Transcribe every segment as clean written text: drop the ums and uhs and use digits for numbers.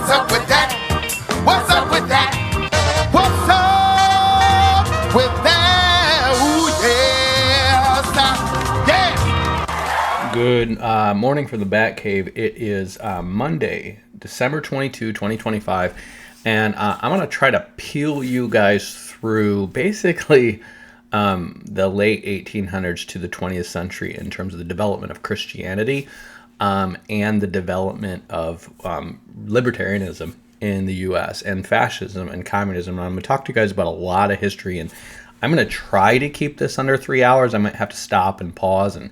What's up with that? What's up with that? What's up with that? Ooh, yeah. Good morning from the Batcave. It is Monday, December 22, 2025, and I'm going to try to peel you guys through basically the late 1800s to the 20th century in terms of the development of Christianity and the development of libertarianism in the U.S. and fascism and communism. And I'm going to talk to you guys about a lot of history, and I'm going to try to keep this under 3 hours. I might have to stop and pause and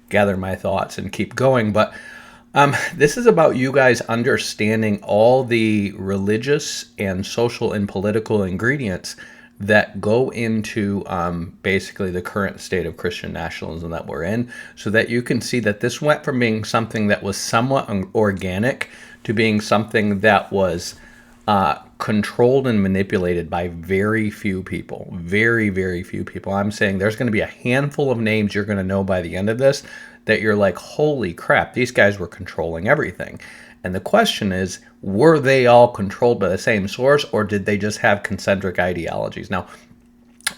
gather my thoughts and keep going, but this is about you guys understanding all the religious and social and political ingredients that go into basically the current state of Christian nationalism that we're in, so that you can see that this went from being something that was somewhat organic to being something that was controlled and manipulated by very few people. Very, very few people. I'm saying there's going to be a handful of names you're going to know by the end of this that you're like, holy crap, these guys were controlling everything. And the question is, were they all controlled by the same source, or did they just have concentric ideologies? Now,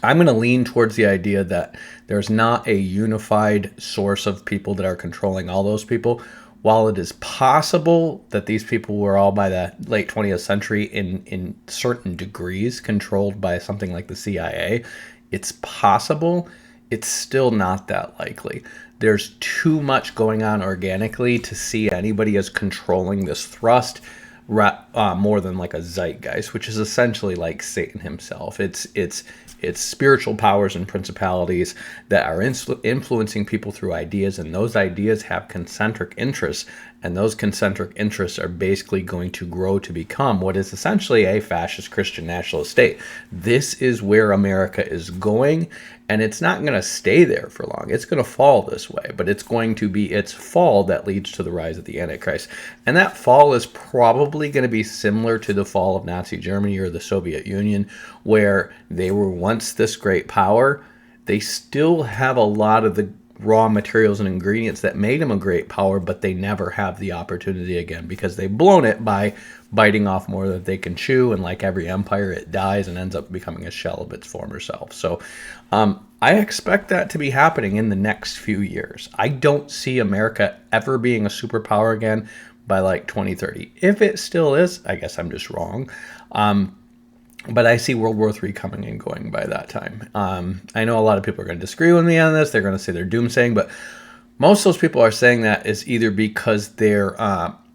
I'm going to lean towards the idea that there's not a unified source of people that are controlling all those people. While it is possible that these people were all by the late 20th century in certain degrees controlled by something like the CIA, it's possible. It's still not that likely. There's too much going on organically to see anybody as controlling this thrust more than like a zeitgeist, which is essentially like Satan himself. It's spiritual powers and principalities that are influencing people through ideas, and those ideas have concentric interests, and those concentric interests are basically going to grow to become what is essentially a fascist Christian nationalist state. This is where America is going, and it's not going to stay there for long. It's going to fall this way, but it's going to be its fall that leads to the rise of the Antichrist. And that fall is probably going to be similar to the fall of Nazi Germany or the Soviet Union, where they were once this great power. They still have a lot of the raw materials and ingredients that made them a great power, but they never have the opportunity again because they've blown it by biting off more than they can chew, and like every empire, it dies and ends up becoming a shell of its former self. So I expect that to be happening in the next few years. I don't see America ever being a superpower again by like 2030. If it still is, I guess I'm just wrong. But I see World War III coming and going by that time. I know a lot of people are going to disagree with me on this. They're going to say they're doomsaying, but most of those people are saying that is either because they're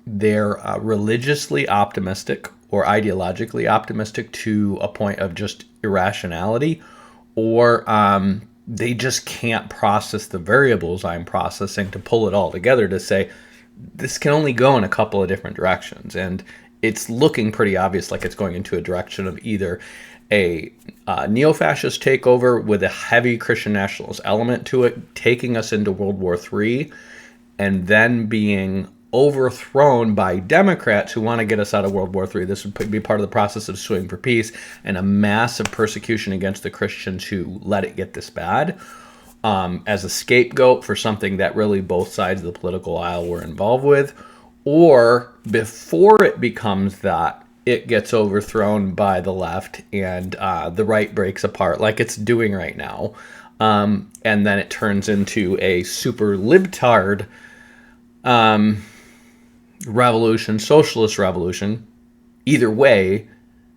religiously optimistic or ideologically optimistic to a point of just irrationality, or they just can't process the variables I'm processing to pull it all together to say this can only go in a couple of different directions. And it's looking pretty obvious like it's going into a direction of either a neo-fascist takeover with a heavy Christian nationalist element to it, taking us into World War III, and then being overthrown by Democrats who want to get us out of World War III. This would be part of the process of suing for peace and a massive persecution against the Christians who let it get this bad, as a scapegoat for something that really both sides of the political aisle were involved with. Or before it becomes that, it gets overthrown by the left and the right breaks apart like it's doing right now. And then it turns into a super libtard revolution, socialist revolution, either way,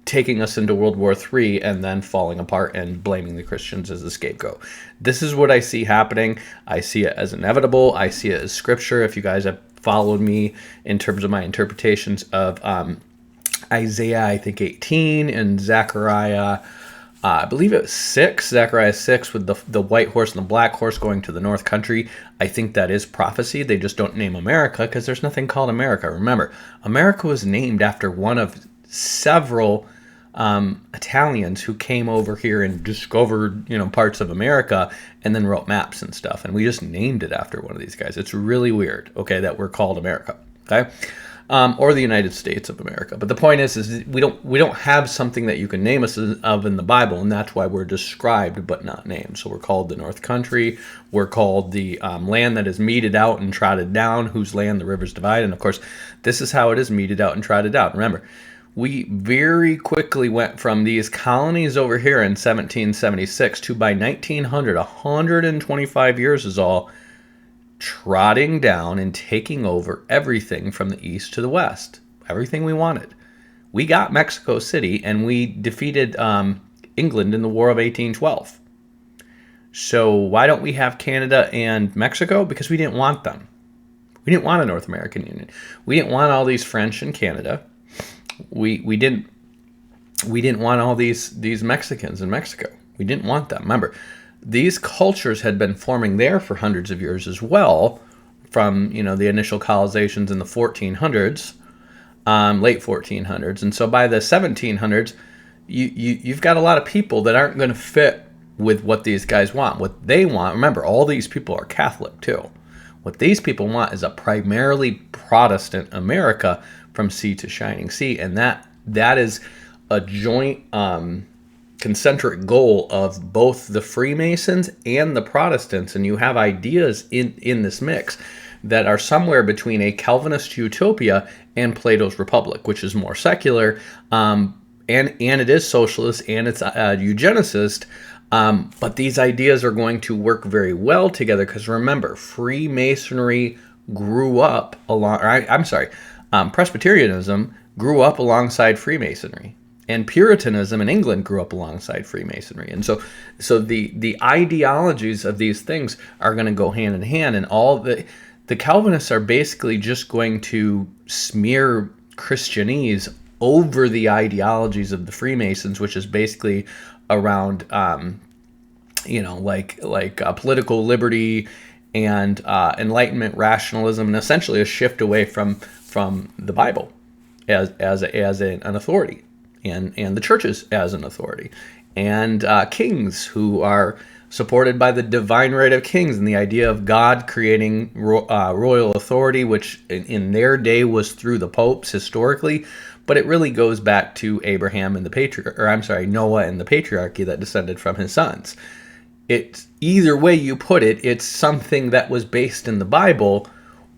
taking us into World War III and then falling apart and blaming the Christians as the scapegoat. This is what I see happening. I see it as inevitable. I see it as scripture. If you guys have followed me in terms of my interpretations of Isaiah, I think 18, and Zechariah, I believe it was 6, Zechariah 6, with the white horse and the black horse going to the north country. I think that is prophecy. They just don't name America because there's nothing called America. Remember, America was named after one of several Italians who came over here and discovered, parts of America and then wrote maps and stuff. And we just named it after one of these guys. It's really weird, okay, that we're called America, okay? or the United States of America. But the point is we don't have something that you can name us of in the Bible, and that's why we're described but not named. So we're called the North Country. We're called the land that is meted out and trodden down, whose land the rivers divide. And of course, this is how it is meted out and trodden down. Remember, we very quickly went from these colonies over here in 1776 to by 1900, 125 years is all, trotting down and taking over everything from the east to the west. Everything we wanted. We got Mexico City, and we defeated England in the War of 1812. So why don't we have Canada and Mexico? Because we didn't want them. We didn't want a North American Union. We didn't want all these French in Canada. We didn't want all these Mexicans in Mexico. We didn't want them. Remember, these cultures had been forming there for hundreds of years as well, from the initial colonizations in the 1400s, late 1400s, and so by the 1700s, you've got a lot of people that aren't going to fit with what these guys want. What they want, remember, all these people are Catholic too. What these people want is a primarily Protestant America from sea to shining sea, and that is a joint concentric goal of both the Freemasons and the Protestants. And you have ideas in this mix that are somewhere between a Calvinist utopia and Plato's Republic, which is more secular, and it is socialist, and it's eugenicist. But these ideas are going to work very well together, because remember, Freemasonry grew up Presbyterianism grew up alongside Freemasonry, and Puritanism in England grew up alongside Freemasonry. And so the ideologies of these things are going to go hand in hand, and all the Calvinists are basically just going to smear Christianese over the ideologies of the Freemasons, which is basically around political liberty and Enlightenment rationalism, and essentially a shift away from the Bible as an authority, and the churches as an authority, and kings who are supported by the divine right of kings, and the idea of God creating royal authority, which in their day was through the popes historically, but it really goes back to Abraham and Noah and the patriarchy that descended from his sons. It's either way you put it, it's something that was based in the Bible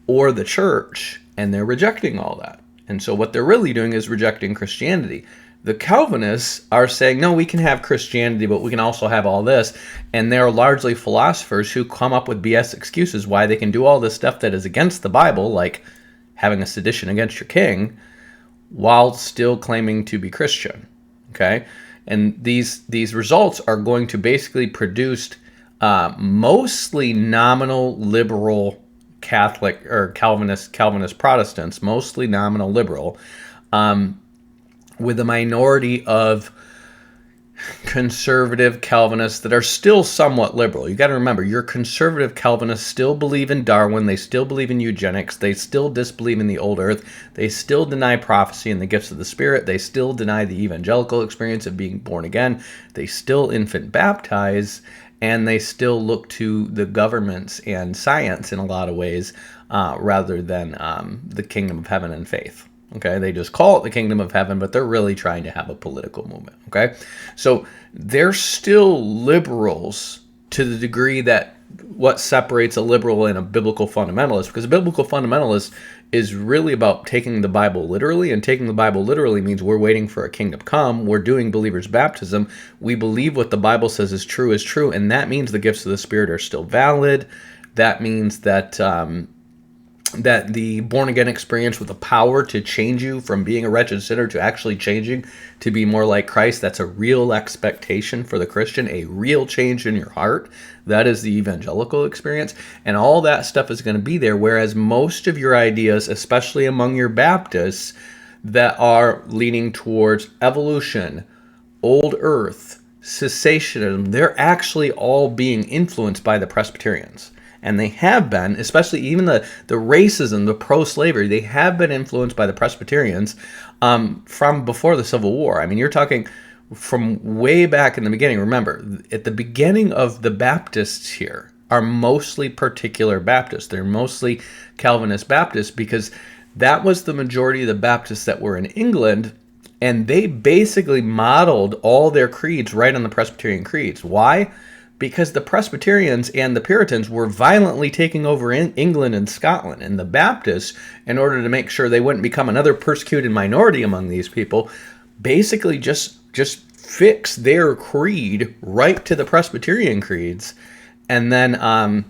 or the church, and they're rejecting all that. And so what they're really doing is rejecting Christianity. The Calvinists are saying, no, we can have Christianity, but we can also have all this. And they're largely philosophers who come up with BS excuses why they can do all this stuff that is against the Bible, like having a sedition against your king, while still claiming to be Christian. Okay? And these results are going to basically produce mostly nominal liberal Catholic or Calvinist Protestants, mostly nominal liberal, with a minority of conservative Calvinists that are still somewhat liberal. You got to remember, your conservative Calvinists still believe in Darwin, they still believe in eugenics, they still disbelieve in the old earth, they still deny prophecy and the gifts of the Spirit, they still deny the evangelical experience of being born again, they still infant baptize, and they still look to the governments and science in a lot of ways rather than the kingdom of heaven and faith. Okay, they just call it the kingdom of heaven, but they're really trying to have a political movement. Okay, so they're still liberals to the degree that what separates a liberal and a biblical fundamentalist, because a biblical fundamentalist is really about taking the Bible literally, and taking the Bible literally means we're waiting for a kingdom come, we're doing believers' baptism, we believe what the Bible says is true, and that means the gifts of the Spirit are still valid. That means that that the born-again experience with the power to change you from being a wretched sinner to actually changing to be more like Christ, that's a real expectation for the Christian, a real change in your heart. That is the evangelical experience. And all that stuff is going to be there, whereas most of your ideas, especially among your Baptists, that are leaning towards evolution, old earth, cessationism, they're actually all being influenced by the Presbyterians. And they have been, especially even the racism, the pro-slavery, they have been influenced by the Presbyterians from before the Civil War. I mean, you're talking from way back in the beginning. Remember, at the beginning of the Baptists here are mostly particular Baptists. They're mostly Calvinist Baptists because that was the majority of the Baptists that were in England, and they basically modeled all their creeds right on the Presbyterian creeds. Why? Because the Presbyterians and the Puritans were violently taking over in England and Scotland, and the Baptists, in order to make sure they wouldn't become another persecuted minority among these people, basically just fixed their creed right to the Presbyterian creeds, and then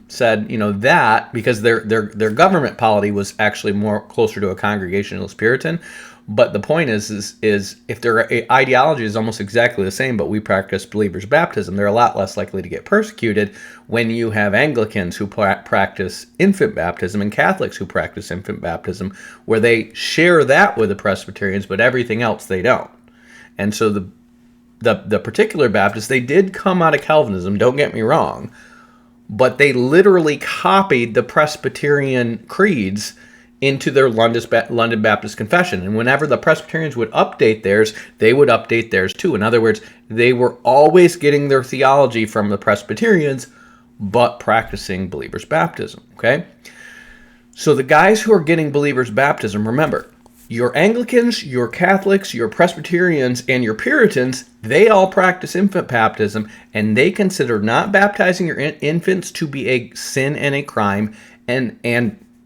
said, that because their government polity was actually more closer to a Congregationalist Puritan. But the point is if their ideology is almost exactly the same, but we practice believers' baptism, they're a lot less likely to get persecuted when you have Anglicans who practice infant baptism and Catholics who practice infant baptism, where they share that with the Presbyterians, but everything else they don't. And so the particular Baptists, they did come out of Calvinism, don't get me wrong, but they literally copied the Presbyterian creeds into their London Baptist Confession. And whenever the Presbyterians would update theirs, they would update theirs too. In other words, they were always getting their theology from the Presbyterians, but practicing believers' baptism, okay? So the guys who are getting believers' baptism, remember, your Anglicans, your Catholics, your Presbyterians, and your Puritans, they all practice infant baptism, and they consider not baptizing your infants to be a sin and a crime, and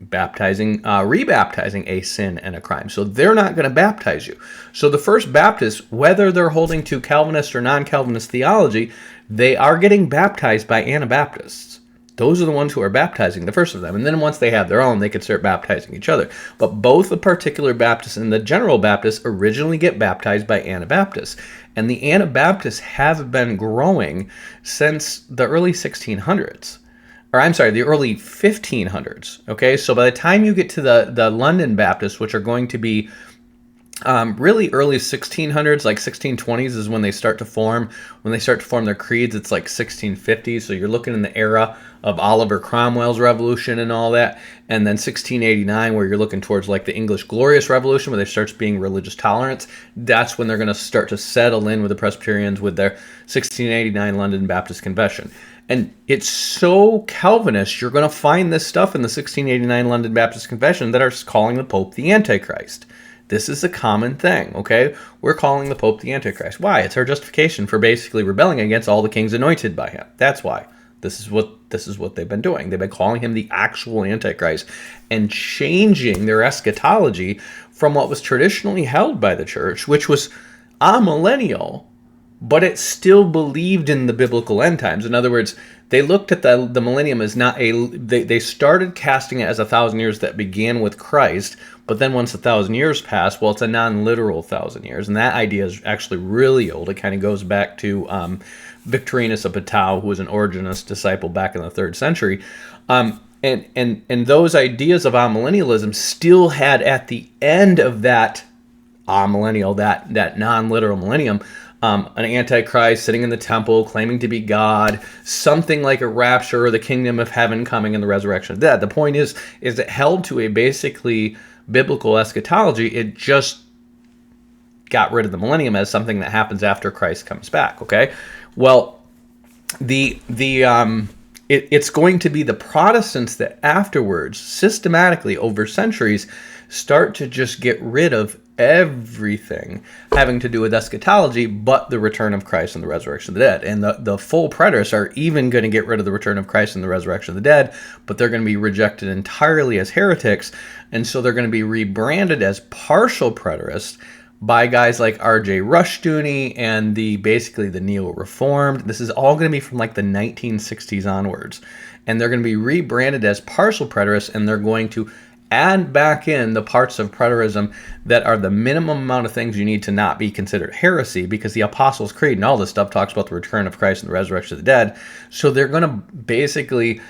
rebaptizing a sin and a crime. So they're not going to baptize you. So the first Baptists, whether they're holding to Calvinist or non-Calvinist theology, they are getting baptized by Anabaptists. Those are the ones who are baptizing the first of them. And then once they have their own, they can start baptizing each other. But both the particular Baptists and the general Baptists originally get baptized by Anabaptists. And the Anabaptists have been growing since the early 1600s. The early 1500s, okay? So by the time you get to the London Baptists, which are going to be really early 1600s, like 1620s is when they start to form. When they start to form their creeds, it's like 1650. So you're looking in the era of Oliver Cromwell's revolution and all that. And then 1689, where you're looking towards like the English Glorious Revolution, where there starts being religious tolerance. That's when they're going to start to settle in with the Presbyterians with their 1689 London Baptist Confession. And it's so Calvinist, you're going to find this stuff in the 1689 London Baptist Confession that are calling the Pope the Antichrist. This is a common thing, okay? We're calling the Pope the Antichrist. Why? It's our justification for basically rebelling against all the kings anointed by him. That's why. This is what they've been doing. They've been calling him the actual Antichrist and changing their eschatology from what was traditionally held by the church, which was amillennial, but it still believed in the biblical end times. In other words, they looked at the millennium as not they started casting it as 1,000 years that began with Christ, but then once 1,000 years pass, well, it's a non-literal 1,000 years. And that idea is actually really old. It kind of goes back to Victorinus of Patau, who was an Origenist disciple back in the 3rd century. And those ideas of amillennialism still had at the end of that amillennial, that non-literal millennium, an antichrist sitting in the temple claiming to be God, something like a rapture or the kingdom of heaven coming in the resurrection of the dead. The point is it held to a basically biblical eschatology. It just got rid of the millennium as something that happens after Christ comes back, okay? Well, it's going to be the Protestants that afterwards, systematically over centuries, start to just get rid of everything having to do with eschatology but the return of Christ and the resurrection of the dead. And the full preterists are even going to get rid of the return of Christ and the resurrection of the dead, but they're going to be rejected entirely as heretics, and so they're going to be rebranded as partial preterists by guys like R.J. Rushdoony and basically the Neo-Reformed. This is all going to be from like the 1960s onwards, and they're going to be rebranded as partial preterists, and they're going to add back in the parts of preterism that are the minimum amount of things you need to not be considered heresy, because the Apostles' Creed and all this stuff talks about the return of Christ and the resurrection of the dead. So they're going to basically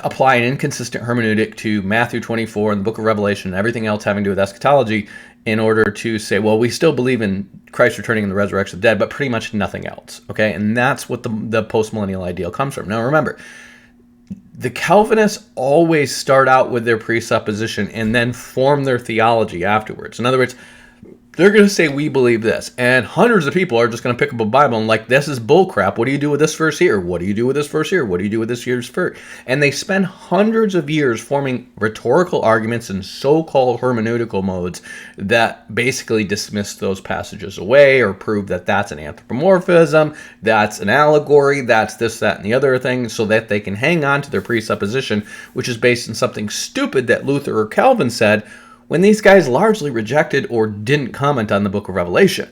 apply an inconsistent hermeneutic to Matthew 24 and the book of Revelation and everything else having to do with eschatology in order to say, well, we still believe in Christ returning and the resurrection of the dead, but pretty much nothing else, okay? And that's what the post-millennial ideal comes from. Now remember, the Calvinists always start out with their presupposition and then form their theology afterwards. In other words, They're going to say, we believe this. And hundreds of people are just going to pick up a Bible and like, this is bullcrap. What do you do with this verse here? What do you do with this verse here? What do you do with this year's verse? And they spend hundreds of years forming rhetorical arguments and so-called hermeneutical modes that basically dismiss those passages away or prove that that's an anthropomorphism, that's an allegory, that's this, that, and the other thing, so that they can hang on to their presupposition, which is based on something stupid that Luther or Calvin said, when these guys largely rejected or didn't comment on the book of Revelation.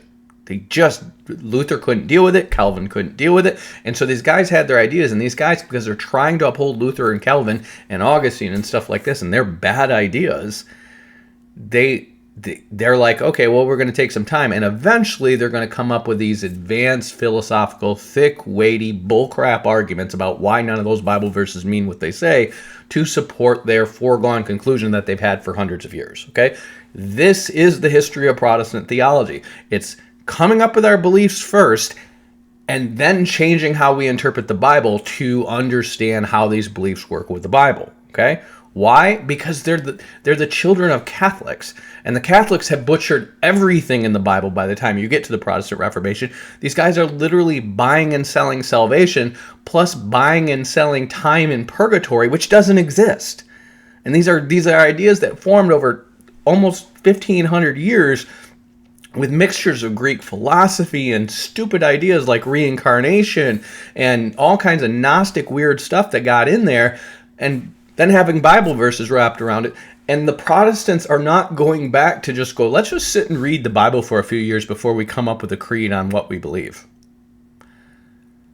Luther couldn't deal with it, Calvin couldn't deal with it, and so these guys had their ideas, and these guys, because they're trying to uphold Luther and Calvin and Augustine and stuff like this, and they're bad ideas, they're like, okay, well, we're going to take some time, and eventually they're going to come up with these advanced philosophical, thick, weighty, bullcrap arguments about why none of those Bible verses mean what they say to support their foregone conclusion that they've had for hundreds of years, okay? This is the history of Protestant theology. It's coming up with our beliefs first and then changing how we interpret the Bible to understand how these beliefs work with the Bible, okay? Why? Because they're the children of Catholics, and the Catholics have butchered everything in the Bible by the time you get to the Protestant Reformation. These guys are literally buying and selling salvation, plus buying and selling time in purgatory, which doesn't exist. And these are ideas that formed over almost 1,500 years with mixtures of Greek philosophy and stupid ideas like reincarnation and all kinds of Gnostic weird stuff that got in there, and then having Bible verses wrapped around it. And the Protestants are not going back to just go, let's just sit and read the Bible for a few years before we come up with a creed on what we believe.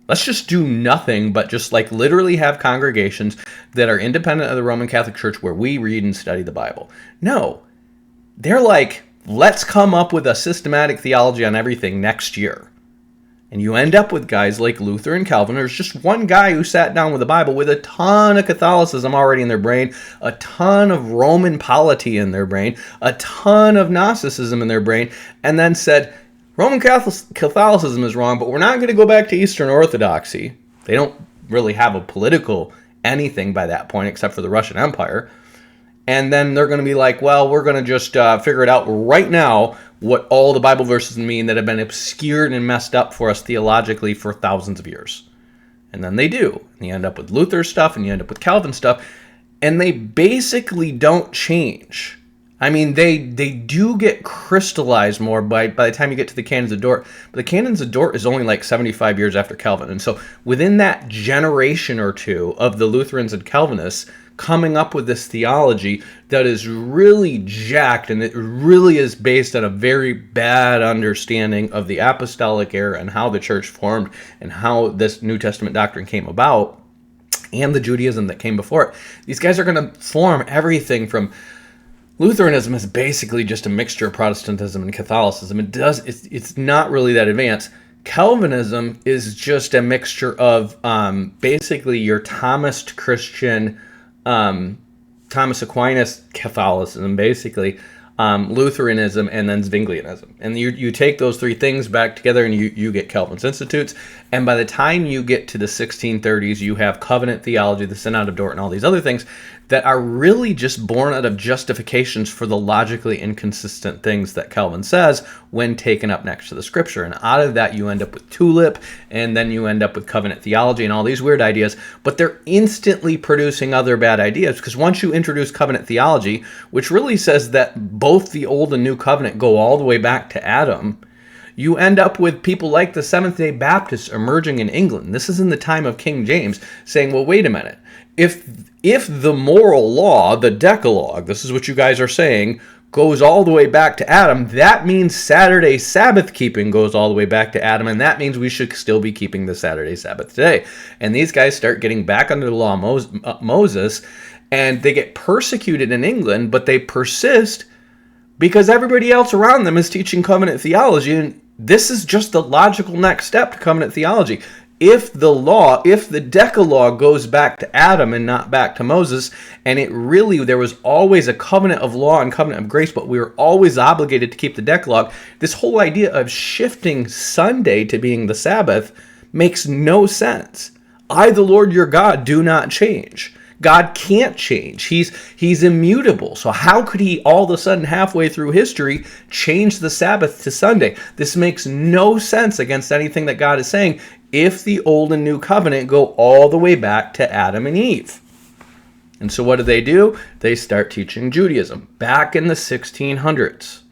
Let's just do nothing but just like literally have congregations that are independent of the Roman Catholic Church where we read and study the Bible. No, they're like, let's come up with a systematic theology on everything next year. And you end up with guys like Luther and Calvin. There's just one guy who sat down with the Bible with a ton of Catholicism already in their brain, a ton of Roman polity in their brain, a ton of Gnosticism in their brain, and then said, Roman Catholicism is wrong, but we're not going to go back to Eastern Orthodoxy. They don't really have a political anything by that point except for the Russian Empire. And then they're going to be like, well, we're going to just figure it out right now what all the Bible verses mean that have been obscured and messed up for us theologically for thousands of years. And then they do. And you end up with Luther stuff and you end up with Calvin stuff. And they basically don't change. I mean, they do get crystallized more by the time you get to the Canons of Dort. But the Canons of Dort is only like 75 years after Calvin. And so within that generation or two of the Lutherans and Calvinists coming up with this theology that is really jacked, and it really is based on a very bad understanding of the apostolic era and how the church formed and how this New Testament doctrine came about and the Judaism that came before it. These guys are going to form everything from Lutheranism is basically just a mixture of Protestantism and Catholicism. It's not really that advanced. Calvinism is just a mixture of basically your Thomist Christian, Thomas Aquinas Catholicism, basically, Lutheranism, and then Zwinglianism. And you take those three things back together and you get Calvin's Institutes. And by the time you get to the 1630s, you have covenant theology, the Synod of Dort, and all these other things that are really just born out of justifications for the logically inconsistent things that Calvin says when taken up next to the scripture. And out of that, you end up with tulip, and then you end up with covenant theology and all these weird ideas, but they're instantly producing other bad ideas, because once you introduce covenant theology, which really says that both the Old and New Covenant go all the way back to Adam, you end up with people like the Seventh-day Baptists emerging in England. This is in the time of King James, saying, well, wait a minute. If the moral law, the Decalogue, this is what you guys are saying, goes all the way back to Adam, that means Saturday Sabbath keeping goes all the way back to Adam, and that means we should still be keeping the Saturday Sabbath today. And these guys start getting back under the law of Moses, and they get persecuted in England, but they persist because everybody else around them is teaching covenant theology, and this is just the logical next step to covenant theology. If the Decalogue goes back to Adam and not back to Moses, and there was always a covenant of law and covenant of grace, but we were always obligated to keep the Decalogue, this whole idea of shifting Sunday to being the Sabbath makes no sense. I, the Lord your God, do not change. God can't change. He's immutable. So how could he all of a sudden halfway through history change the Sabbath to Sunday? This makes no sense against anything that God is saying if the old and new covenant go all the way back to Adam and Eve. And so what do? They start teaching Judaism back in the 1600s.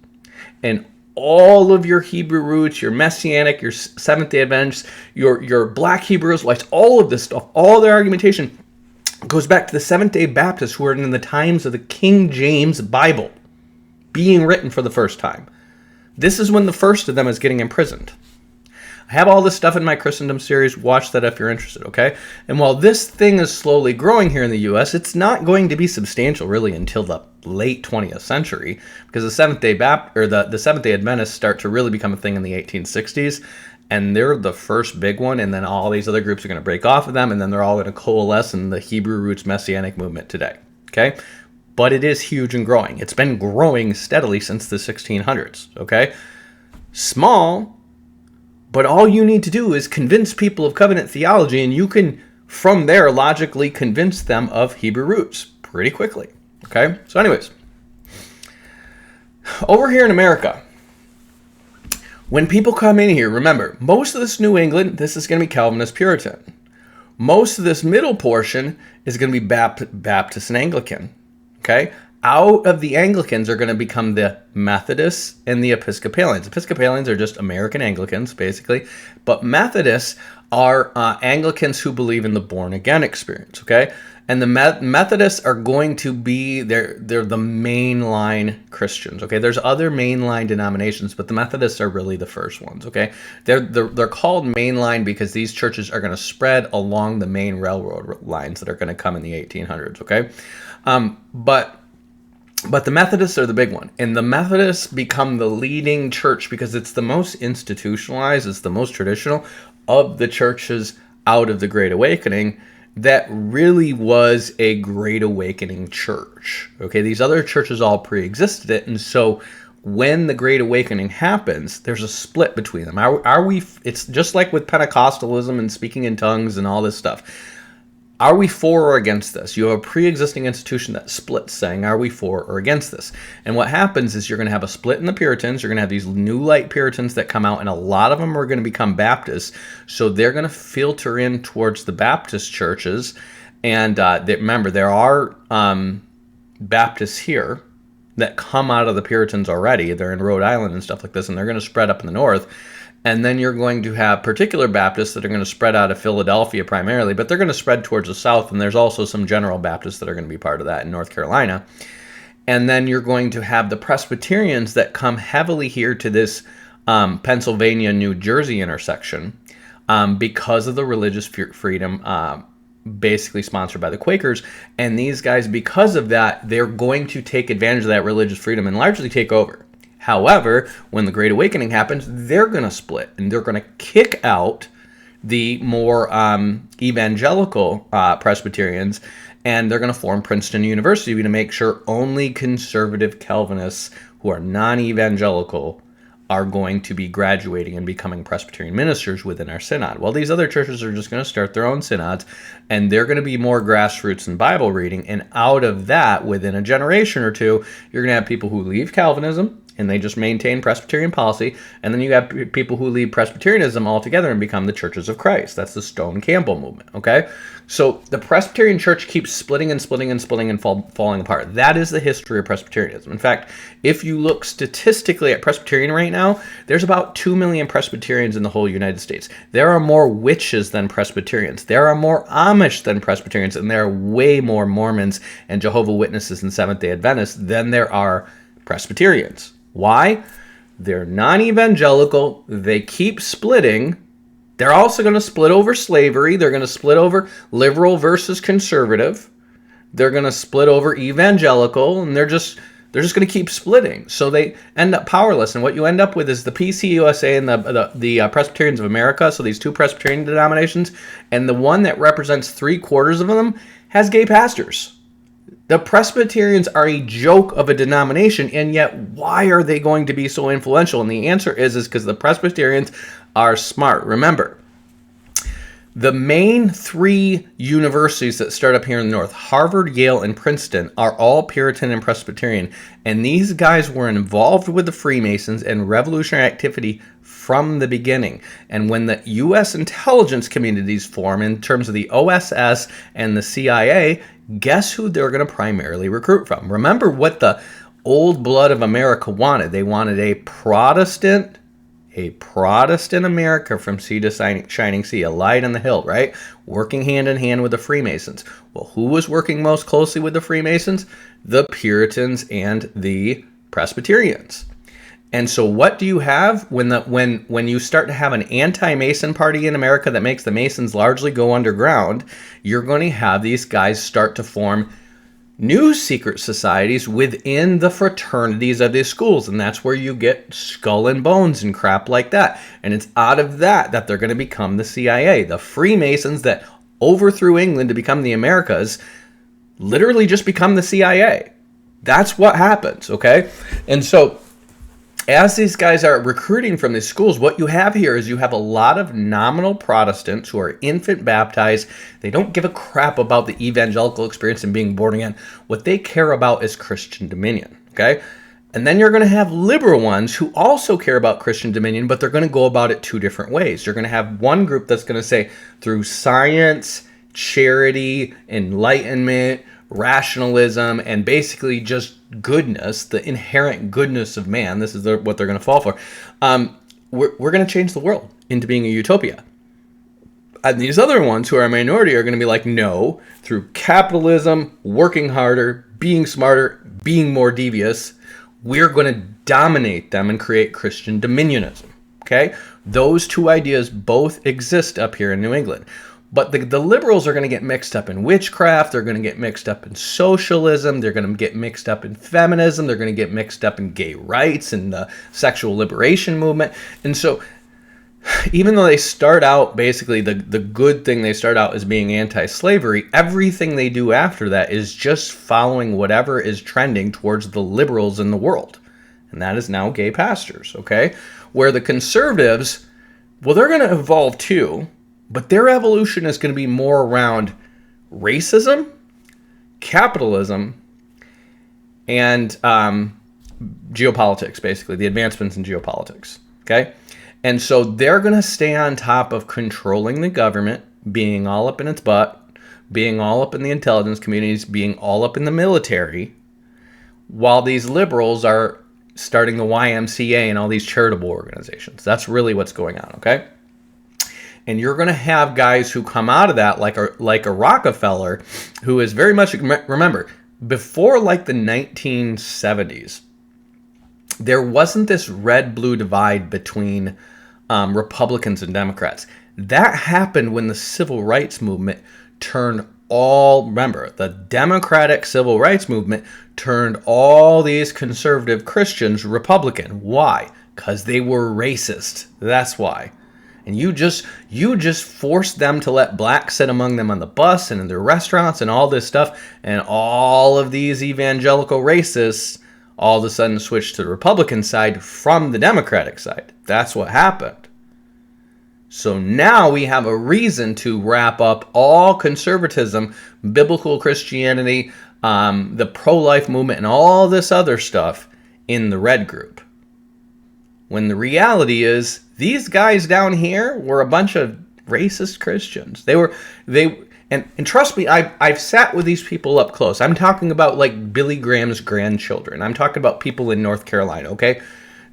And all of your Hebrew roots, your Messianic, your Seventh-day Adventists, your Black Hebrew Israelites, all of this stuff, all their argumentation goes back to the Seventh-day Baptists who are in the times of the King James Bible being written for the first time. This is when the first of them is getting imprisoned. I have all this stuff in my Christendom series. Watch that if you're interested, okay? And while this thing is slowly growing here in the U.S., it's not going to be substantial really until the late 20th century, because the Seventh-day the Seventh-day Adventists start to really become a thing in the 1860s, and they're the first big one, and then all these other groups are going to break off of them, and then they're all going to coalesce in the Hebrew roots Messianic movement today, okay? But it is huge and growing. It's been growing steadily since the 1600s, okay? Small, but all you need to do is convince people of covenant theology, and you can, from there, logically convince them of Hebrew roots pretty quickly. Okay? So anyways, over here in America, when people come in here, remember, most of this New England, this is going to be Calvinist Puritan. Most of this middle portion is going to be Baptist and Anglican. Okay? Out of the Anglicans are going to become the Methodists and the Episcopalians. Episcopalians are just American Anglicans, basically. But Methodists are Anglicans who believe in the born-again experience, okay? And the Methodists are going to be, they're the mainline Christians, okay? There's other mainline denominations, but the Methodists are really the first ones, okay? They're called mainline because these churches are going to spread along the main railroad lines that are going to come in the 1800s, okay? But the Methodists are the big one. And the Methodists become the leading church because it's the most institutionalized, it's the most traditional of the churches out of the Great Awakening that really was a Great Awakening church. Okay, these other churches all pre-existed it. And so when the Great Awakening happens, there's a split between them. It's just like with Pentecostalism and speaking in tongues and all this stuff. Are we for or against this? You have a pre-existing institution that splits saying, are we for or against this? And what happens is you're going to have a split in the Puritans. You're going to have these new light Puritans that come out, and a lot of them are going to become Baptists. So they're going to filter in towards the Baptist churches. And remember, there are Baptists here that come out of the Puritans already. They're in Rhode Island and stuff like this, and they're going to spread up in the north. And then you're going to have particular Baptists that are going to spread out of Philadelphia primarily, but they're going to spread towards the south, and there's also some general Baptists that are going to be part of that in North Carolina. And then you're going to have the Presbyterians that come heavily here to this Pennsylvania, New Jersey intersection because of the religious freedom basically sponsored by the Quakers. And these guys, because of that, they're going to take advantage of that religious freedom and largely take over. However, when the Great Awakening happens, they're going to split, and they're going to kick out the more evangelical Presbyterians, and they're going to form Princeton University to make sure only conservative Calvinists who are non-evangelical are going to be graduating and becoming Presbyterian ministers within our synod. Well, these other churches are just going to start their own synods, and they're going to be more grassroots in Bible reading, and out of that, within a generation or two, you're going to have people who leave Calvinism, and they just maintain Presbyterian policy, and then you have people who leave Presbyterianism altogether and become the Churches of Christ. That's the Stone Campbell movement, okay? So the Presbyterian Church keeps splitting and splitting and splitting and falling apart. That is the history of Presbyterianism. In fact, if you look statistically at Presbyterian right now, there's about 2 million Presbyterians in the whole United States. There are more witches than Presbyterians. There are more Amish than Presbyterians, and there are way more Mormons and Jehovah's Witnesses and Seventh-day Adventists than there are Presbyterians. Why? They're non-evangelical. They keep splitting. They're also going to split over slavery. They're going to split over liberal versus conservative. They're going to split over evangelical, and they're just going to keep splitting. So they end up powerless. And what you end up with is the PCUSA and the Presbyterians of America. So these two Presbyterian denominations, and the one that represents 3/4 of them has gay pastors. The Presbyterians are a joke of a denomination, and yet why are they going to be so influential? And the answer is because the Presbyterians are smart. Remember, The main three universities that start up here in the North, Harvard, Yale, and Princeton, are all Puritan and Presbyterian. And these guys were involved with the Freemasons and revolutionary activity from the beginning. And when the U.S. intelligence communities form in terms of the OSS and the CIA, guess who they're going to primarily recruit from? Remember what the old blood of America wanted. They wanted a Protestant America from sea to shining sea, a light on the hill, right? Working hand in hand with the Freemasons. Well, who was working most closely with the Freemasons? The Puritans and the Presbyterians. And so what do you have when you start to have an anti-Mason party in America that makes the Masons largely go underground? You're going to have these guys start to form new secret societies within the fraternities of these schools, and that's where you get Skull and Bones and crap like that. And it's out of that they're going to become the CIA. The Freemasons that overthrew England to become the Americas literally just become the CIA. That's what happens, okay? And so as these guys are recruiting from these schools, what you have here is you have a lot of nominal Protestants who are infant baptized. They don't give a crap about the evangelical experience and being born again. What they care about is Christian dominion, okay? And then you're going to have liberal ones who also care about Christian dominion, but they're going to go about it two different ways. You're going to have one group that's going to say through science, charity, enlightenment, rationalism, and basically just goodness, the inherent goodness of man. This is what they're going to fall for. We're going to change the world into being a utopia. And these other ones who are a minority are going to be like, no, through capitalism, working harder, being smarter, being more devious, we're going to dominate them and create Christian dominionism. Okay? Those two ideas both exist up here in New England. But the liberals are going to get mixed up in witchcraft. They're going to get mixed up in socialism. They're going to get mixed up in feminism. They're going to get mixed up in gay rights and the sexual liberation movement. And so even though they start out, basically the good thing they start out as being anti-slavery, everything they do after that is just following whatever is trending towards the liberals in the world. And that is now gay pastors, okay? Where the conservatives, well, they're going to evolve too. But their evolution is going to be more around racism, capitalism, and geopolitics, basically, the advancements in geopolitics, okay? And so they're going to stay on top of controlling the government, being all up in its butt, being all up in the intelligence communities, being all up in the military, while these liberals are starting the YMCA and all these charitable organizations. That's really what's going on, okay? And you're going to have guys who come out of that like a Rockefeller, who is very much, remember, before like the 1970s, there wasn't this red-blue divide between Republicans and Democrats. That happened when the civil rights movement remember, the Democratic civil rights movement turned all these conservative Christians Republican. Why? Because they were racist. That's why. And you just forced them to let blacks sit among them on the bus and in their restaurants and all this stuff. And all of these evangelical racists all of a sudden switched to the Republican side from the Democratic side. That's what happened. So now we have a reason to wrap up all conservatism, biblical Christianity, the pro-life movement, and all this other stuff in the red group. When the reality is, these guys down here were a bunch of racist Christians. And trust me, I've sat with these people up close. I'm talking about like Billy Graham's grandchildren. I'm talking about people in North Carolina, okay?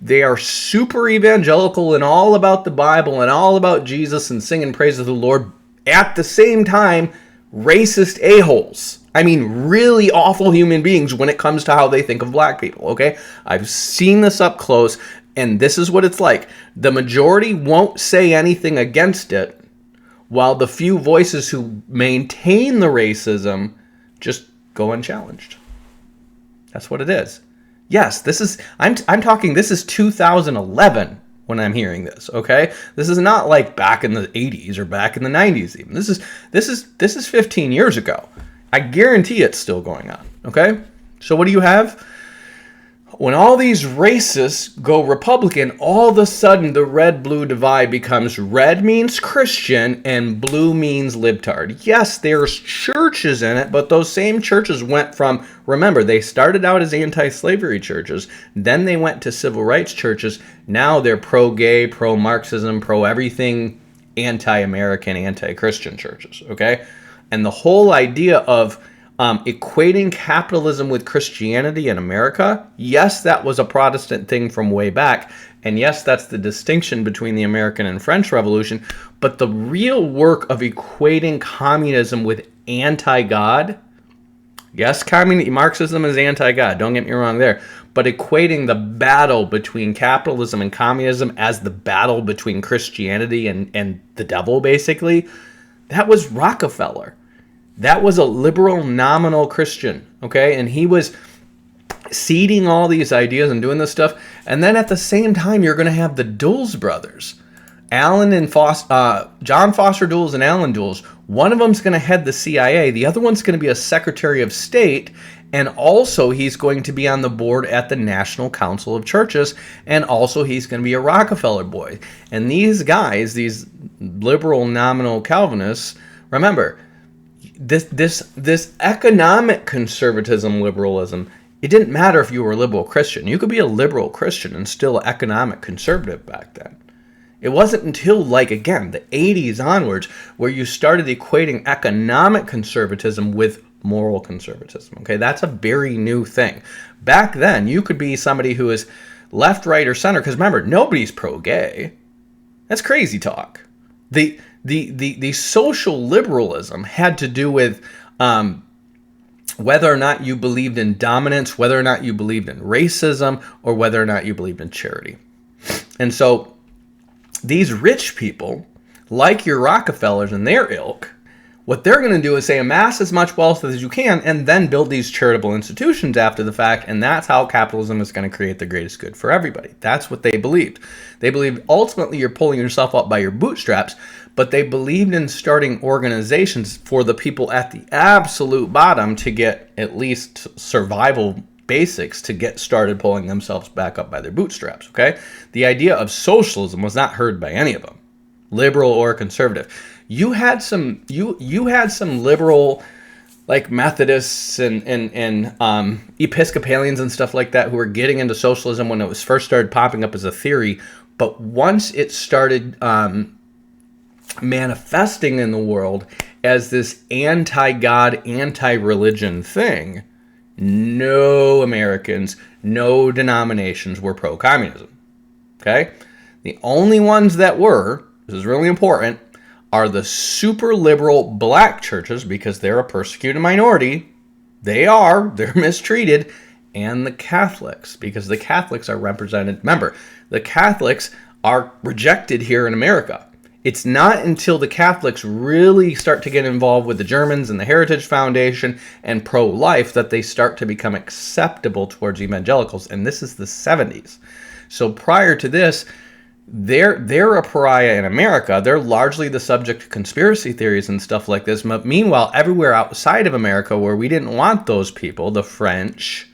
They are super evangelical and all about the Bible and all about Jesus and singing praise of the Lord. At the same time, racist a-holes. I mean, really awful human beings when it comes to how they think of black people, okay? I've seen this up close. And this is what it's like. The majority won't say anything against it, while the few voices who maintain the racism just go unchallenged. That's what it is. Yes, I'm talking, this is 2011 when I'm hearing this, okay? This is not like back in the 80s or back in the 90s even. This is 15 years ago. I guarantee it's still going on, okay? So what do you have? When all these racists go Republican, all of a sudden the red-blue divide becomes red means Christian and blue means libtard. Yes, there's churches in it, but those same churches went from, remember, they started out as anti-slavery churches, then they went to civil rights churches, now they're pro-gay, pro-Marxism, pro-everything, anti-American, anti-Christian churches, okay? And the whole idea of equating capitalism with Christianity in America, yes, that was a Protestant thing from way back, and yes, that's the distinction between the American and French Revolution, but the real work of equating communism with anti-God, yes, Marxism is anti-God, don't get me wrong there, but equating the battle between capitalism and communism as the battle between Christianity and the devil, basically, that was Rockefeller. That was a liberal nominal Christian, okay? And he was seeding all these ideas and doing this stuff. And then at the same time, you're going to have the Dulles brothers, John Foster Dulles and Allen Dulles. One of them's going to head the CIA. The other one's going to be a Secretary of State. And also he's going to be on the board at the National Council of Churches. And also he's going to be a Rockefeller boy. And these guys, these liberal nominal Calvinists, remember, this economic conservatism, liberalism, it didn't matter if you were a liberal Christian. You could be a liberal Christian and still economic conservative back then. It wasn't until, like, again, the 80s onwards where you started equating economic conservatism with moral conservatism. Okay, that's a very new thing. Back then, you could be somebody who is left, right, or center, because remember, nobody's pro-gay. That's crazy talk. The social liberalism had to do with whether or not you believed in dominance, whether or not you believed in racism, or whether or not you believed in charity. And so these rich people, like your Rockefellers and their ilk, what they're going to do is say amass as much wealth as you can and then build these charitable institutions after the fact, and that's how capitalism is going to create the greatest good for everybody. That's what they believed. They believed ultimately you're pulling yourself up by your bootstraps, but they believed in starting organizations for the people at the absolute bottom to get at least survival basics to get started pulling themselves back up by their bootstraps, okay? The idea of socialism was not heard by any of them, liberal or conservative. You had some liberal, like Methodists and Episcopalians and stuff like that who were getting into socialism when it was first started popping up as a theory, but once it started manifesting in the world as this anti-God, anti-religion thing, no Americans, no denominations were pro-communism, okay? The only ones that were, this is really important, are the super liberal black churches, because they're a persecuted minority. They're mistreated, and the Catholics, because the Catholics are represented. Remember, the Catholics are rejected here in America. It's not until the Catholics really start to get involved with the Germans and the Heritage Foundation and pro-life that they start to become acceptable towards evangelicals, and this is the 70s. So prior to this, they're a pariah in America. They're largely the subject of conspiracy theories and stuff like this. But meanwhile, everywhere outside of America where we didn't want those people, the French,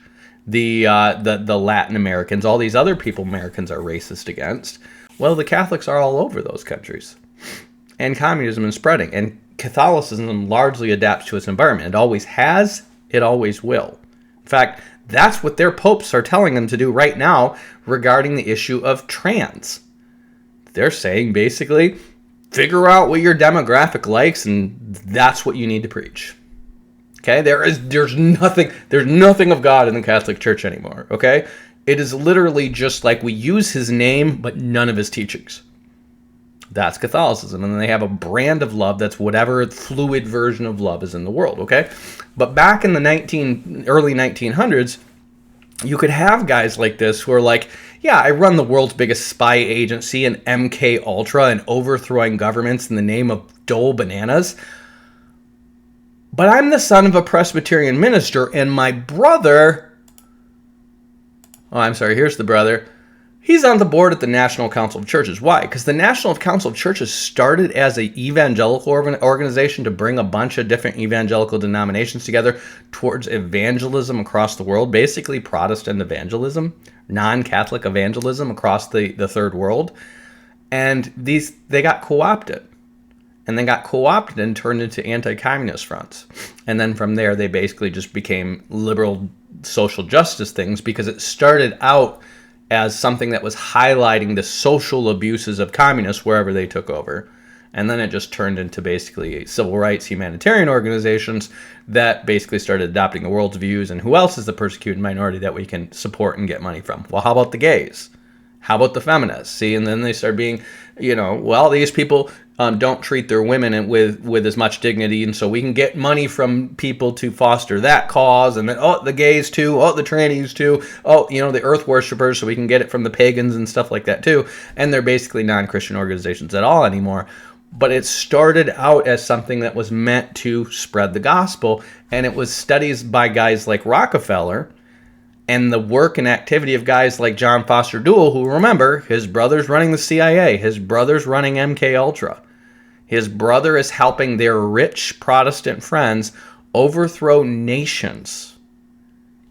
the Latin Americans, all these other people Americans are racist against, well, the Catholics are all over those countries. And communism is spreading. And Catholicism largely adapts to its environment. It always has, it always will. In fact, that's what their popes are telling them to do right now regarding the issue of trans. They're saying basically, figure out what your demographic likes, and that's what you need to preach. Okay, there's nothing of God in the Catholic Church anymore. Okay, it is literally just like we use his name, but none of his teachings. That's Catholicism, and then they have a brand of love that's whatever fluid version of love is in the world. Okay, but back in the early 1900s, you could have guys like this who are like, yeah, I run the world's biggest spy agency and MK Ultra and overthrowing governments in the name of Dole Bananas. But I'm the son of a Presbyterian minister, and my brother... Oh, I'm sorry, here's the brother. He's on the board at the National Council of Churches. Why? Because the National Council of Churches started as an evangelical organization to bring a bunch of different evangelical denominations together towards evangelism across the world, basically Protestant evangelism, non-Catholic evangelism across the third world. And they got co-opted. And then got co-opted and turned into anti-communist fronts. And then from there, they basically just became liberal social justice things because it started out as something that was highlighting the social abuses of communists wherever they took over. And then it just turned into basically civil rights humanitarian organizations that basically started adopting the world's views and who else is the persecuted minority that we can support and get money from? Well, how about the gays? How about the feminists? See, and then they start being, well, these people don't treat their women with as much dignity, and so we can get money from people to foster that cause, and then, the gays too, the trannies too, the earth worshippers, so we can get it from the pagans and stuff like that too, and they're basically non-Christian organizations at all anymore. But it started out as something that was meant to spread the gospel, and it was studies by guys like Rockefeller, and the work and activity of guys like John Foster Dulles, who, remember, his brother's running the CIA, his brother's running MK Ultra. His brother is helping their rich Protestant friends overthrow nations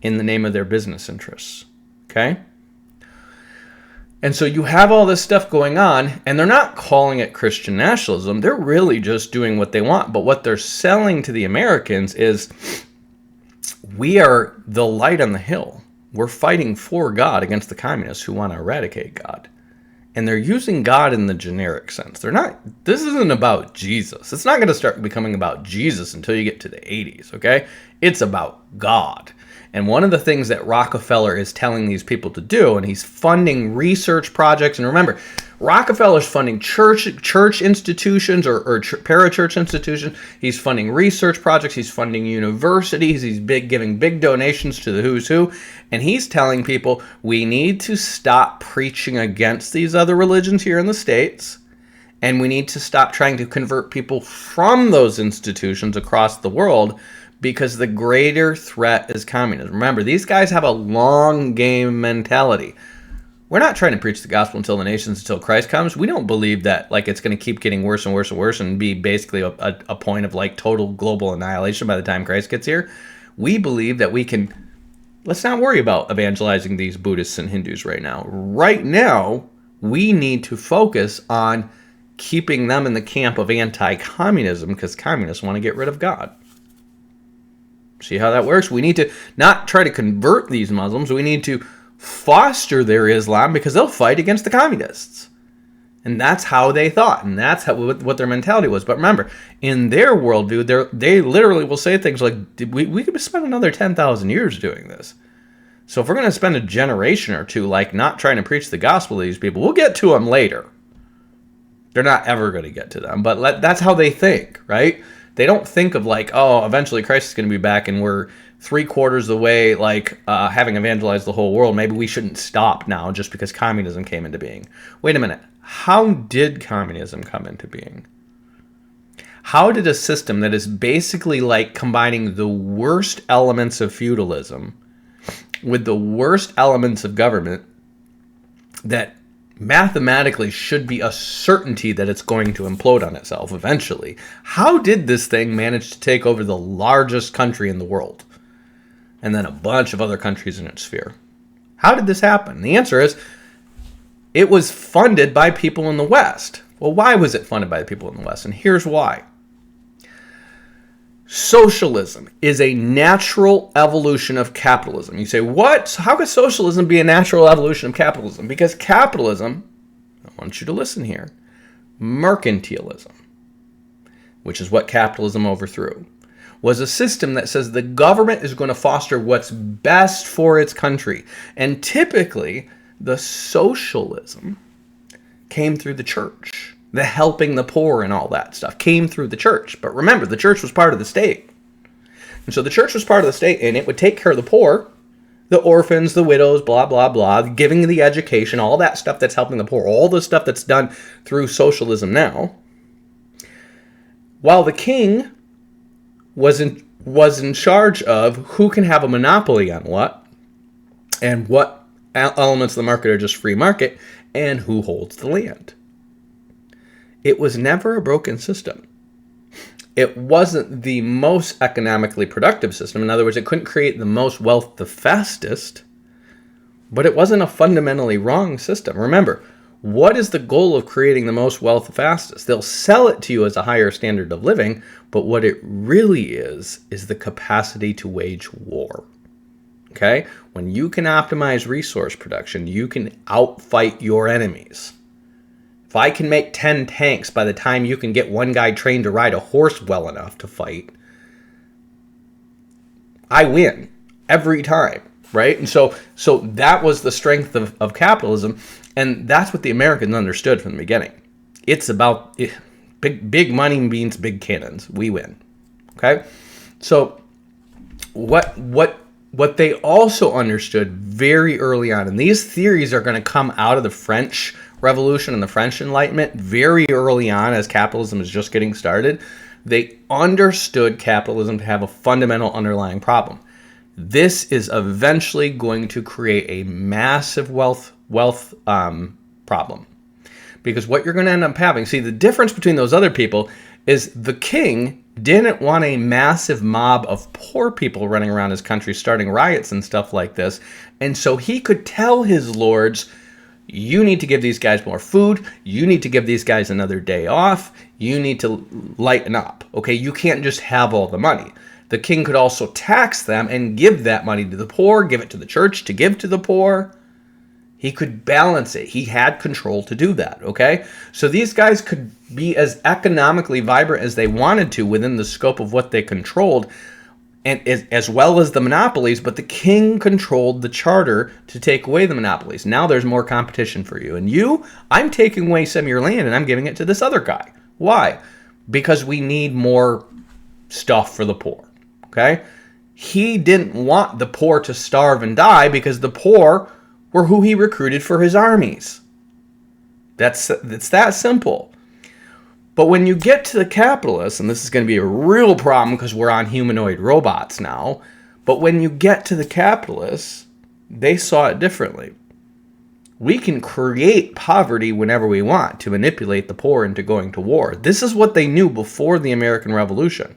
in the name of their business interests. Okay? And so you have all this stuff going on, and they're not calling it Christian nationalism. They're really just doing what they want. But what they're selling to the Americans is, we are the light on the hill. We're fighting for God against the communists who want to eradicate God. And they're using God in the generic sense. This isn't about Jesus. It's not going to start becoming about Jesus until you get to the 80s, okay? It's about God. And one of the things that Rockefeller is telling these people to do, and he's funding research projects, and remember, Rockefeller's funding church institutions or parachurch institutions. He's funding research projects. He's funding universities. He's giving big donations to the who's who. And he's telling people, we need to stop preaching against these other religions here in the States. And we need to stop trying to convert people from those institutions across the world, because the greater threat is communism. Remember, these guys have a long game mentality. We're not trying to preach the gospel until the nations, until Christ comes. We don't believe that it's going to keep getting worse and worse and worse and be basically a point of total global annihilation by the time Christ gets here. We believe that let's not worry about evangelizing these Buddhists and Hindus right now. Right now, we need to focus on keeping them in the camp of anti-communism, because communists want to get rid of God. See how that works? We need to not try to convert these Muslims. We need to foster their Islam, because they'll fight against the communists. And that's how they thought, and that's what their mentality was. But remember, in their worldview, they literally will say things like, we could spend another 10,000 years doing this. So if we're going to spend a generation or two not trying to preach the gospel to these people, we'll get to them later. They're not ever going to get to them, but that's how they think, right? They don't think of eventually Christ is going to be back and we're 3/4 of the way, having evangelized the whole world. Maybe we shouldn't stop now just because communism came into being. Wait a minute. How did communism come into being? How did a system that is basically combining the worst elements of feudalism with the worst elements of government, that mathematically should be a certainty that it's going to implode on itself eventually, how did this thing manage to take over the largest country in the world and then a bunch of other countries in its sphere? How did this happen? The answer is, it was funded by people in the West. Well, why was it funded by the people in the West? And here's why. Socialism is a natural evolution of capitalism. You say, what? How could socialism be a natural evolution of capitalism? Because capitalism, I want you to listen here, mercantilism, which is what capitalism overthrew, was a system that says the government is going to foster what's best for its country. And typically, the socialism came through the church. The helping the poor and all that stuff came through the church. But remember, the church was part of the state. And so the church was part of the state, and it would take care of the poor, the orphans, the widows, blah, blah, blah, giving the education, all that stuff that's helping the poor, all the stuff that's done through socialism now. While the king was in charge of who can have a monopoly on what, and what elements of the market are just free market, and who holds the land. It was never a broken system. It wasn't the most economically productive system. In other words, it couldn't create the most wealth the fastest, but it wasn't a fundamentally wrong system. Remember, what is the goal of creating the most wealth the fastest? They'll sell it to you as a higher standard of living, but what it really is the capacity to wage war. Okay? When you can optimize resource production, you can outfight your enemies. If I can make 10 tanks by the time you can get one guy trained to ride a horse well enough to fight, I win every time, right? And so that was the strength of capitalism, and that's what the Americans understood from the beginning. It's about big money means big cannons. We win, okay? So what they also understood very early on, and these theories are going to come out of the French Revolution and the French Enlightenment very early on as capitalism is just getting started, they understood capitalism to have a fundamental underlying problem. This is eventually going to create a massive wealth problem. Because what you're going to end up having, see, the difference between those other people is the king didn't want a massive mob of poor people running around his country starting riots and stuff like this. And so he could tell his lords, you need to give these guys more food. You need to give these guys another day off. You need to lighten up. Okay, you can't just have all the money. The king could also tax them and give that money to the poor, give it to the church to give to the poor. He could balance it. He had control to do that, okay? So these guys could be as economically vibrant as they wanted to within the scope of what they controlled, and as well as the monopolies, but the king controlled the charter to take away the monopolies. Now there's more competition for you. And I'm taking away some of your land and I'm giving it to this other guy. Why? Because we need more stuff for the poor, okay? He didn't want the poor to starve and die because the poor were who he recruited for his armies. It's that simple. But when you get to the capitalists, and this is going to be a real problem because we're on humanoid robots now, but when you get to the capitalists, they saw it differently. We can create poverty whenever we want to manipulate the poor into going to war. This is what they knew before the American Revolution.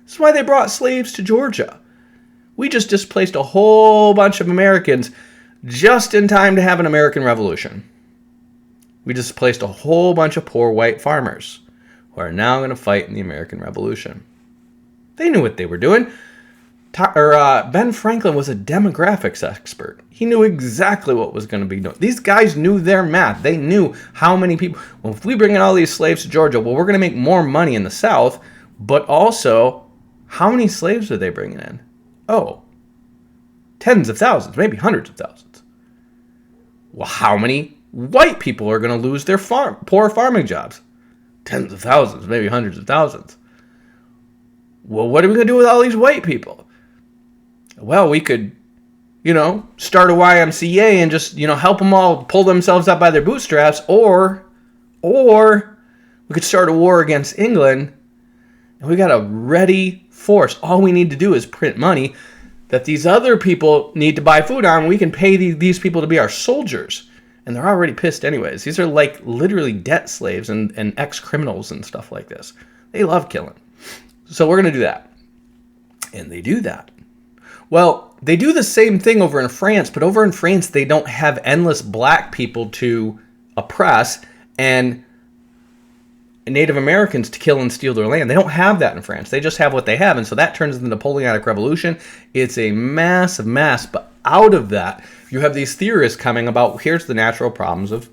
That's why they brought slaves to Georgia. We just displaced a whole bunch of Americans just in time to have an American Revolution. We displaced a whole bunch of poor white farmers who are now going to fight in the American Revolution. They knew what they were doing. Ben Franklin was a demographics expert. He knew exactly what was going to be done. These guys knew their math. They knew how many people. Well, if we bring in all these slaves to Georgia, well, we're going to make more money in the South, but also, how many slaves are they bringing in? Oh, tens of thousands, maybe hundreds of thousands. Well, how many white people are going to lose their poor farming jobs? Tens of thousands, maybe hundreds of thousands. Well, what are we going to do with all these white people? Well, we could, start a YMCA and just, help them all pull themselves up by their bootstraps, or we could start a war against England, and we got a ready force. All we need to do is print money that these other people need to buy food on. We can pay these people to be our soldiers. And they're already pissed anyways. These are like literally debt slaves and ex-criminals and stuff like this. They love killing. So we're going to do that. And they do that. Well, they do the same thing over in France, but over in France, they don't have endless black people to oppress and Native Americans to kill and steal their land. They don't have that in France. They just have what they have. And so that turns into the Napoleonic Revolution. It's a massive mess. But out of that, you have these theorists coming about, here's the natural problems of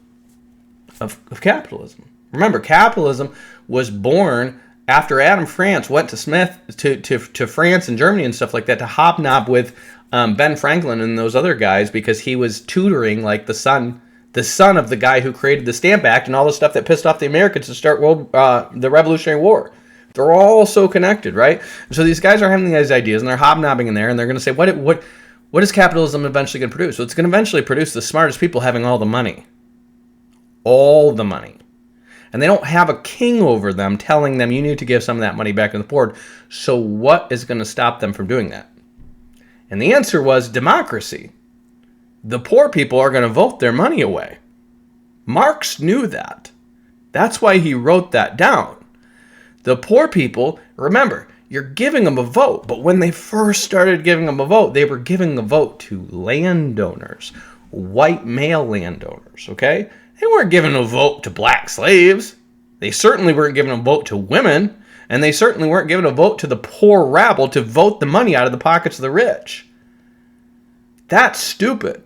capitalism. Remember, capitalism was born after Adam France went to France and Germany and stuff like that to hobnob with Ben Franklin and those other guys because he was tutoring like the son of the guy who created the Stamp Act and all the stuff that pissed off the Americans to start the Revolutionary War. They're all so connected, right? So these guys are having these ideas and they're hobnobbing in there and they're going to say, what is capitalism eventually going to produce? Well, it's going to eventually produce the smartest people having all the money. All the money. And they don't have a king over them telling them you need to give some of that money back to the poor. So what is going to stop them from doing that? And the answer was democracy. the poor people are going to vote their money away. Marx knew that. That's why he wrote that down. The poor people, remember, you're giving them a vote, but when they first started giving them a vote, they were giving a vote to landowners, white male landowners, okay? They weren't giving a vote to black slaves. They certainly weren't giving a vote to women, and they certainly weren't giving a vote to the poor rabble to vote the money out of the pockets of the rich. That's stupid.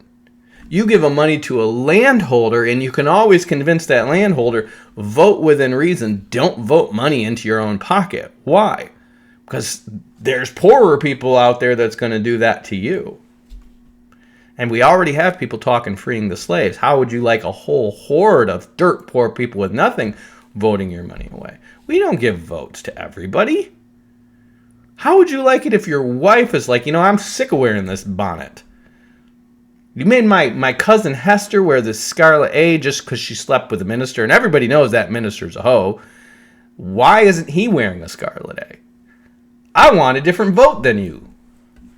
You give a money to a landholder, and you can always convince that landholder, vote within reason. Don't vote money into your own pocket. Why? Because there's poorer people out there that's going to do that to you. And we already have people talking freeing the slaves. How would you like a whole horde of dirt poor people with nothing voting your money away? We don't give votes to everybody. How would you like it if your wife is like, I'm sick of wearing this bonnet? You made my cousin Hester wear this scarlet A just because she slept with a minister, and everybody knows that minister's a hoe. Why isn't he wearing a scarlet A? I want a different vote than you.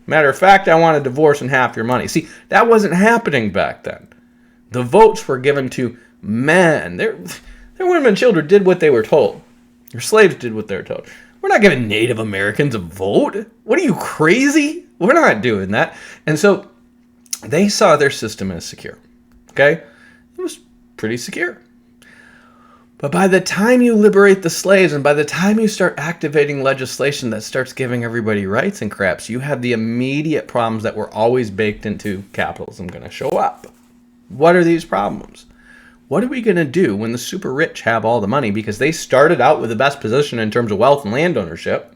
Matter of fact, I want a divorce and half your money. See, that wasn't happening back then. The votes were given to men. Their women and children did what they were told. Their slaves did what they were told. We're not giving Native Americans a vote. What are you, crazy? We're not doing that. And so they saw their system as secure. Okay? It was pretty secure. But by the time you liberate the slaves and by the time you start activating legislation that starts giving everybody rights and craps, you have the immediate problems that were always baked into capitalism going to show up. What are these problems? What are we going to do when the super rich have all the money because they started out with the best position in terms of wealth and land ownership?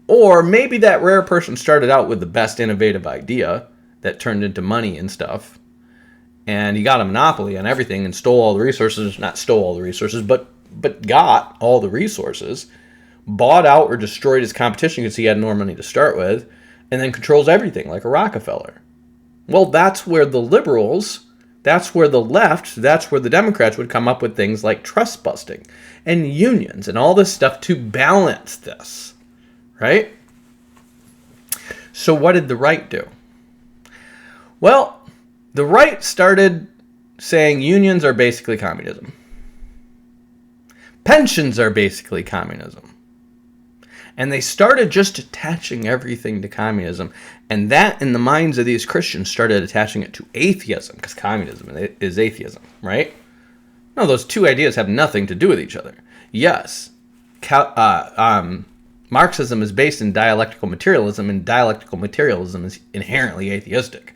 Or maybe that rare person started out with the best innovative idea that turned into money and stuff, and he got a monopoly on everything and stole all the resources, not stole all the resources, but got all the resources, bought out or destroyed his competition because he had more money to start with, and then controls everything like a Rockefeller. Well, that's where the liberals, that's where the left, that's where the Democrats would come up with things like trust busting and unions and all this stuff to balance this, right? So what did the right do? Well, the right started saying unions are basically communism. Pensions are basically communism. And they started just attaching everything to communism. And that, in the minds of these Christians, started attaching it to atheism, because communism is atheism, right? No, those two ideas have nothing to do with each other. Yes, Marxism is based in dialectical materialism, and dialectical materialism is inherently atheistic.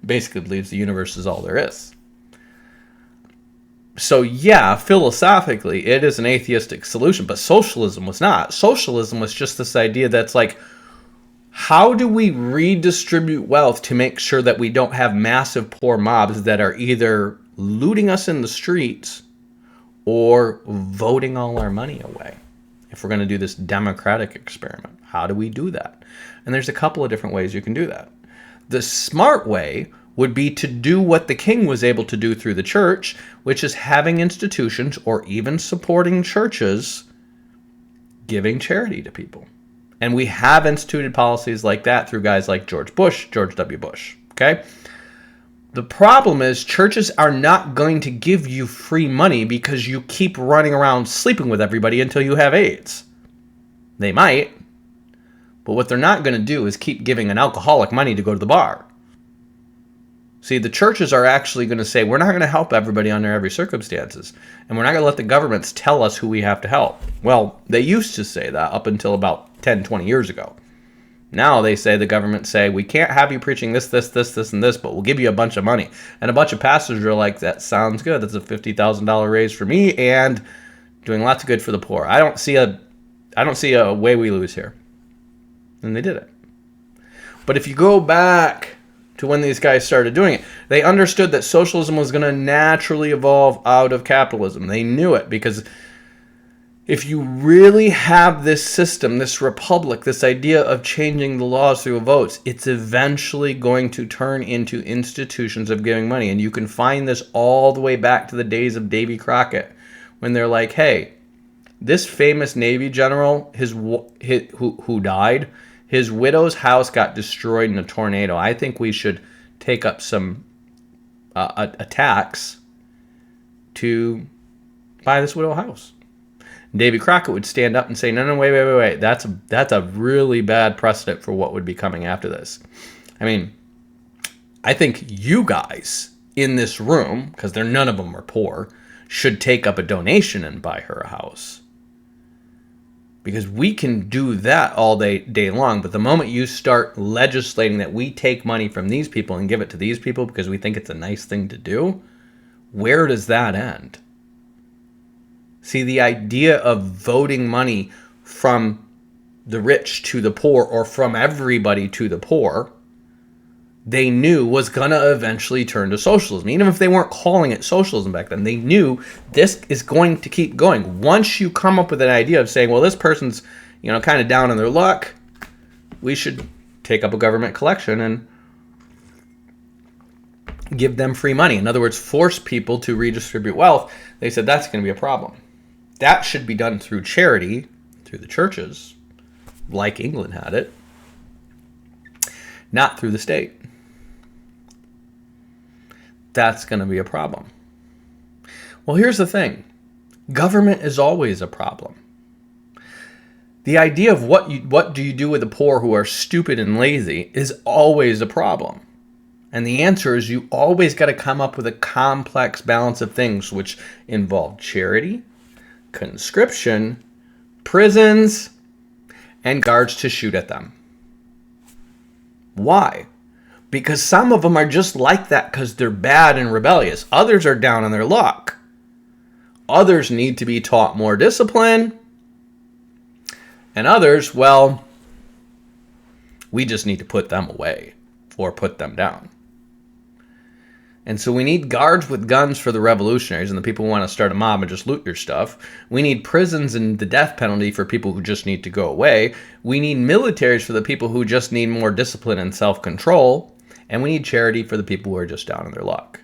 Basically believes the universe is all there is. So yeah, philosophically, it is an atheistic solution, but socialism was not. Socialism was just this idea that's like, how do we redistribute wealth to make sure that we don't have massive poor mobs that are either looting us in the streets or voting all our money away? If we're going to do this democratic experiment, how do we do that? And there's a couple of different ways you can do that. The smart way would be to do what the king was able to do through the church, which is having institutions or even supporting churches giving charity to people. And we have instituted policies like that through guys like George W. Bush, okay? The problem is churches are not going to give you free money because you keep running around sleeping with everybody until you have AIDS. They might. But what they're not going to do is keep giving an alcoholic money to go to the bar. See, the churches are actually going to say, we're not going to help everybody under every circumstances. And we're not going to let the governments tell us who we have to help. Well, they used to say that up until about 10, 20 years ago. Now they say, the government say, we can't have you preaching this, and this, but we'll give you a bunch of money. And a bunch of pastors are like, that sounds good. That's a $50,000 raise for me and doing lots of good for the poor. I don't see a way we lose here. And they did it. But if you go back to when these guys started doing it, they understood that socialism was going to naturally evolve out of capitalism. They knew it because if you really have this system, this republic, this idea of changing the laws through votes, it's eventually going to turn into institutions of giving money. And you can find this all the way back to the days of Davy Crockett, when they're like, hey, this famous Navy general, who died, his widow's house got destroyed in a tornado. I think we should take up some a tax to buy this widow house. Davy Crockett would stand up and say, no, wait. That's a really bad precedent for what would be coming after this. I mean, I think you guys in this room, because none of them are poor, should take up a donation and buy her a house. Because we can do that all day long, but the moment you start legislating that we take money from these people and give it to these people because we think it's a nice thing to do, where does that end? See, the idea of voting money from the rich to the poor, or from everybody to the poor, they knew was going to eventually turn to socialism. Even if they weren't calling it socialism back then, they knew this is going to keep going. Once you come up with an idea of saying, well, this person's, kind of down on their luck, we should take up a government collection and give them free money. In other words, force people to redistribute wealth. They said that's going to be a problem. That should be done through charity, through the churches, like England had it, not through the state. That's going to be a problem. Well, here's the thing. Government is always a problem. The idea of what do you do with the poor who are stupid and lazy is always a problem. And the answer is you always got to come up with a complex balance of things which involve charity, conscription, prisons, and guards to shoot at them. Why? Because some of them are just like that because they're bad and rebellious. Others are down on their luck. Others need to be taught more discipline. And others, well, we just need to put them away or put them down. And so we need guards with guns for the revolutionaries and the people who want to start a mob and just loot your stuff. We need prisons and the death penalty for people who just need to go away. We need militaries for the people who just need more discipline and self-control. And we need charity for the people who are just down on their luck.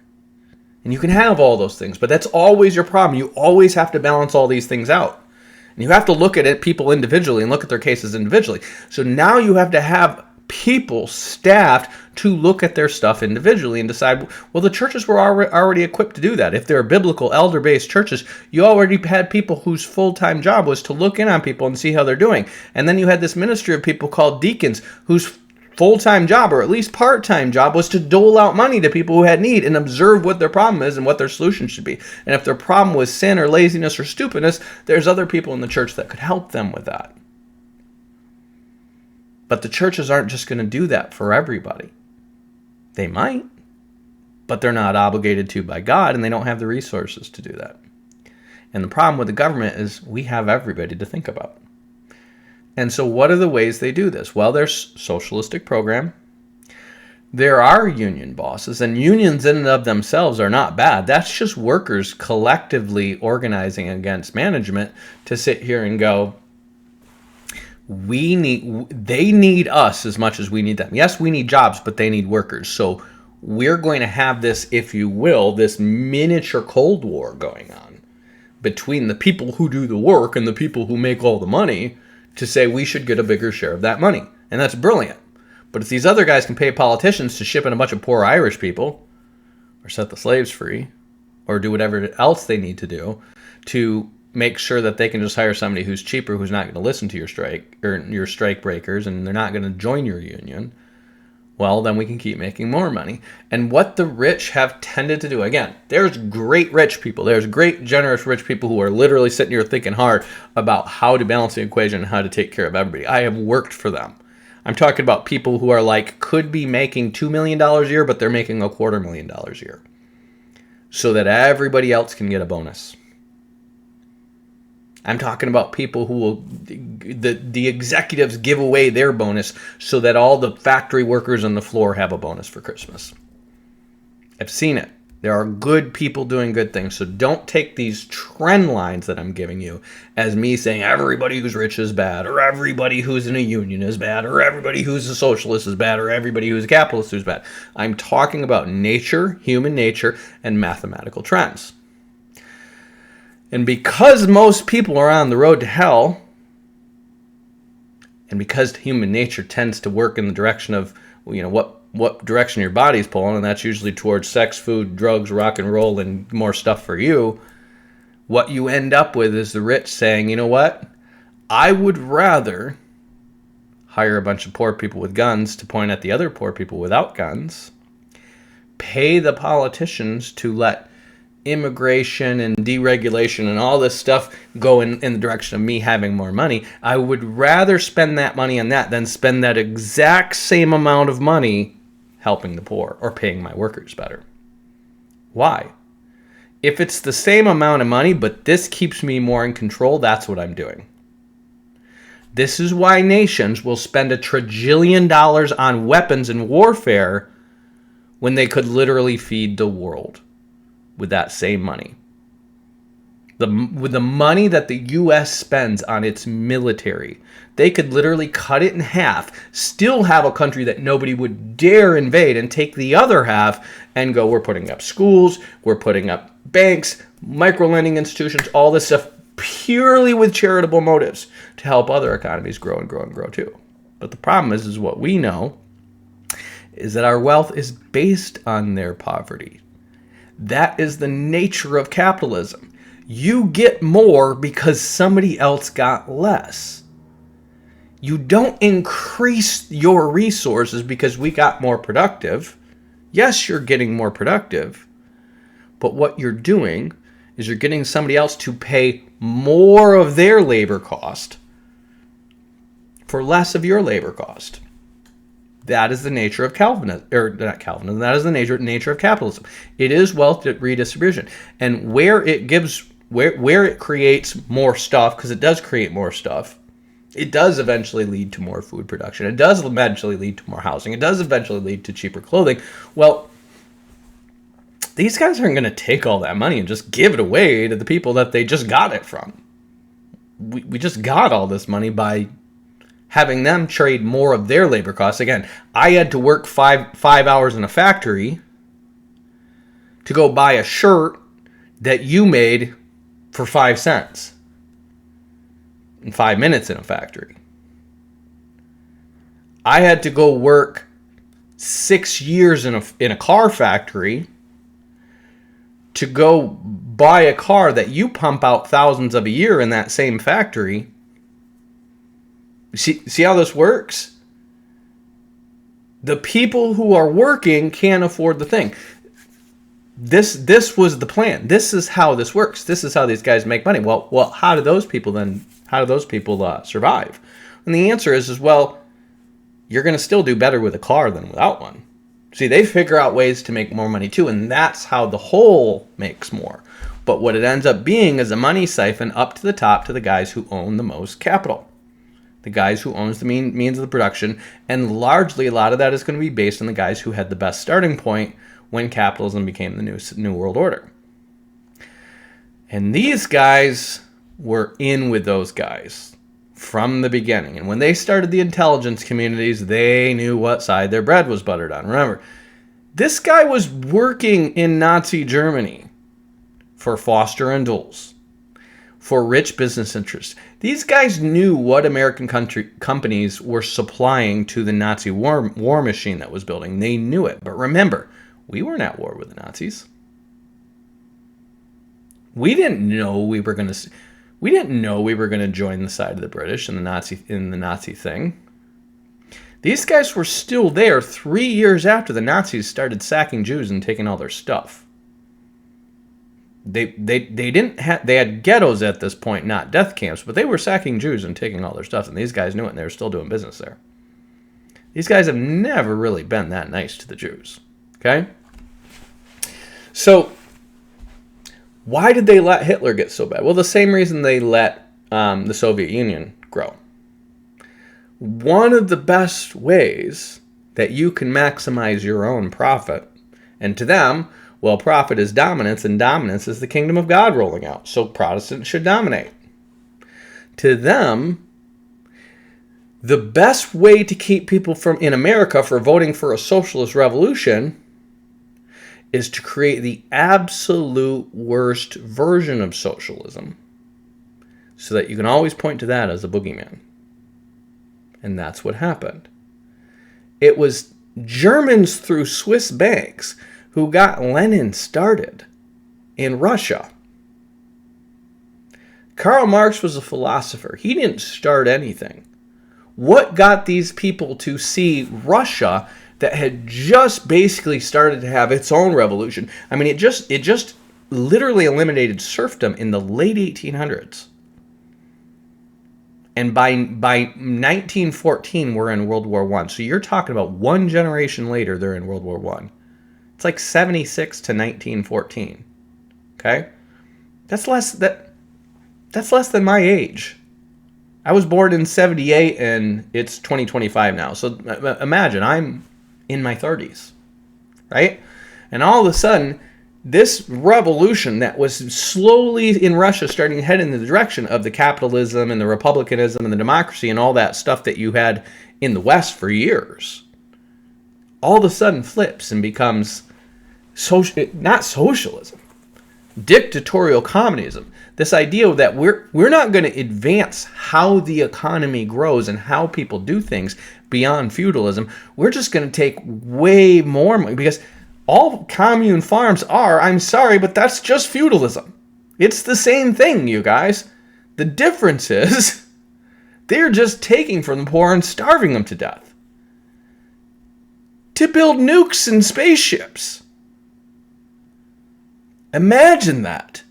And you can have all those things, but that's always your problem. You always have to balance all these things out. And you have to look at it, people individually, and look at their cases individually. So now you have to have people staffed to look at their stuff individually and decide, well, the churches were already equipped to do that. If they're biblical, elder-based churches, you already had people whose full-time job was to look in on people and see how they're doing. And then you had this ministry of people called deacons whose full-time job, or at least part-time job, was to dole out money to people who had need and observe what their problem is and what their solution should be. And if their problem was sin or laziness or stupidness, there's other people in the church that could help them with that. But the churches aren't just going to do that for everybody. They might, but they're not obligated to by God, and they don't have the resources to do that. And the problem with the government is we have everybody to think about. And so what are the ways they do this? Well, there's socialistic program. There are union bosses, and unions in and of themselves are not bad. That's just workers collectively organizing against management to sit here and go, they need us as much as we need them. Yes, we need jobs, but they need workers. So we're going to have this, if you will, this miniature Cold War going on between the people who do the work and the people who make all the money to say we should get a bigger share of that money. And that's brilliant. But if these other guys can pay politicians to ship in a bunch of poor Irish people, or set the slaves free, or do whatever else they need to do to make sure that they can just hire somebody who's cheaper, who's not going to listen to your strike or your strike breakers, and they're not going to join your union, well, then we can keep making more money. And what the rich have tended to do, again, there's great rich people. There's great, generous rich people who are literally sitting here thinking hard about how to balance the equation and how to take care of everybody. I have worked for them. I'm talking about people who are like, could be making $2 million a year, but they're making $250,000 a year, so that everybody else can get a bonus. I'm talking about people who will, the executives give away their bonus so that all the factory workers on the floor have a bonus for Christmas. I've seen it. There are good people doing good things. So don't take these trend lines that I'm giving you as me saying everybody who's rich is bad, or everybody who's in a union is bad, or everybody who's a socialist is bad, or everybody who's a capitalist is bad. I'm talking about nature, human nature, and mathematical trends. And because most people are on the road to hell, and because human nature tends to work in the direction of, what direction your body's pulling, and that's usually towards sex, food, drugs, rock and roll, and more stuff for you, what you end up with is the rich saying, you know what? I would rather hire a bunch of poor people with guns to point at the other poor people without guns, pay the politicians to let immigration and deregulation and all this stuff go in the direction of me having more money. I would rather spend that money on that than spend that exact same amount of money helping the poor or paying my workers better. Why? If it's the same amount of money, but this keeps me more in control, that's what I'm doing. This is why nations will spend $1 trillion on weapons and warfare when they could literally feed the world with that same money. With the money that the U.S. spends on its military, they could literally cut it in half, still have a country that nobody would dare invade, and take the other half and go, we're putting up schools, we're putting up banks, micro-lending institutions, all this stuff purely with charitable motives to help other economies grow and grow and grow too. But the problem is what we know is that our wealth is based on their poverty. That is the nature of capitalism. You get more because somebody else got less. You don't increase your resources because we got more productive. Yes, you're getting more productive, but what you're doing is you're getting somebody else to pay more of their labor cost for less of your labor cost. That is the nature of Calvinism, or not Calvinism. That is the nature of capitalism. It is wealth redistribution, and where it creates more stuff, because it does create more stuff, it does eventually lead to more food production. It does eventually lead to more housing. It does eventually lead to cheaper clothing. Well, these guys aren't going to take all that money and just give it away to the people that they just got it from. We just got all this money by having them trade more of their labor costs. Again, I had to work five hours in a factory to go buy a shirt that you made for 5 cents in 5 minutes in a factory. I had to go work 6 years in a car factory to go buy a car that you pump out thousands of a year in that same factory. See how this works? The people who are working can't afford the thing. This was the plan. This is how this works. This is how these guys make money. Well, how do those people survive? And the answer is well, you're going to still do better with a car than without one. See, they figure out ways to make more money too, and that's how the whole makes more. But what it ends up being is a money siphon up to the top to the guys who own the most capital. The guys who owns the means of the production, and largely a lot of that is going to be based on the guys who had the best starting point when capitalism became the new world order. And these guys were in with those guys from the beginning. And when they started the intelligence communities, they knew what side their bread was buttered on. Remember, this guy was working in Nazi Germany for Foster and Dulles, for rich business interests. These guys knew what American companies were supplying to the Nazi war machine that was building. They knew it. But remember, we weren't at war with the Nazis. We didn't know we were going to join the side of the British in the Nazi thing. These guys were still there 3 years after the Nazis started sacking Jews and taking all their stuff. They had ghettos at this point, not death camps, but they were sacking Jews and taking all their stuff, and these guys knew it, and they were still doing business there. These guys have never really been that nice to the Jews. Okay? So, why did they let Hitler get so bad? Well, the same reason they let the Soviet Union grow. One of the best ways that you can maximize your own profit, and to them, well, profit is dominance, and dominance is the kingdom of God rolling out. So Protestants should dominate. To them, the best way to keep people in America from voting for a socialist revolution is to create the absolute worst version of socialism so that you can always point to that as a boogeyman. And that's what happened. It was Germans through Swiss banks who got Lenin started in Russia. Karl Marx was a philosopher. He didn't start anything. What got these people to see Russia that had just basically started to have its own revolution? I mean, it just literally eliminated serfdom in the late 1800s. And by 1914, we're in World War I. So you're talking about one generation later, they're in World War I. It's like 76 to 1914. Okay? That's less than my age. I was born in 78 and it's 2025 now. So imagine I'm in my 30s, right? And all of a sudden, this revolution that was slowly in Russia starting to head in the direction of the capitalism and the republicanism and the democracy and all that stuff that you had in the West for years, all of a sudden flips and becomes not socialism, dictatorial communism. This idea that we're not going to advance how the economy grows and how people do things beyond feudalism. We're just going to take way more money, because all commune farms are, I'm sorry, but that's just feudalism. It's the same thing, you guys. The difference is they're just taking from the poor and starving them to death to build nukes and spaceships. Imagine that.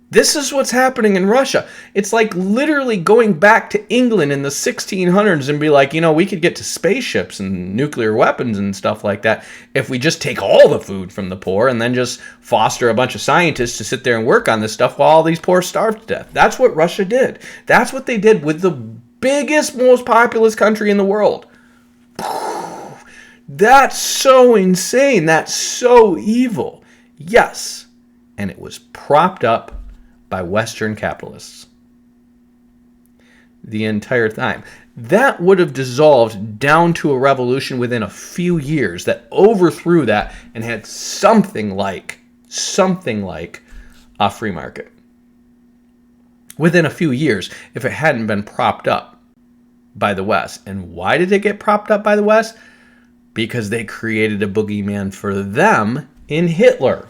This is what's happening in Russia. It's like literally going back to England in the 1600s and be like, we could get to spaceships and nuclear weapons and stuff like that if we just take all the food from the poor and then just foster a bunch of scientists to sit there and work on this stuff while all these poor starve to death. That's what Russia did. That's what they did with the biggest, most populous country in the world. That's so insane. That's so evil. Yes. And it was propped up by Western capitalists the entire time. That would have dissolved down to a revolution within a few years that overthrew that and had something like a free market within a few years if it hadn't been propped up by the West. And why did it get propped up by the West? Because they created a boogeyman for them in Hitler.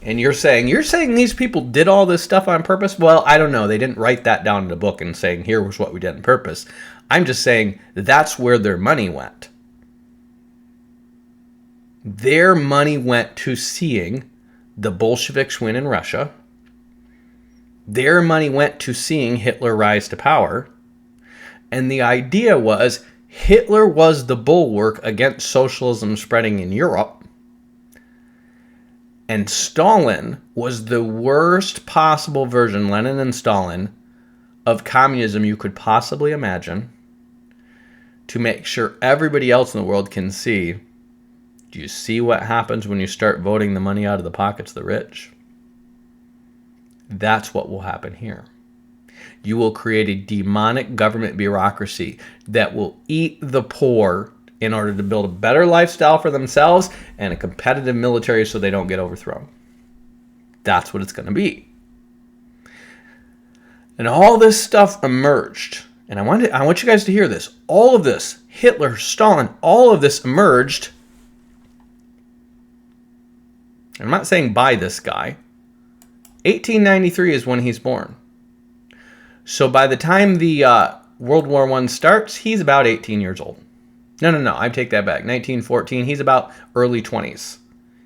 And you're saying these people did all this stuff on purpose? Well, I don't know. They didn't write that down in a book and saying, here was what we did on purpose. I'm just saying that's where their money went. Their money went to seeing the Bolsheviks win in Russia. Their money went to seeing Hitler rise to power. And the idea was Hitler was the bulwark against socialism spreading in Europe. And Stalin was the worst possible version, Lenin and Stalin, of communism you could possibly imagine, to make sure everybody else in the world can see. Do you see what happens when you start voting the money out of the pockets of the rich? That's what will happen here. You will create a demonic government bureaucracy that will eat the poor in order to build a better lifestyle for themselves and a competitive military so they don't get overthrown. That's what it's going to be. And all this stuff emerged. And I want you guys to hear this. All of this, Hitler, Stalin, all of this emerged. I'm not saying by this guy. 1893 is when he's born. So by the time the World War I starts, he's about 18 years old. No, I take that back. 1914, he's about early 20s.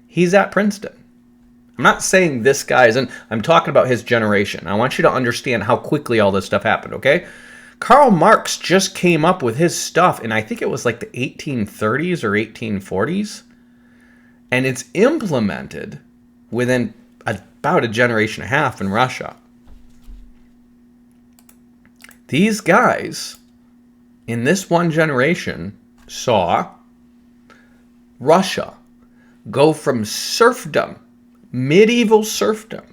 He's at Princeton. I'm not saying this guy isn't. I'm talking about his generation. I want you to understand how quickly all this stuff happened, okay? Karl Marx just came up with his stuff, and I think it was like the 1830s or 1840s. And it's implemented within about a generation and a half in Russia. These guys, in this one generation, saw Russia go from serfdom, medieval serfdom,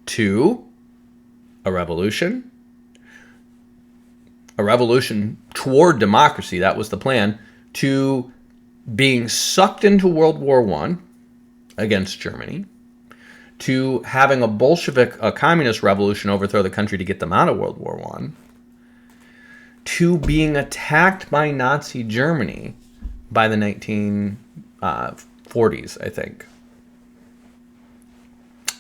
to a revolution toward democracy, that was the plan, to being sucked into World War I against Germany, to having a communist revolution overthrow the country to get them out of World War I, to being attacked by Nazi Germany by the 1940s, I think.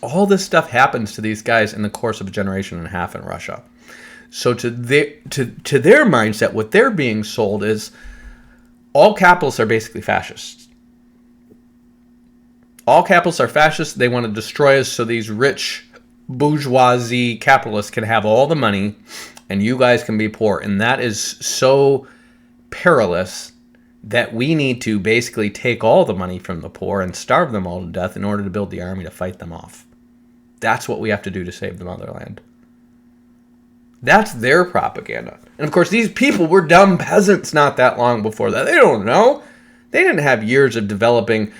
All this stuff happens to these guys in the course of a generation and a half in Russia. So to their mindset, what they're being sold is all capitalists are basically fascists. All capitalists are fascists. They want to destroy us so these rich bourgeoisie capitalists can have all the money and you guys can be poor. And that is so perilous that we need to basically take all the money from the poor and starve them all to death in order to build the army to fight them off. That's what we have to do to save the motherland. That's their propaganda. And of course, these people were dumb peasants not that long before that. They don't know. They didn't have years of developing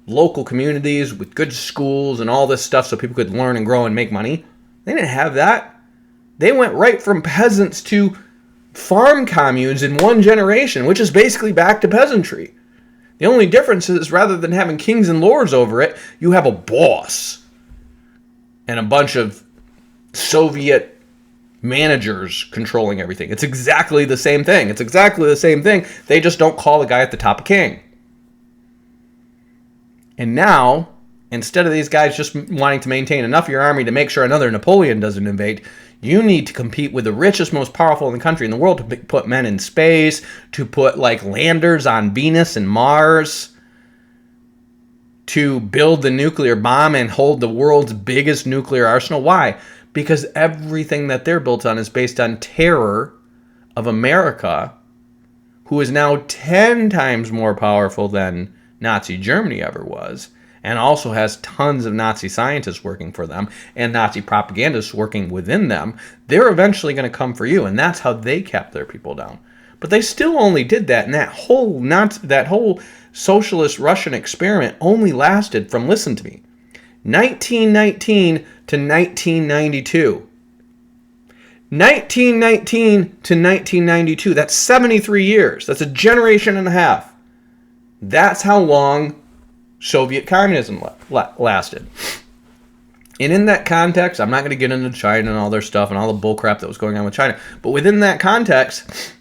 local communities with good schools and all this stuff so people could learn and grow and make money. They didn't have that. They went right from peasants to farm communes in one generation, which is basically back to peasantry. The only difference is rather than having kings and lords over it, you have a boss and a bunch of Soviet managers controlling everything. It's exactly the same thing. It's exactly the same thing. They just don't call the guy at the top a king. And now, instead of these guys just wanting to maintain enough of your army to make sure another Napoleon doesn't invade, you need to compete with the richest, most powerful in the country in the world to put men in space, to put like landers on Venus and Mars, to build the nuclear bomb and hold the world's biggest nuclear arsenal. Why? Because everything that they're built on is based on terror of America, who is now 10 times more powerful than Nazi Germany ever was, and also has tons of Nazi scientists working for them and Nazi propagandists working within them. They're eventually going to come for you, and that's how they kept their people down. But they still only did that, and that whole socialist Russian experiment only lasted from, listen to me, 1919 to 1992. 1919 to 1992. That's 73 years. That's a generation and a half. That's how long Soviet communism lasted. And in that context, I'm not going to get into China and all their stuff and all the bullcrap that was going on with China. But within that context,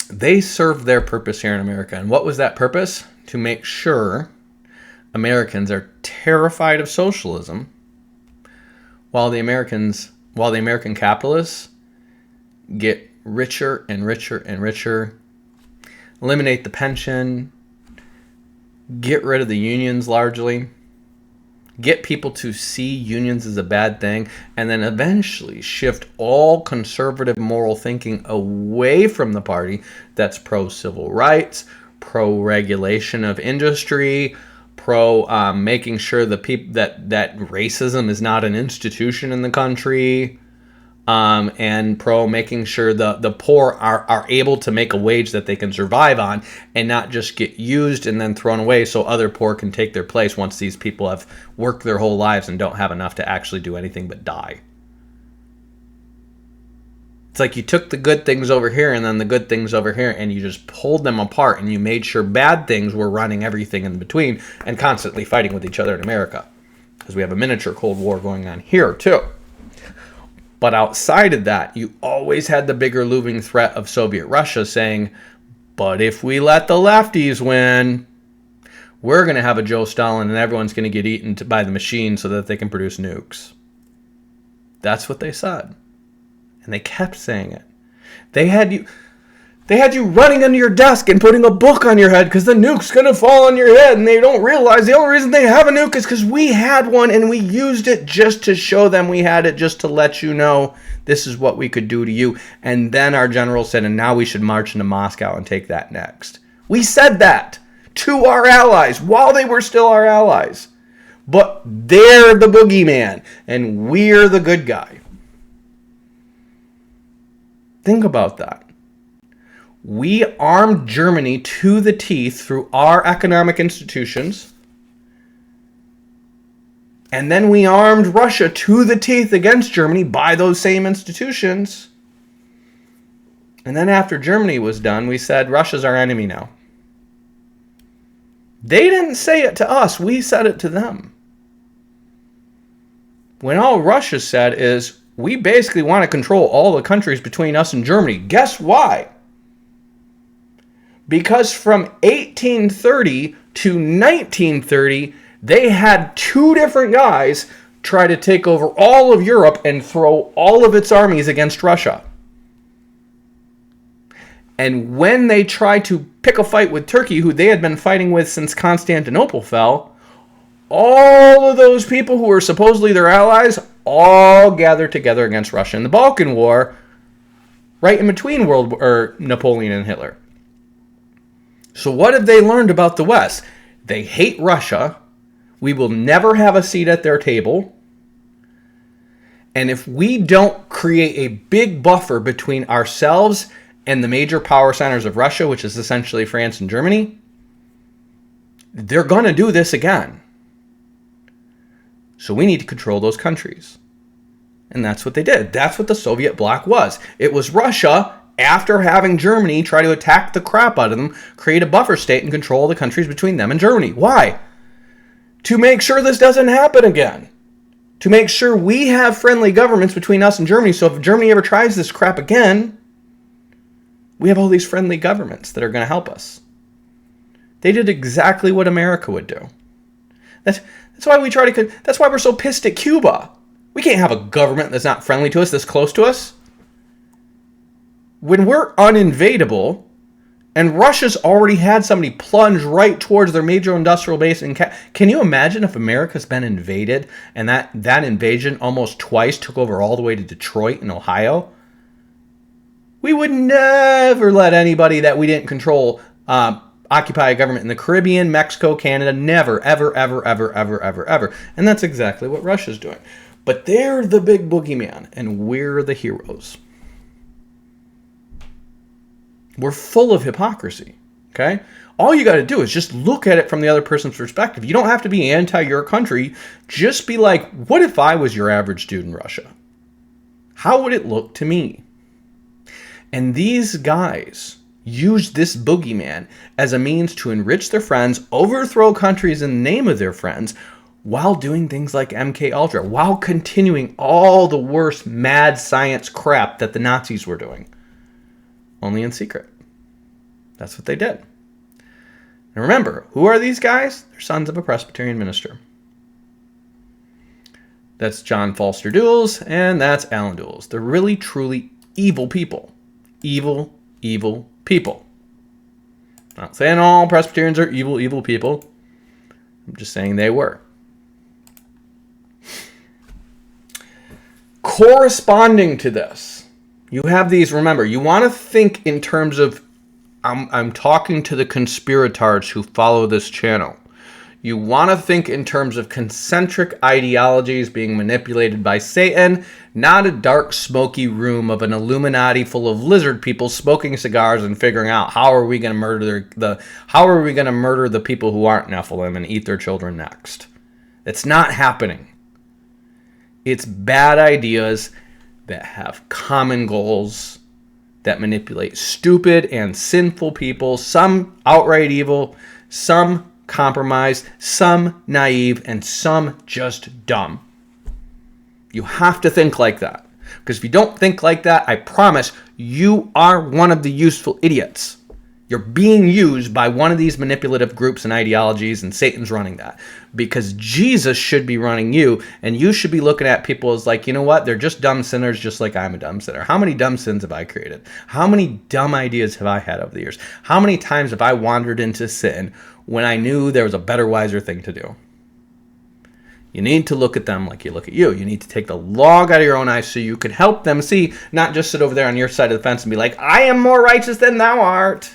they served their purpose here in America. And what was that purpose? To make sure Americans are terrified of socialism while the American capitalists get richer and richer and richer, eliminate the pension, get rid of the unions largely, get people to see unions as a bad thing, and then eventually shift all conservative moral thinking away from the party that's pro-civil rights, pro-regulation of industry, making sure that racism is not an institution in the country, and making sure the poor are able to make a wage that they can survive on and not just get used and then thrown away so other poor can take their place once these people have worked their whole lives and don't have enough to actually do anything but die. It's like you took the good things over here and then the good things over here and you just pulled them apart and you made sure bad things were running everything in between and constantly fighting with each other in America. Because we have a miniature Cold War going on here too. But outside of that, you always had the bigger looming threat of Soviet Russia saying, but if we let the lefties win, we're going to have a Joe Stalin and everyone's going to get eaten by the machine so that they can produce nukes. That's what they said. And they kept saying it. They had you running under your desk and putting a book on your head because the nuke's going to fall on your head. And they don't realize the only reason they have a nuke is because we had one and we used it just to show them we had it, just to let you know this is what we could do to you. And then our general said, and now we should march into Moscow and take that next. We said that to our allies while they were still our allies. But they're the boogeyman and we're the good guy. Think about that. We armed Germany to the teeth through our economic institutions. And then we armed Russia to the teeth against Germany by those same institutions. And then after Germany was done, we said, Russia's our enemy now. They didn't say it to us. We said it to them. When all Russia said is, we basically want to control all the countries between us and Germany. Guess why? Because from 1830 to 1930, they had two different guys try to take over all of Europe and throw all of its armies against Russia. And when they tried to pick a fight with Turkey, who they had been fighting with since Constantinople fell, all of those people who were supposedly their allies all gathered together against Russia in the Balkan War, right in between Napoleon and Hitler. So what have they learned about the West? They hate Russia. We will never have a seat at their table. And if we don't create a big buffer between ourselves and the major power centers of Russia, which is essentially France and Germany, they're going to do this again. So we need to control those countries. And that's what they did. That's what the Soviet bloc was. It was Russia, after having Germany try to attack the crap out of them, create a buffer state and control the countries between them and Germany. Why? To make sure this doesn't happen again. To make sure we have friendly governments between us and Germany, so if Germany ever tries this crap again, we have all these friendly governments that are going to help us. They did exactly what America would do. That's why that's why we're so pissed at Cuba. We can't have a government that's not friendly to us, that's close to us. When we're uninvadable, and Russia's already had somebody plunge right towards their major industrial base, can you imagine if America's been invaded and that invasion almost twice took over all the way to Detroit and Ohio? We would never let anybody that we didn't control occupy a government in the Caribbean, Mexico, Canada. Never, ever, ever, ever, ever, ever, ever. And that's exactly what Russia's doing. But they're the big boogeyman, and we're the heroes. We're full of hypocrisy, okay? All you got to do is just look at it from the other person's perspective. You don't have to be anti your country. Just be like, what if I was your average dude in Russia? How would it look to me? And these guys use this boogeyman as a means to enrich their friends, overthrow countries in the name of their friends, while doing things like MK Ultra, while continuing all the worst mad science crap that the Nazis were doing. Only in secret. That's what they did. And remember, who are these guys? They're sons of a Presbyterian minister. That's John Falster Dulles, and that's Alan Dulles. They're really, truly evil people. Evil, evil people. Not saying all Presbyterians are evil, evil people. I'm just saying they were. Corresponding to this, you have these, remember, you want to think in terms of, I'm talking to the conspirators who follow this channel. You want to think in terms of concentric ideologies being manipulated by Satan, not a dark, smoky room of an Illuminati full of lizard people smoking cigars and figuring out how are we going to murder the people who aren't Nephilim and eat their children next. It's not happening. It's bad ideas that have common goals, that manipulate stupid and sinful people, some outright evil, some compromised, some naive, and some just dumb. You have to think like that. Because if you don't think like that, I promise you are one of the useful idiots. You're being used by one of these manipulative groups and ideologies, and Satan's running that. Because Jesus should be running you, and you should be looking at people as like, you know what? They're just dumb sinners, just like I'm a dumb sinner. How many dumb sins have I created? How many dumb ideas have I had over the years? How many times have I wandered into sin when I knew there was a better, wiser thing to do? You need to look at them like you look at you. You need to take the log out of your own eyes so you can help them see, not just sit over there on your side of the fence and be like, I am more righteous than thou art.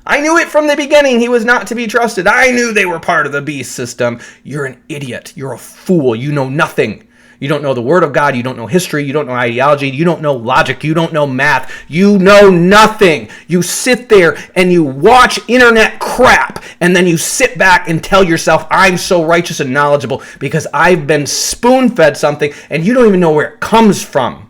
I knew it from the beginning. He was not to be trusted. I knew they were part of the beast system. You're an idiot. You're a fool. You know nothing. You don't know the Word of God. You don't know history. You don't know ideology. You don't know logic. You don't know math. You know nothing. You sit there and you watch internet crap, and then you sit back and tell yourself, I'm so righteous and knowledgeable because I've been spoon-fed something, and you don't even know where it comes from.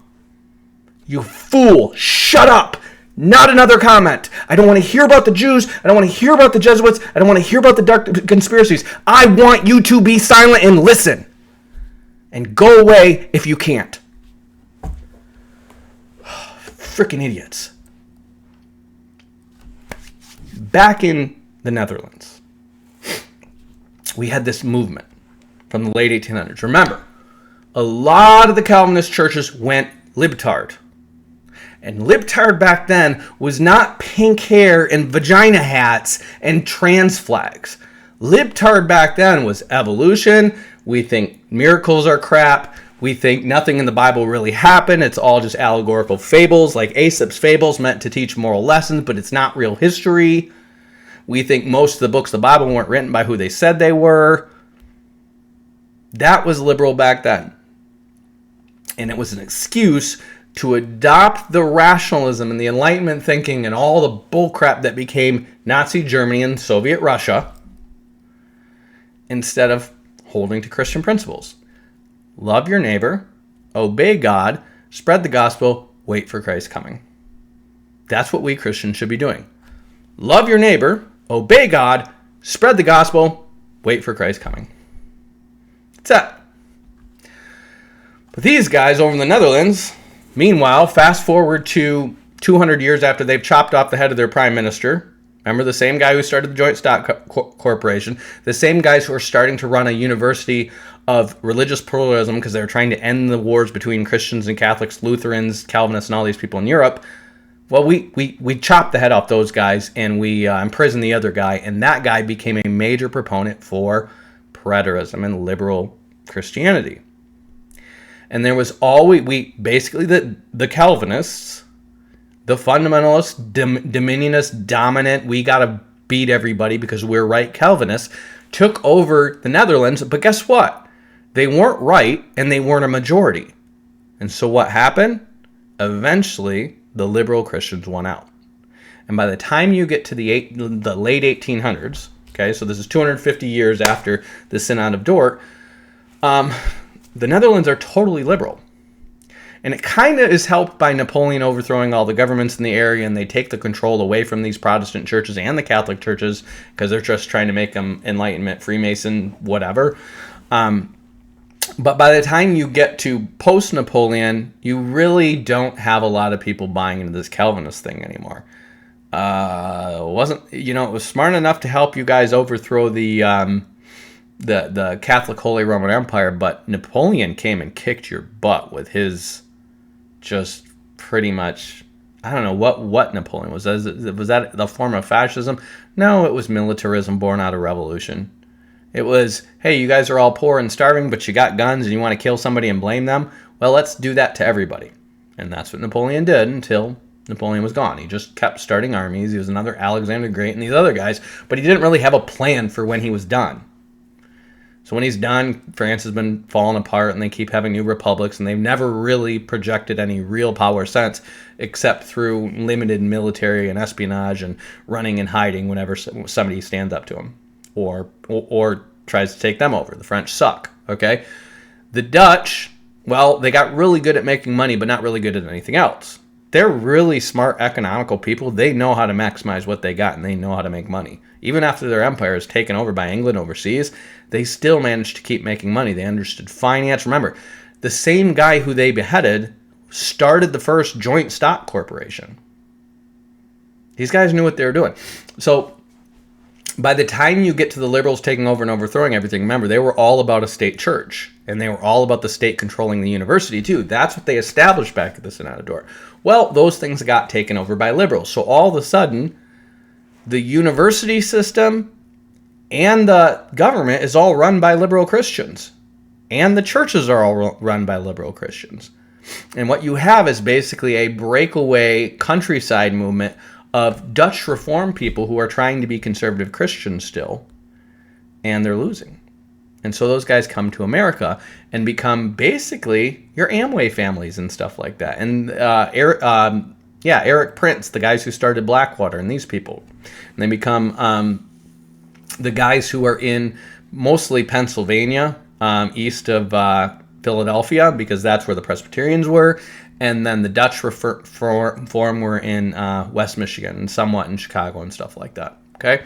You fool. Shut up. Not another comment. I don't want to hear about the Jews. I don't want to hear about the Jesuits. I don't want to hear about the dark conspiracies. I want you to be silent and listen. And go away if you can't. freaking idiots. Back in the Netherlands, we had this movement from the late 1800s. Remember, a lot of the Calvinist churches went libtard. And libtard back then was not pink hair and vagina hats and trans flags. Libtard back then was evolution. We think miracles are crap. We think nothing in the Bible really happened. It's all just allegorical fables, like Aesop's fables meant to teach moral lessons, but it's not real history. We think most of the books of the Bible weren't written by who they said they were. That was liberal back then. And it was an excuse to adopt the rationalism and the Enlightenment thinking and all the bullcrap that became Nazi Germany and Soviet Russia instead of holding to Christian principles. Love your neighbor, obey God, spread the gospel, wait for Christ's coming. That's what we Christians should be doing. Love your neighbor, obey God, spread the gospel, wait for Christ's coming. That's it. But these guys over in the Netherlands, meanwhile, fast forward to 200 years after they've chopped off the head of their prime minister. Remember, the same guy who started the Joint Stock Corporation, the same guys who are starting to run a university of religious pluralism because they're trying to end the wars between Christians and Catholics, Lutherans, Calvinists, and all these people in Europe. Well, we chopped the head off those guys and we imprisoned the other guy, and that guy became a major proponent for preterism and liberal Christianity. And there was always, basically the Calvinists, the fundamentalists, dominionist, dominant, we got to beat everybody because we're right Calvinists, took over the Netherlands. But guess what? They weren't right and they weren't a majority. And so what happened? Eventually, the liberal Christians won out. And by the time you get to the late 1800s, okay, so this is 250 years after the Synod of Dort, the Netherlands are totally liberal. And it kind of is helped by Napoleon overthrowing all the governments in the area, and they take the control away from these Protestant churches and the Catholic churches because they're just trying to make them Enlightenment, Freemason, whatever. But by the time you get to post-Napoleon, you really don't have a lot of people buying into this Calvinist thing anymore. It was smart enough to help you guys overthrow the Catholic Holy Roman Empire, but Napoleon came and kicked your butt with his just pretty much, I don't know what Napoleon was. Was that the form of fascism? No, it was militarism born out of revolution. It was, hey, you guys are all poor and starving, but you got guns and you want to kill somebody and blame them? Well, let's do that to everybody. And that's what Napoleon did until Napoleon was gone. He just kept starting armies. He was another Alexander the Great and these other guys, but he didn't really have a plan for when he was done. So when he's done, France has been falling apart and they keep having new republics, and they've never really projected any real power since, except through limited military and espionage and running and hiding whenever somebody stands up to them or tries to take them over. The French suck, okay? The Dutch, well, they got really good at making money, but not really good at anything else. They're really smart, economical people. They know how to maximize what they got, and they know how to make money. Even after their empire is taken over by England overseas, they still managed to keep making money. They understood finance. Remember, the same guy who they beheaded started the first joint stock corporation. These guys knew what they were doing. So by the time you get to the liberals taking over and overthrowing everything, remember, they were all about a state church, and they were all about the state controlling the university too. That's what they established back at the Synod of Dort. Well, those things got taken over by liberals. So all of a sudden, the university system and the government is all run by liberal Christians. And the churches are all run by liberal Christians. And what you have is basically a breakaway countryside movement of Dutch Reform people who are trying to be conservative Christians still, and they're losing. And so those guys come to America and become basically your Amway families and stuff like that. And Eric Prince, the guys who started Blackwater, and these people. And they become the guys who are in mostly Pennsylvania, east of Philadelphia, because that's where the Presbyterians were. And then the Dutch Reform were in West Michigan and somewhat in Chicago and stuff like that. Okay?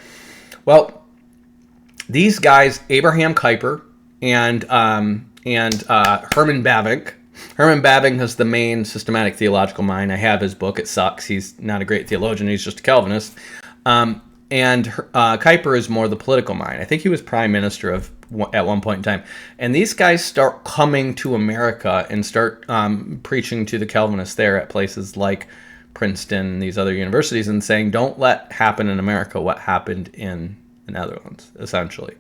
Well, these guys, Abraham Kuyper and Herman Bavinck, Herman Bavinck is the main systematic theological mind. I have his book. It sucks. He's not a great theologian. He's just a Calvinist. And Kuyper is more the political mind. I think he was prime minister at one point in time. And these guys start coming to America and start preaching to the Calvinists there at places like Princeton, these other universities, and saying, don't let happen in America what happened in the Netherlands, essentially.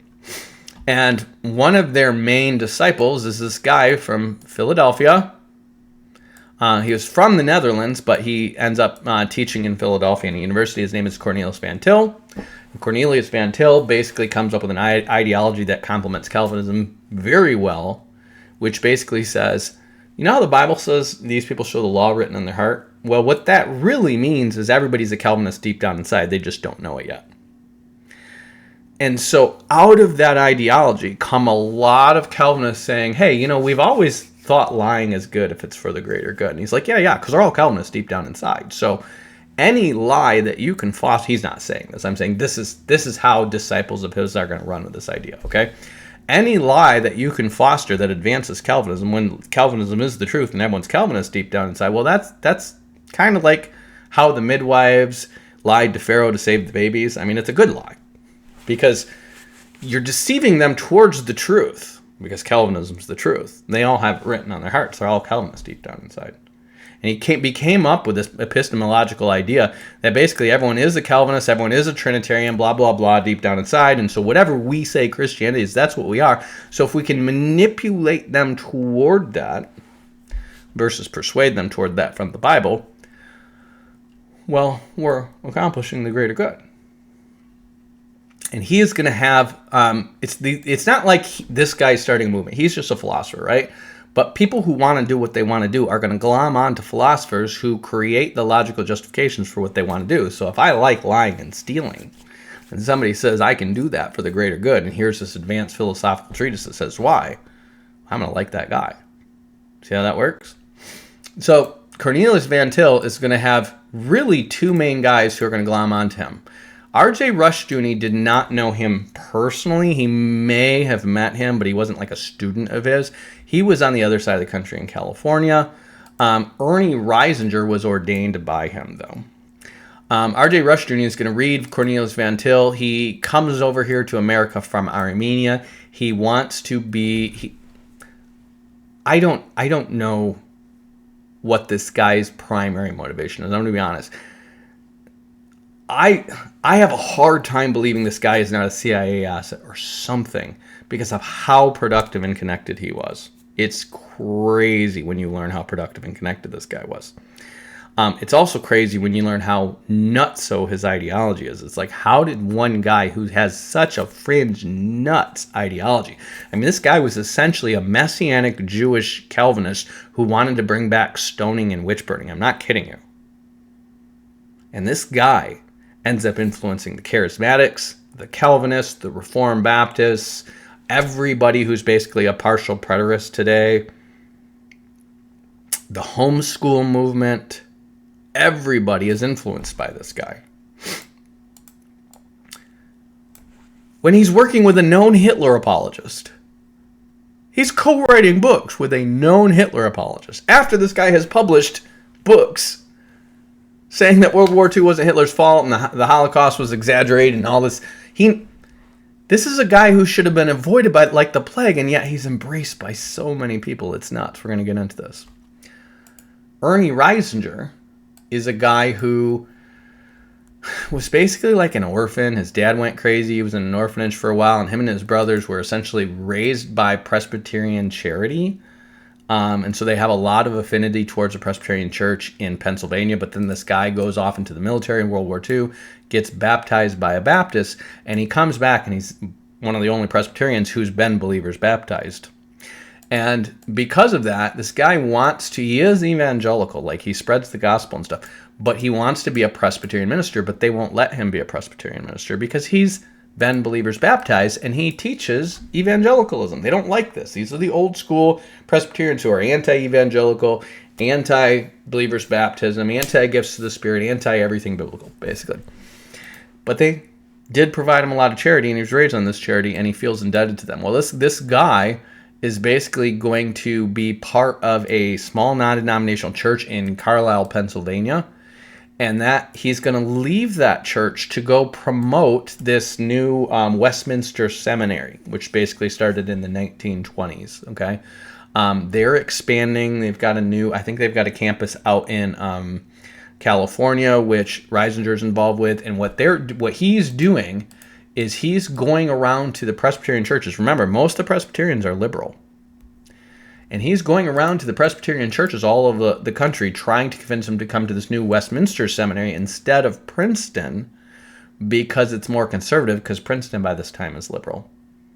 And one of their main disciples is this guy from Philadelphia. He was from the Netherlands, but he ends up teaching in Philadelphia in a university. His name is Cornelius Van Til. And Cornelius Van Til basically comes up with an ideology that complements Calvinism very well, which basically says, you know how the Bible says these people show the law written on their heart? Well, what that really means is everybody's a Calvinist deep down inside. They just don't know it yet. And so out of that ideology come a lot of Calvinists saying, hey, you know, we've always thought lying is good if it's for the greater good. And he's like, yeah, because they're all Calvinists deep down inside. So any lie that you can foster, he's not saying this. I'm saying this is how disciples of his are going to run with this idea, okay? Any lie that you can foster that advances Calvinism, when Calvinism is the truth and everyone's Calvinist deep down inside, well, that's kind of like how the midwives lied to Pharaoh to save the babies. I mean, it's a good lie. Because you're deceiving them towards the truth, because Calvinism's the truth. They all have it written on their hearts. They're all Calvinists deep down inside. And he came up with this epistemological idea that basically everyone is a Calvinist, everyone is a Trinitarian, blah, blah, blah, deep down inside. And so whatever we say Christianity is, that's what we are. So if we can manipulate them toward that versus persuade them toward that from the Bible, well, we're accomplishing the greater good. And he is going to have, it's not like this guy's starting a movement. He's just a philosopher, right? But people who want to do what they want to do are going to glom on to philosophers who create the logical justifications for what they want to do. So if I like lying and stealing, and somebody says I can do that for the greater good, and here's this advanced philosophical treatise that says why, I'm going to like that guy. See how that works? So Cornelius Van Til is going to have really two main guys who are going to glom onto him. R.J. Rushdoony did not know him personally. He may have met him, but he wasn't like a student of his. He was on the other side of the country in California. Ernie Reisinger was ordained by him, though. R.J. Rushdoony is going to read Cornelius Van Til. He comes over here to America from Armenia. He wants to be... I don't know what this guy's primary motivation is. I'm going to be honest. I have a hard time believing this guy is not a CIA asset or something because of how productive and connected he was. It's crazy when you learn how productive and connected this guy was. It's also crazy when you learn how nutso his ideology is. It's like, how did one guy who has such a fringe nuts ideology? I mean, this guy was essentially a Messianic Jewish Calvinist who wanted to bring back stoning and witch burning. I'm not kidding you. And this guy ends up influencing the Charismatics, the Calvinists, the Reformed Baptists, everybody who's basically a partial preterist today, the homeschool movement. Everybody is influenced by this guy. When he's working with a known Hitler apologist, he's co-writing books with a known Hitler apologist after this guy has published books saying that World War II wasn't Hitler's fault and the Holocaust was exaggerated and all this. This is a guy who should have been avoided by like the plague, and yet he's embraced by so many people. It's nuts. We're going to get into this. Ernie Reisinger is a guy who was basically like an orphan. His dad went crazy. He was in an orphanage for a while, and him and his brothers were essentially raised by Presbyterian charity. And so they have a lot of affinity towards the Presbyterian Church in Pennsylvania. But then this guy goes off into the military in World War II, gets baptized by a Baptist, and he comes back, and he's one of the only Presbyterians who's been believers baptized. And because of that, this guy he is evangelical, like he spreads the gospel and stuff, but he wants to be a Presbyterian minister, but they won't let him be a Presbyterian minister because he's been believers baptized, and he teaches evangelicalism. They don't like this. These are the old school Presbyterians who are anti-evangelical, anti-believers baptism, anti-gifts of the Spirit, anti-everything biblical, basically. But they did provide him a lot of charity, and he was raised on this charity, and he feels indebted to them. Well, this guy is basically going to be part of a small non-denominational church in Carlisle, Pennsylvania. And that he's going to leave that church to go promote this new Westminster Seminary, which basically started in the 1920s. Okay, they're expanding. They've got I think they've got a campus out in California, which Reisinger's involved with. And what he's doing is he's going around to the Presbyterian churches. Remember, most of the Presbyterians are liberal. And he's going around to the Presbyterian churches all over the country trying to convince them to come to this new Westminster Seminary instead of Princeton because it's more conservative, because Princeton by this time is liberal.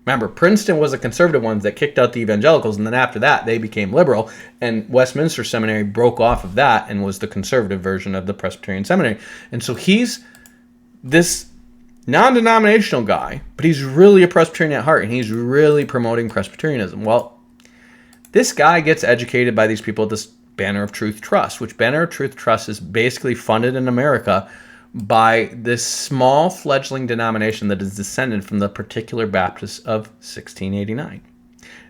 Remember, Princeton was the conservative ones that kicked out the evangelicals, and then after that they became liberal, and Westminster Seminary broke off of that and was the conservative version of the Presbyterian Seminary. And so he's this non-denominational guy, but he's really a Presbyterian at heart, and he's really promoting Presbyterianism. Well, this guy gets educated by these people at this Banner of Truth Trust, which Banner of Truth Trust is basically funded in America by this small fledgling denomination that is descended from the particular Baptists of 1689.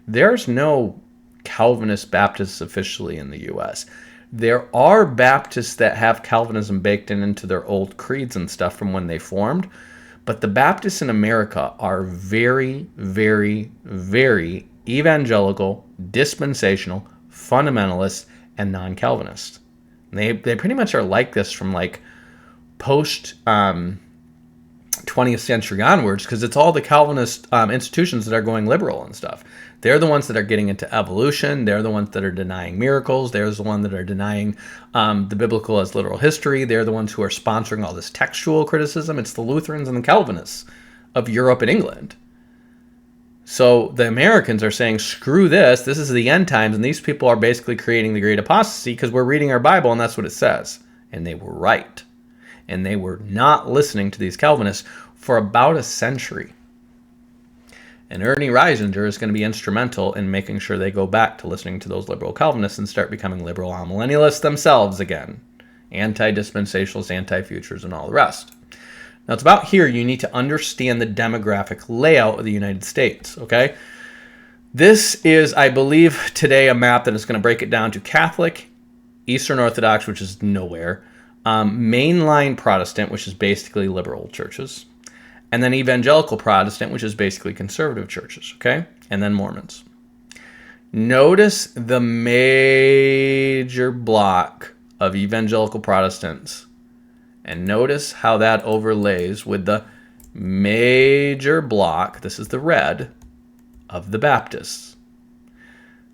There's no Calvinist Baptists officially in the U.S. There are Baptists that have Calvinism baked into their old creeds and stuff from when they formed, but the Baptists in America are very, very, very evangelical, dispensational, fundamentalist, and non-Calvinist. They pretty much are like this from like post 20th century onwards, because it's all the Calvinist institutions that are going liberal and stuff. They're the ones that are getting into evolution. They're the ones that are denying miracles. They're the ones that are denying the biblical as literal history. They're the ones who are sponsoring all this textual criticism. It's the Lutherans and the Calvinists of Europe and England. So the Americans are saying, screw this. This is the end times, and these people are basically creating the great apostasy because we're reading our Bible, and that's what it says. And they were right. And they were not listening to these Calvinists for about a century. And Ernie Reisinger is going to be instrumental in making sure they go back to listening to those liberal Calvinists and start becoming liberal amillennialists themselves again. Anti-dispensationalists, anti-futures, and all the rest. Now, it's about here you need to understand the demographic layout of the United States, okay? This is, I believe, today a map that is going to break it down to Catholic, Eastern Orthodox, which is nowhere, mainline Protestant, which is basically liberal churches, and then Evangelical Protestant, which is basically conservative churches, okay? And then Mormons. Notice the major block of Evangelical Protestants. And notice how that overlays with the major block, this is the red, of the Baptists.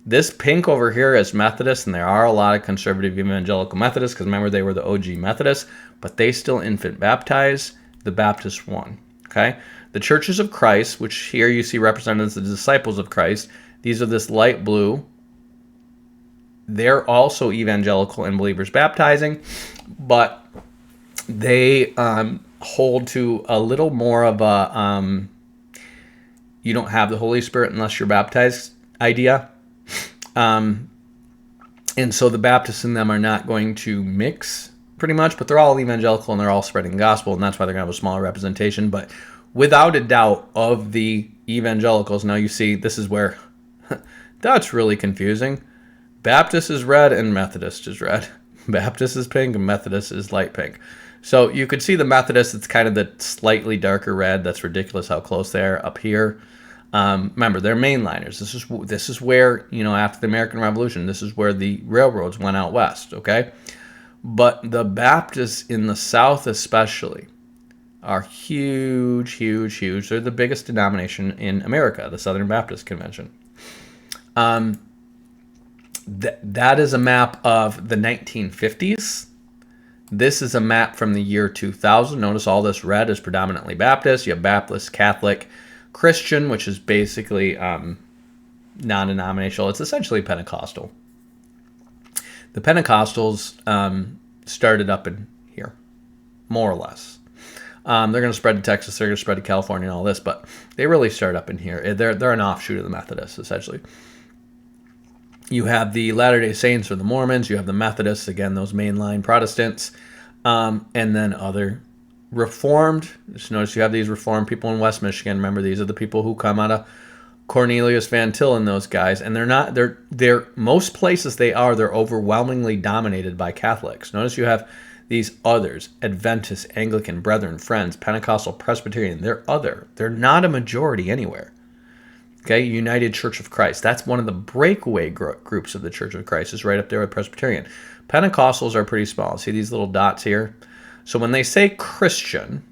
This pink over here is Methodist, and there are a lot of conservative evangelical Methodists, because remember, they were the OG Methodists, but they still infant baptize. The Baptists won, okay? The Churches of Christ, which here you see represented as the disciples of Christ, these are this light blue. They're also evangelical and believers baptizing, but they hold to a little more of a you don't have the Holy Spirit unless you're baptized idea. And so the Baptists in them are not going to mix pretty much, but they're all evangelical and they're all spreading the gospel, and that's why they're going to have a smaller representation. But without a doubt, of the evangelicals, now you see this is where that's really confusing. Baptist is red and Methodist is red. Baptist is pink and Methodist is light pink. So you could see the Methodist, it's kind of the slightly darker red. That's ridiculous how close they are up here. Remember, they're mainliners. This is where, after the American Revolution, this is where the railroads went out west, okay? But the Baptists in the South especially are huge, huge, huge. They're the biggest denomination in America, the Southern Baptist Convention. That is a map of the 1950s. This is a map from the year 2000. Notice all this red is predominantly Baptist. You have Baptist, Catholic, Christian, which is basically non-denominational. It's essentially Pentecostal. The Pentecostals started up in here, more or less. They're going to spread to Texas. They're going to spread to California and all this, but they really start up in here. They're an offshoot of the Methodists, essentially. You have the Latter-day Saints or the Mormons. You have the Methodists, again, those mainline Protestants, and then other Reformed. Just notice you have these Reformed people in West Michigan. Remember, these are the people who come out of Cornelius Van Til and those guys, and they're most places they're overwhelmingly dominated by Catholics. Notice you have these others: Adventist, Anglican, Brethren, Friends, Pentecostal, Presbyterian. They're not a majority anywhere. Okay, United Church of Christ. That's one of the breakaway groups of the Church of Christ, is right up there with Presbyterian. Pentecostals are pretty small. See these little dots here? So when they say Christian,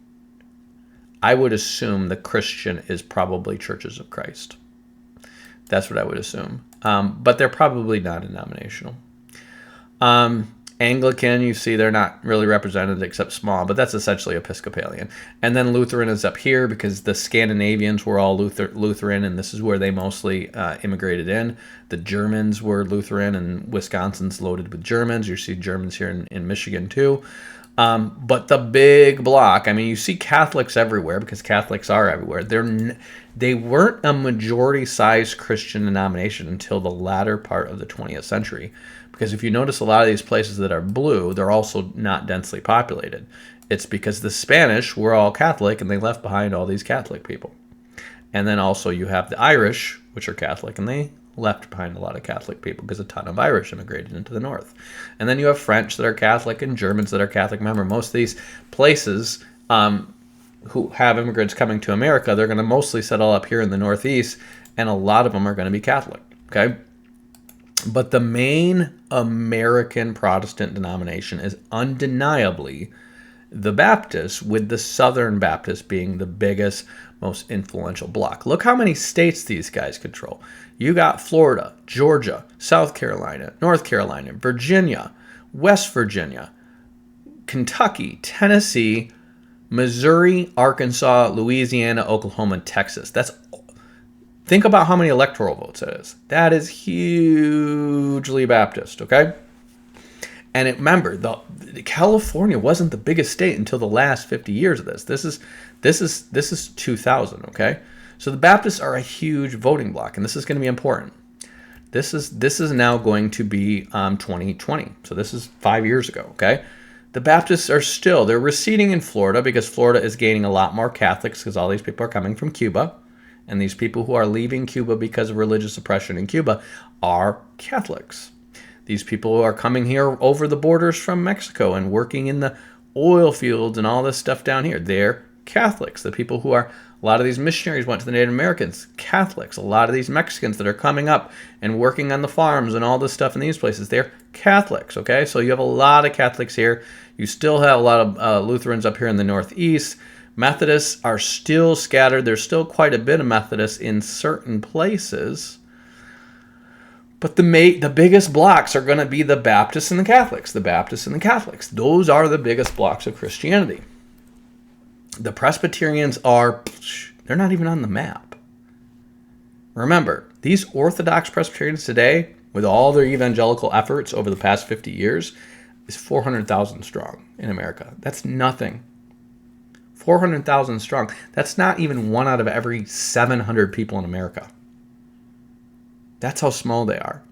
I would assume the Christian is probably Churches of Christ. That's what I would assume. But they're probably not denominational. Anglican, you see they're not really represented except small, but that's essentially Episcopalian. And then Lutheran is up here because the Scandinavians were all Lutheran, and this is where they mostly immigrated in. The Germans were Lutheran, and Wisconsin's loaded with Germans. You see Germans here in Michigan too. But the big block, I mean, you see Catholics everywhere because Catholics are everywhere. They weren't a majority-sized Christian denomination until the latter part of the 20th century. Because if you notice a lot of these places that are blue, they're also not densely populated. It's because the Spanish were all Catholic and they left behind all these Catholic people. And then also you have the Irish, which are Catholic, and they left behind a lot of Catholic people because a ton of Irish immigrated into the north. And then you have French that are Catholic and Germans that are Catholic. Remember, most of these places who have immigrants coming to America, they're going to mostly settle up here in the Northeast, and a lot of them are going to be Catholic, okay? But the main American Protestant denomination is undeniably the Baptist, with the Southern Baptist being the biggest, most influential bloc. Look how many states these guys control. You got Florida, Georgia, South Carolina, North Carolina, Virginia, West Virginia, Kentucky, Tennessee, Missouri, Arkansas, Louisiana, Oklahoma, and Texas. Think about how many electoral votes it is. That is hugely Baptist, okay? And remember, California wasn't the biggest state until the last 50 years of this. This is 2000, okay? So the Baptists are a huge voting bloc, and this is going to be important. This is now going to be 2020. So this is 5 years ago, okay? The Baptists they're receding in Florida because Florida is gaining a lot more Catholics because all these people are coming from Cuba. And these people who are leaving Cuba because of religious oppression in Cuba are Catholics. These people who are coming here over the borders from Mexico and working in the oil fields and all this stuff down here, they're Catholics. The people who are, a lot of these missionaries went to the Native Americans, Catholics. A lot of these Mexicans that are coming up and working on the farms and all this stuff in these places, they're Catholics, okay? So you have a lot of Catholics here. You still have a lot of Lutherans up here in the Northeast. Methodists are still scattered. There's still quite a bit of Methodists in certain places. But the biggest blocks are going to be the Baptists and the Catholics. The Baptists and the Catholics. Those are the biggest blocks of Christianity. The Presbyterians they're not even on the map. Remember, these Orthodox Presbyterians today, with all their evangelical efforts over the past 50 years, is 400,000 strong in America. That's nothing. 400,000 strong. That's not even 1 out of every 700 people in America. That's how small they are.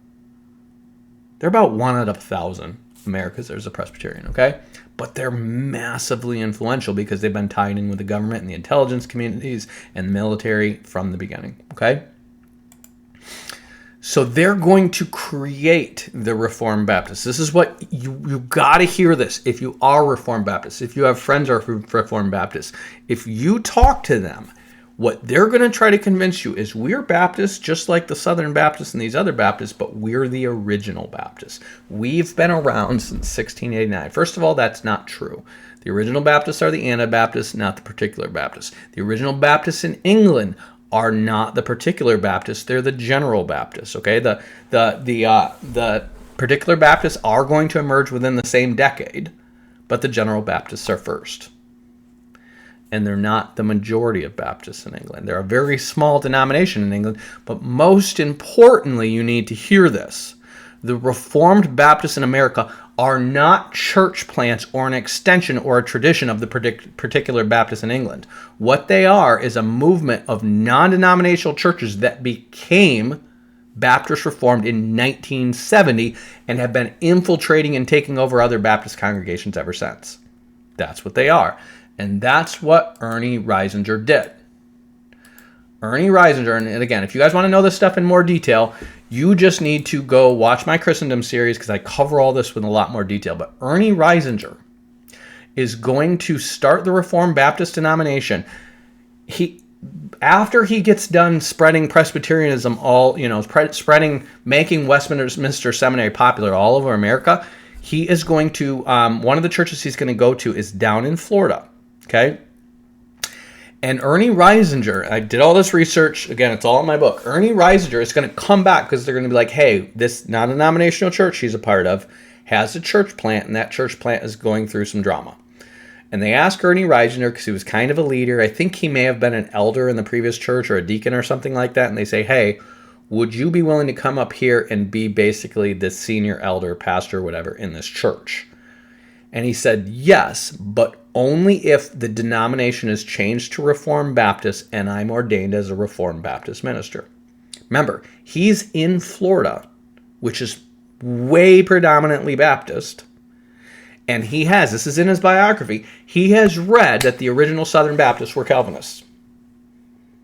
They're about 1 out of 1,000 Americas. There's a Presbyterian, okay? But they're massively influential because they've been tied in with the government and the intelligence communities and military from the beginning, okay? So they're going to create the Reformed Baptists. This is what you got to hear this. If you are Reformed Baptists, if you have friends who are Reformed Baptists, if you talk to them, what they're going to try to convince you is we're Baptists just like the Southern Baptists and these other Baptists, but we're the original Baptists. We've been around since 1689. First of all, that's not true. The original Baptists are the Anabaptists, not the particular Baptists. The original Baptists in England are not the particular Baptists, they're the general Baptists, okay? The particular Baptists are going to emerge within the same decade, but the general Baptists are first. And they're not the majority of Baptists in England. They're a very small denomination in England, but most importantly, you need to hear this. The Reformed Baptists in America are not church plants or an extension or a tradition of the particular Baptists in England. What they are is a movement of non-denominational churches that became Baptist Reformed in 1970 and have been infiltrating and taking over other Baptist congregations ever since. That's what they are. And that's what Ernie Reisinger did. Ernie Reisinger, and again, if you guys want to know this stuff in more detail, you just need to go watch my Christendom series because I cover all this with a lot more detail. But Ernie Reisinger is going to start the Reformed Baptist denomination. After he gets done spreading Presbyterianism making Westminster Seminary popular all over America, he is going to, one of the churches he's going to go to is down in Florida, okay? And Ernie Reisinger, I did all this research, again, it's all in my book. Ernie Reisinger is going to come back because they're going to be like, hey, this non-denominational church he's a part of has a church plant, and that church plant is going through some drama. And they asked Ernie Reisinger, because he was kind of a leader, I think he may have been an elder in the previous church or a deacon or something like that, and they say, hey, would you be willing to come up here and be basically the senior elder, pastor, whatever, in this church? And he said, yes, but only if the denomination is changed to Reformed Baptist and I'm ordained as a Reformed Baptist minister. Remember, he's in Florida, which is way predominantly Baptist. And this is in his biography, he has read that the original Southern Baptists were Calvinists.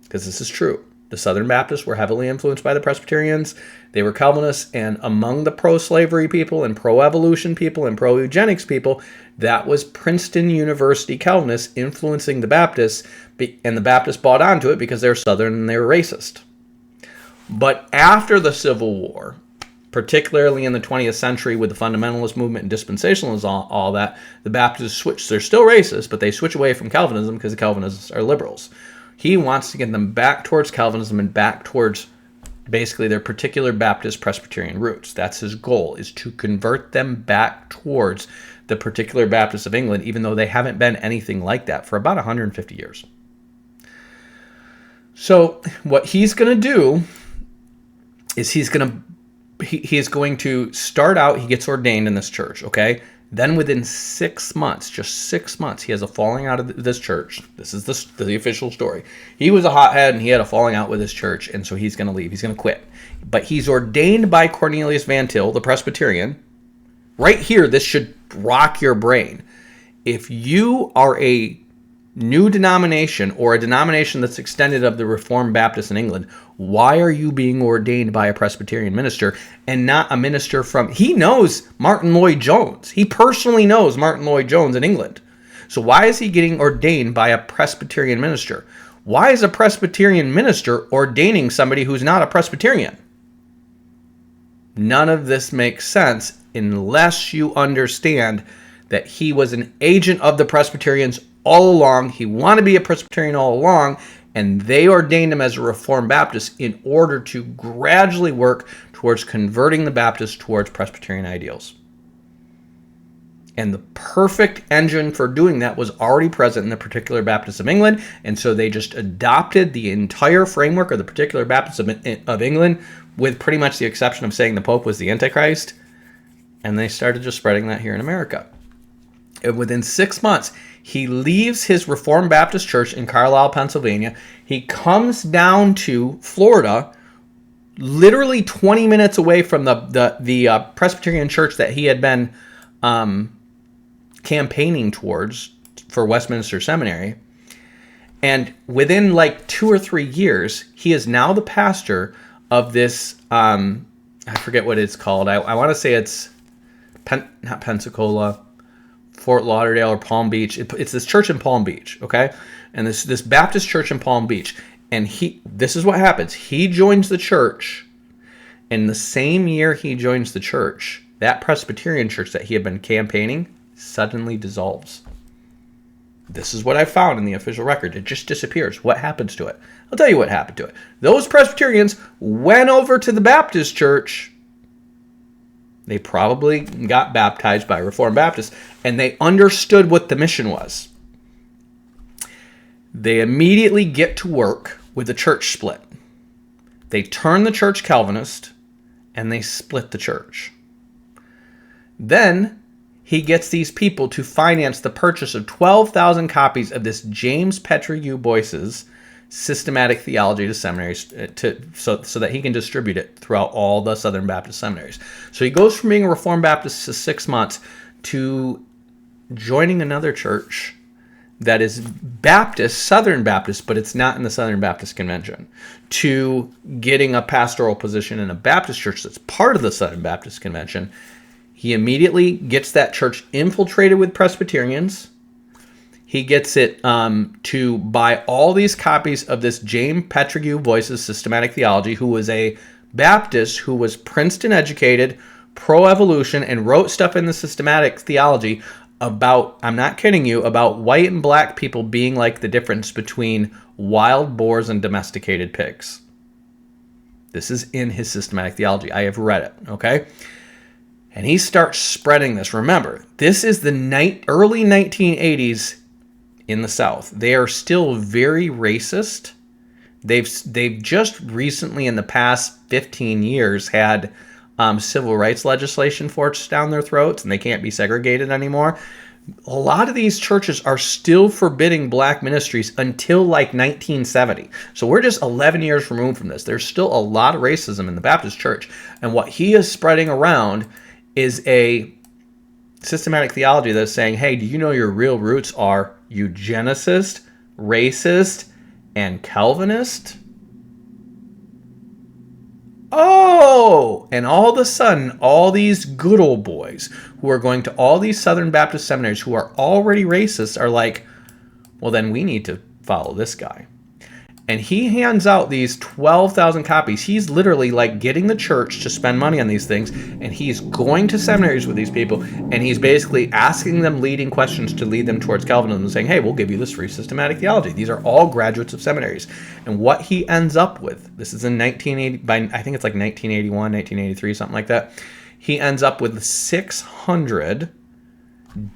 Because this is true. The Southern Baptists were heavily influenced by the Presbyterians. They were Calvinists, and among the pro-slavery people and pro-evolution people and pro-eugenics people, that was Princeton University Calvinists influencing the Baptists, and the Baptists bought onto it because they were Southern and they were racist. But after the Civil War, particularly in the 20th century with the fundamentalist movement and dispensationalism, all that, the Baptists switched. They're still racist, but they switch away from Calvinism because the Calvinists are liberals. He wants to get them back towards Calvinism and back towards basically their particular Baptist Presbyterian roots. That's his goal, is to convert them back towards the particular Baptists of England, even though they haven't been anything like that for about 150 years. So what he's going to do is he is going to start out, he gets ordained in this church, okay? Then within 6 months, just 6 months, he has a falling out of this church. This is the official story. He was a hothead and he had a falling out with his church, and so he's going to leave. He's going to quit. But he's ordained by Cornelius Van Til, the Presbyterian. Right here, this should rock your brain. If you are a new denomination or a denomination that's extended of the Reformed Baptists in England, why are you being ordained by a Presbyterian minister and not a minister from... He knows Martin Lloyd-Jones. He personally knows Martin Lloyd-Jones in England. So why is he getting ordained by a Presbyterian minister? Why is a Presbyterian minister ordaining somebody who's not a Presbyterian? None of this makes sense unless you understand that he was an agent of the Presbyterians all along. He wanted to be a Presbyterian all along, and they ordained him as a Reformed Baptist in order to gradually work towards converting the Baptists towards Presbyterian ideals. And the perfect engine for doing that was already present in the particular Baptists of England, and so they just adopted the entire framework of the particular Baptists of England, with pretty much the exception of saying the Pope was the Antichrist, and they started just spreading that here in America. And within 6 months, he leaves his Reformed Baptist church in Carlisle, Pennsylvania. He comes down to Florida, literally 20 minutes away from the Presbyterian church that he had been campaigning towards for Westminster Seminary. And within like 2 or 3 years, he is now the pastor of this, I forget what it's called. I want to say it's not Pensacola, Fort Lauderdale, or Palm Beach. It's this church in Palm Beach, okay? And this Baptist church in Palm Beach. And this is what happens. He joins the church, and the same year he joins the church, that Presbyterian church that he had been campaigning suddenly dissolves. This is what I found in the official record. It just disappears. What happens to it? I'll tell you what happened to it. Those Presbyterians went over to the Baptist church. They probably got baptized by Reformed Baptists, and they understood what the mission was. They immediately get to work with the church split. They turn the church Calvinist, and they split the church. Then he gets these people to finance the purchase of 12,000 copies of this James Pettigrew Boyce's Systematic Theology to Seminaries, so that he can distribute it throughout all the Southern Baptist seminaries. So he goes from being a Reformed Baptist for 6 months to joining another church that is Baptist, Southern Baptist, but it's not in the Southern Baptist Convention, to getting a pastoral position in a Baptist church that's part of the Southern Baptist Convention, he immediately gets that church infiltrated with Presbyterians. He gets it to buy all these copies of this James Pettigrew Voice's Systematic Theology, who was a Baptist who was Princeton educated, pro-evolution, and wrote stuff in the Systematic Theology about, I'm not kidding you, about white and black people being like the difference between wild boars and domesticated pigs. This is in his Systematic Theology. I have read it, okay? And he starts spreading this. Remember, this is the early 1980s in the South. They are still very racist. They've just recently, in the past 15 years, had civil rights legislation forced down their throats, and they can't be segregated anymore. A lot of these churches are still forbidding black ministries until like 1970. So we're just 11 years removed from this. There's still a lot of racism in the Baptist church. And what he is spreading around is a systematic theology that's saying, hey, do you know your real roots are eugenicist, racist, and Calvinist? Oh, and all of a sudden, all these good old boys who are going to all these Southern Baptist seminaries who are already racist are like, well, then we need to follow this guy. And he hands out these 12,000 copies. He's literally like getting the church to spend money on these things, and he's going to seminaries with these people, and he's basically asking them leading questions to lead them towards Calvinism, saying, hey, we'll give you this free systematic theology. These are all graduates of seminaries. And what he ends up with, this is in 1980, I think it's like 1981, 1983, something like that. He ends up with 600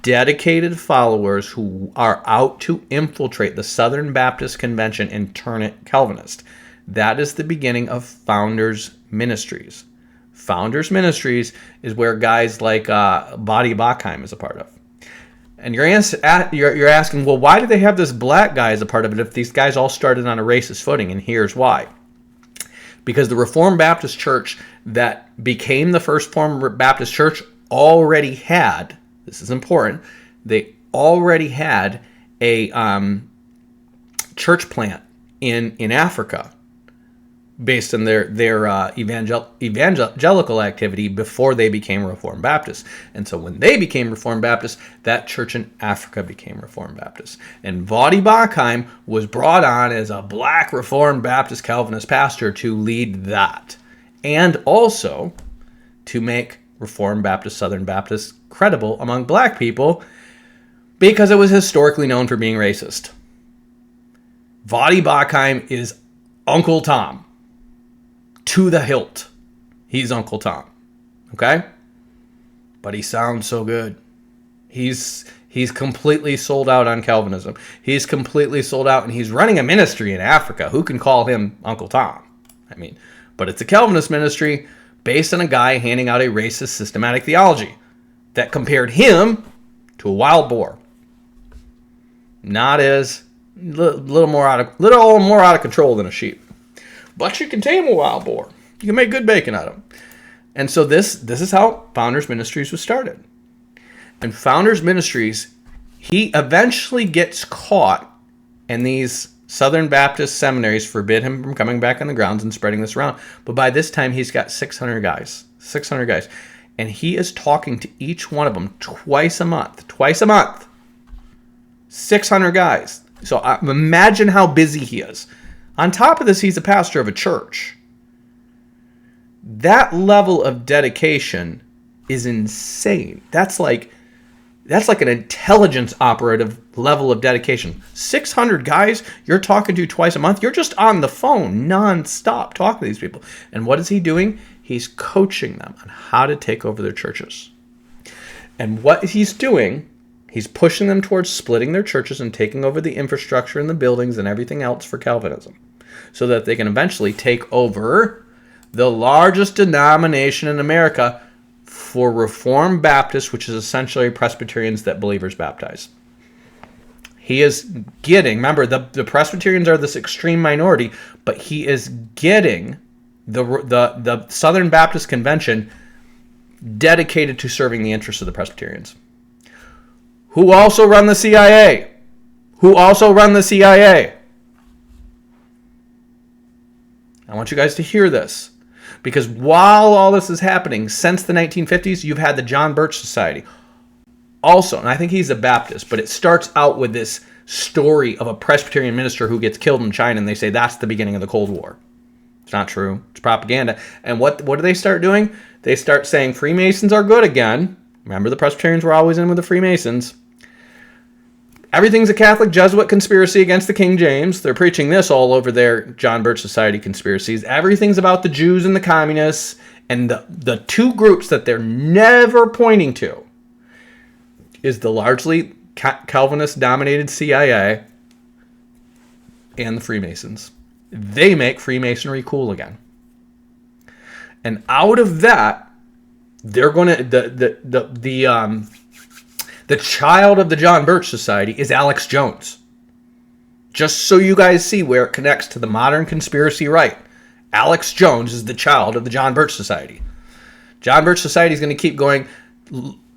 dedicated followers who are out to infiltrate the Southern Baptist Convention and turn it Calvinist. That is the beginning of Founders Ministries. Founders Ministries is where guys like Voddie Baucham is a part of. And you're asking, well, why do they have this black guy as a part of it if these guys all started on a racist footing? And here's why. Because the Reformed Baptist Church that became the first Reformed Baptist Church already had, this is important, they already had a church plant in Africa based on their evangelical activity before they became Reformed Baptists. And so when they became Reformed Baptists, that church in Africa became Reformed Baptist. And Voddie Baucham was brought on as a black Reformed Baptist Calvinist pastor to lead that. And also to make Reformed Baptist, Southern Baptist credible among black people, because it was historically known for being racist. Voddie Baucham is Uncle Tom. To the hilt. He's Uncle Tom. Okay? But he sounds so good. He's completely sold out on Calvinism. He's completely sold out, and he's running a ministry in Africa. Who can call him Uncle Tom? I mean, but it's a Calvinist ministry based on a guy handing out a racist systematic theology that compared him to a wild boar. Not as little more out of control than a sheep. But you can tame a wild boar. You can make good bacon out of them. And so this is how Founders Ministries was started. And Founders Ministries, he eventually gets caught, and these Southern Baptist seminaries forbid him from coming back on the grounds and spreading this around. But by this time, he's got 600 guys. 600 guys. And he is talking to each one of them twice a month. 600 guys. So imagine how busy he is. On top of this, he's a pastor of a church. That level of dedication is insane. That's like an intelligence operative level of dedication. 600 guys you're talking to twice a month. You're just on the phone nonstop talking to these people. And what is he doing? He's coaching them on how to take over their churches. And what he's doing, he's pushing them towards splitting their churches and taking over the infrastructure and the buildings and everything else for Calvinism, so that they can eventually take over the largest denomination in America for Reformed Baptists, which is essentially Presbyterians that believers baptize. He is getting, remember, the Presbyterians are this extreme minority, but he is getting the Southern Baptist Convention dedicated to serving the interests of the Presbyterians, who also run the CIA, who also run the CIA. I want you guys to hear this. Because while all this is happening, since the 1950s, you've had the John Birch Society. Also, and I think he's a Baptist, but it starts out with this story of a Presbyterian minister who gets killed in China, and they say that's the beginning of the Cold War. It's not true. It's propaganda. And what do they start doing? They start saying Freemasons are good again. Remember, the Presbyterians were always in with the Freemasons. Everything's a Catholic Jesuit conspiracy against the King James. They're preaching this all over their John Birch Society conspiracies. Everything's about the Jews and the communists. And the two groups that they're never pointing to is the largely Calvinist-dominated CIA and the Freemasons. They make Freemasonry cool again. And out of that, they're going to... The child of the John Birch Society is Alex Jones. Just so you guys see where it connects to the modern conspiracy right. Alex Jones is the child of the John Birch Society. John Birch Society is going to keep going.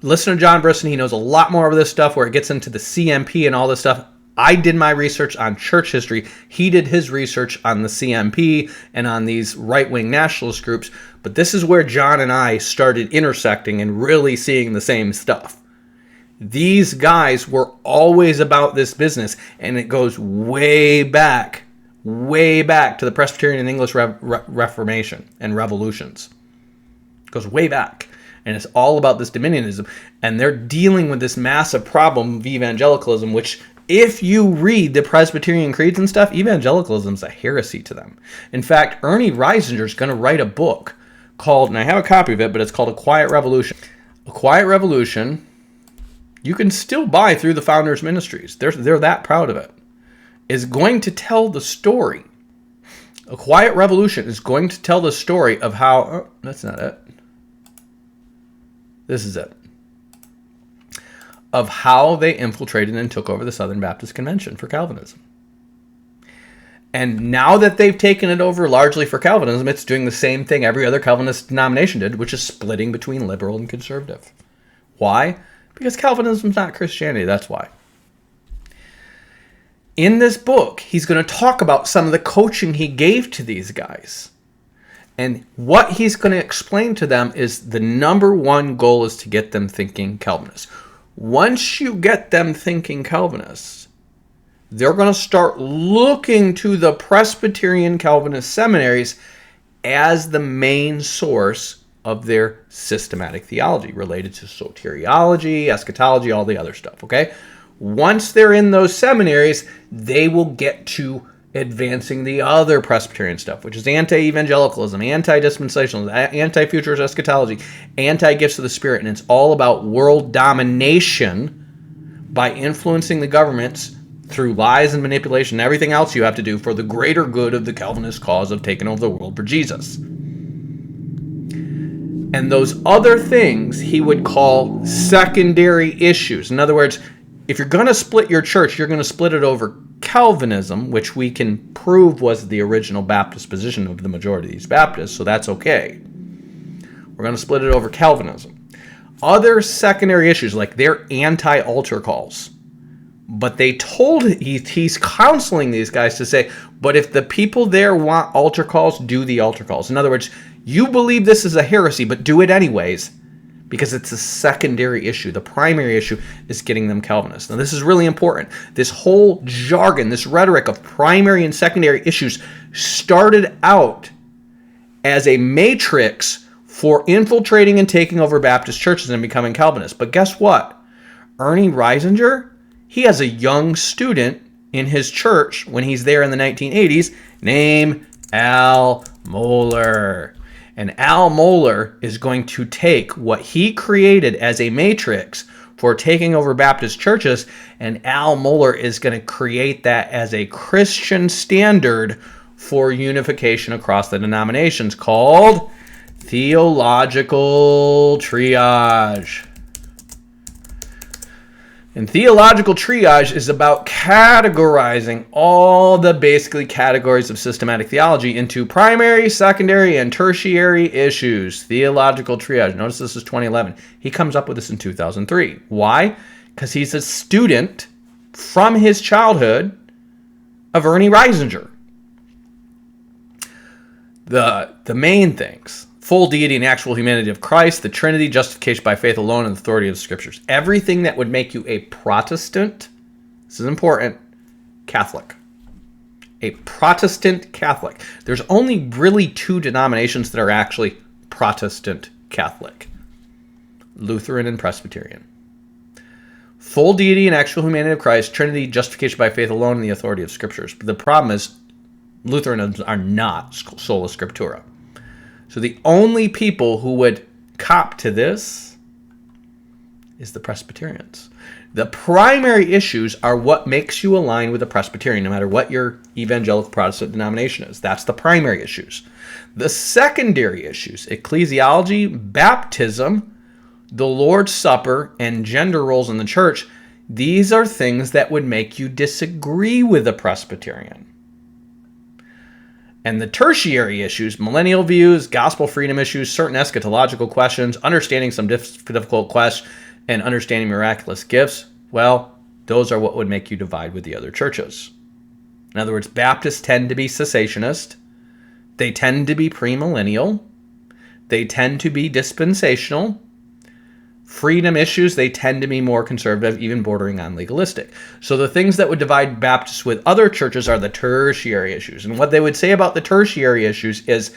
Listen to John Brisson. He knows a lot more of this stuff where it gets into the CMP and all this stuff. I did my research on church history. He did his research on the CMP and on these right-wing nationalist groups. But this is where John and I started intersecting and really seeing the same stuff. These guys were always about this business, and it goes way back to the Presbyterian and English Reformation and revolutions. It goes way back, and it's all about this dominionism, and they're dealing with this massive problem of evangelicalism, which, if you read the Presbyterian creeds and stuff, evangelicalism is a heresy to them. In fact, Ernie Reisinger is going to write a book called, and I have a copy of it, but it's called A Quiet Revolution. A Quiet Revolution... You can still buy through the Founders Ministries. They're that proud of it. Is going to tell the story. A Quiet Revolution is going to tell the story of how... Oh, that's not it. This is it. Of how they infiltrated and took over the Southern Baptist Convention for Calvinism. And now that they've taken it over largely for Calvinism, it's doing the same thing every other Calvinist denomination did, which is splitting between liberal and conservative. Why? Because Calvinism's not Christianity, that's why. In this book, he's going to talk about some of the coaching he gave to these guys. And what he's going to explain to them is the number one goal is to get them thinking Calvinist. Once you get them thinking Calvinist, they're going to start looking to the Presbyterian Calvinist seminaries as the main source of their systematic theology related to soteriology, eschatology, all the other stuff, okay? Once they're in those seminaries, they will get to advancing the other Presbyterian stuff, which is anti-evangelicalism, anti-dispensationalism, anti-futurist eschatology, anti-gifts of the Spirit, and it's all about world domination by influencing the governments through lies and manipulation and everything else you have to do for the greater good of the Calvinist cause of taking over the world for Jesus. And those other things he would call secondary issues. In other words, if you're going to split your church, you're going to split it over Calvinism, which we can prove was the original Baptist position of the majority of these Baptists, so that's okay. We're going to split it over Calvinism. Other secondary issues, like they're anti-altar calls. But they told, he's counseling these guys to say, but if the people there want altar calls, do the altar calls. In other words, you believe this is a heresy, but do it anyways, because it's a secondary issue. The primary issue is getting them Calvinists. Now, this is really important. This whole jargon, this rhetoric of primary and secondary issues started out as a matrix for infiltrating and taking over Baptist churches and becoming Calvinists. But guess what? Ernie Reisinger, he has a young student in his church when he's there in the 1980s named Al Mohler. And Al Mohler is going to take what he created as a matrix for taking over Baptist churches, and Al Mohler is going to create that as a Christian standard for unification across the denominations called theological triage. And theological triage is about categorizing all the basically categories of systematic theology into primary, secondary, and tertiary issues. Theological triage. Notice this is 2011. He comes up with this in 2003. Why? Because he's a student from his childhood of Ernie Reisinger. The main things: full deity and actual humanity of Christ, the Trinity, justification by faith alone, and the authority of the Scriptures. Everything that would make you a Protestant, this is important, Catholic. A Protestant Catholic. There's only really two denominations that are actually Protestant Catholic: Lutheran and Presbyterian. Full deity and actual humanity of Christ, Trinity, justification by faith alone, and the authority of Scriptures. But the problem is Lutherans are not sola scriptura. So the only people who would cop to this is the Presbyterians. The primary issues are what makes you align with a Presbyterian, no matter what your evangelical Protestant denomination is. That's the primary issues. The secondary issues: ecclesiology, baptism, the Lord's Supper, and gender roles in the church. These are things that would make you disagree with a Presbyterian. And the tertiary issues: millennial views, gospel freedom issues, certain eschatological questions, understanding some difficult questions, and understanding miraculous gifts, well, those are what would make you divide with the other churches. In other words, Baptists tend to be cessationist. They tend to be premillennial. They tend to be dispensational. Freedom issues, they tend to be more conservative, even bordering on legalistic. So the things that would divide Baptists with other churches are the tertiary issues. And what they would say about the tertiary issues is,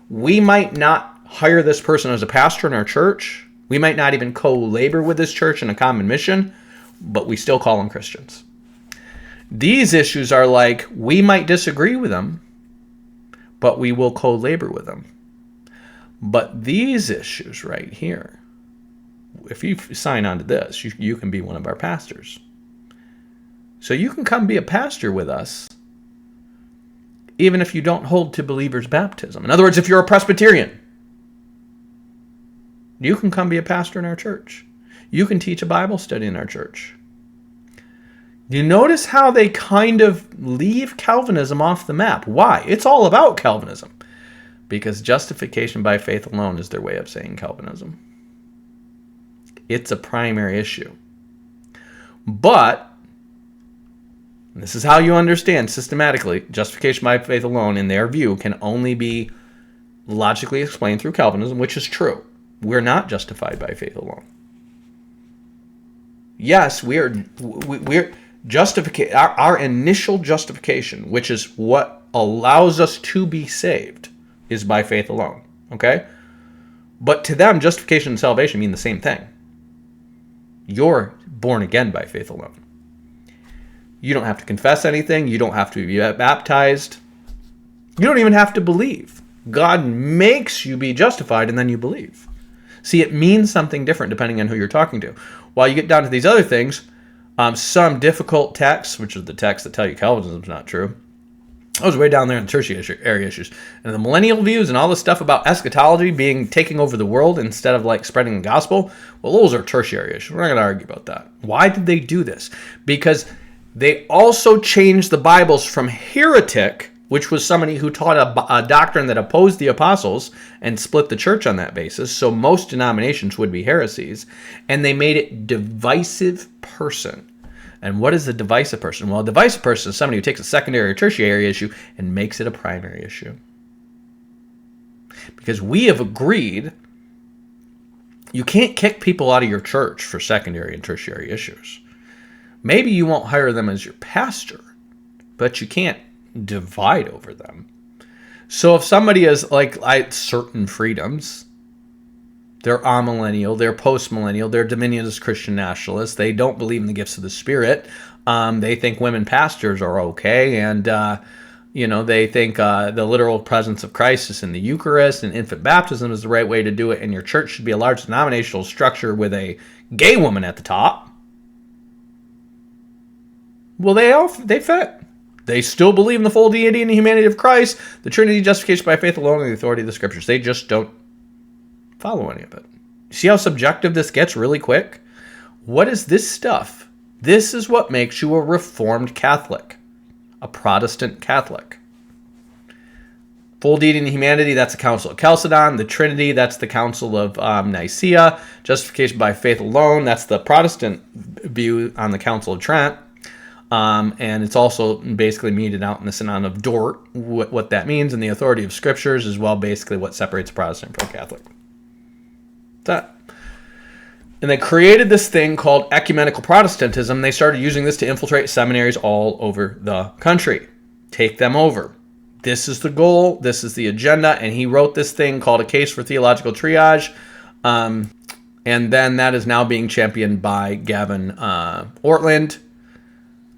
we might not hire this person as a pastor in our church. We might not even co-labor with this church in a common mission, but we still call them Christians. These issues are like, we might disagree with them, but we will co-labor with them. But these issues right here, if you sign on to this, you can be one of our pastors. So you can come be a pastor with us, even if you don't hold to believers' baptism. In other words, if you're a Presbyterian, you can come be a pastor in our church. You can teach a Bible study in our church. You notice how they kind of leave Calvinism off the map. Why? It's all about Calvinism. Because justification by faith alone is their way of saying Calvinism. It's a primary issue. But, and this is how you understand systematically, justification by faith alone, in their view, can only be logically explained through Calvinism, which is true. We're not justified by faith alone. Yes, we're justification. Our initial justification, which is what allows us to be saved, is by faith alone. Okay? But to them, justification and salvation mean the same thing. You're born again by faith alone. You don't have to confess anything. You don't have to be baptized. You don't even have to believe. God makes you be justified, and then you believe. See, it means something different depending on who you're talking to. While you get down to these other things, some difficult texts, which are the texts that tell you Calvinism is not true, those are way down there in the tertiary issues. And the millennial views and all this stuff about eschatology taking over the world instead of like spreading the gospel, well, those are tertiary issues. We're not going to argue about that. Why did they do this? Because they also changed the Bibles from heretic, which was somebody who taught a doctrine that opposed the apostles and split the church on that basis. So most denominations would be heresies. And they made it divisive person. And what is a divisive person? Well, a divisive person is somebody who takes a secondary or tertiary issue and makes it a primary issue. Because we have agreed you can't kick people out of your church for secondary and tertiary issues. Maybe you won't hire them as your pastor, but you can't divide over them. So if somebody is like certain freedoms, they're amillennial, they're postmillennial, they're dominionist Christian nationalists, they don't believe in the gifts of the Spirit, they think women pastors are okay, and they think the literal presence of Christ is in the Eucharist, and infant baptism is the right way to do it, and your church should be a large denominational structure with a gay woman at the top. Well, they fit. They still believe in the full deity and the humanity of Christ, the Trinity, justification by faith alone, and the authority of the Scriptures. They just don't follow any of it. See how subjective this gets really quick? What is this stuff? This is what makes you a Reformed Catholic, a Protestant Catholic. Full deity and humanity, that's the Council of Chalcedon. The Trinity, that's the Council of Nicaea. Justification by faith alone, that's the Protestant view on the Council of Trent. And it's also basically meted out in the Synod of Dort, what that means, and the authority of scriptures as well, basically what separates a Protestant from a Catholic. That's that. And they created this thing called ecumenical Protestantism. They started using this to infiltrate seminaries all over the country. Take them over. This is the goal. This is the agenda. And he wrote this thing called A Case for Theological Triage. And then that is now being championed by Gavin Ortland,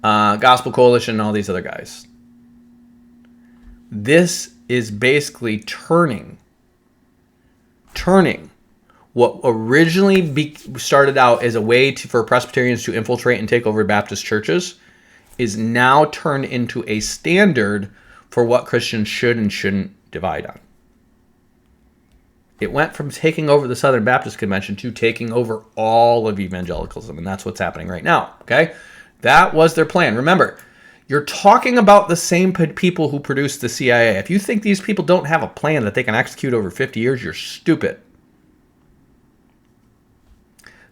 Gospel Coalition, and all these other guys. This is basically turning what originally started out as a way for Presbyterians to infiltrate and take over Baptist churches is now turned into a standard for what Christians should and shouldn't divide on. It went from taking over the Southern Baptist Convention to taking over all of evangelicalism, and that's what's happening right now, okay? That was their plan. Remember, you're talking about the same people who produced the CIA. If you think these people don't have a plan that they can execute over 50 years, you're stupid.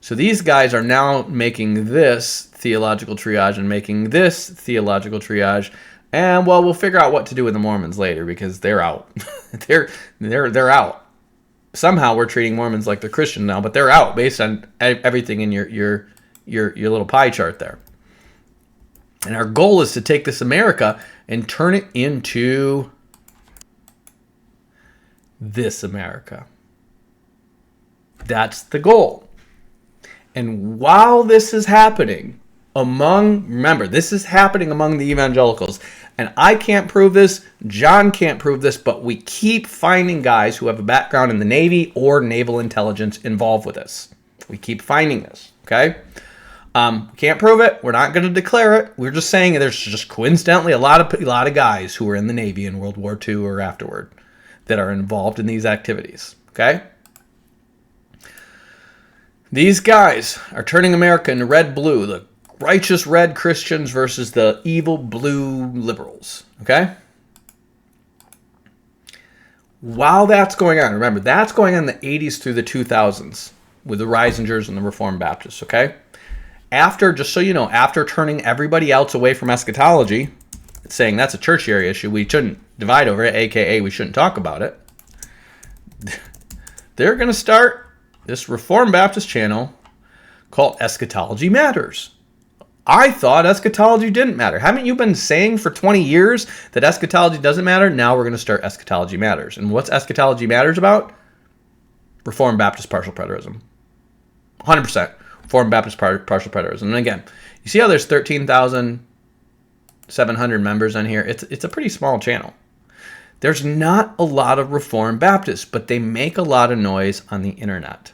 So these guys are now making this theological triage and making this theological triage, and well, we'll figure out what to do with the Mormons later because they're out. they're out. Somehow we're treating Mormons like they're Christian now, but they're out based on everything in your little pie chart there. And our goal is to take this America and turn it into this America. That's the goal. And while this is happening remember, this is happening among the evangelicals. And I can't prove this, John can't prove this, but we keep finding guys who have a background in the Navy or naval intelligence involved with this. We keep finding this, okay? Can't prove it. We're not going to declare it. We're just saying there's just coincidentally a lot of guys who were in the Navy in World War II or afterward that are involved in these activities, okay? These guys are turning America into red-blue, the righteous red Christians versus the evil blue liberals, okay? While that's going on, remember, that's going on in the 80s through the 2000s with the Risingers and the Reformed Baptists, okay? Just so you know, after turning everybody else away from eschatology, saying that's a tertiary issue, we shouldn't divide over it, aka we shouldn't talk about it, they're going to start this Reformed Baptist channel called Eschatology Matters. I thought eschatology didn't matter. Haven't you been saying for 20 years that eschatology doesn't matter? Now we're going to start Eschatology Matters. And what's Eschatology Matters about? Reformed Baptist partial preterism. 100%. Reformed Baptist partial preterism. And again, you see how there's 13,700 members on here? It's a pretty small channel. There's not a lot of Reformed Baptists, but they make a lot of noise on the internet.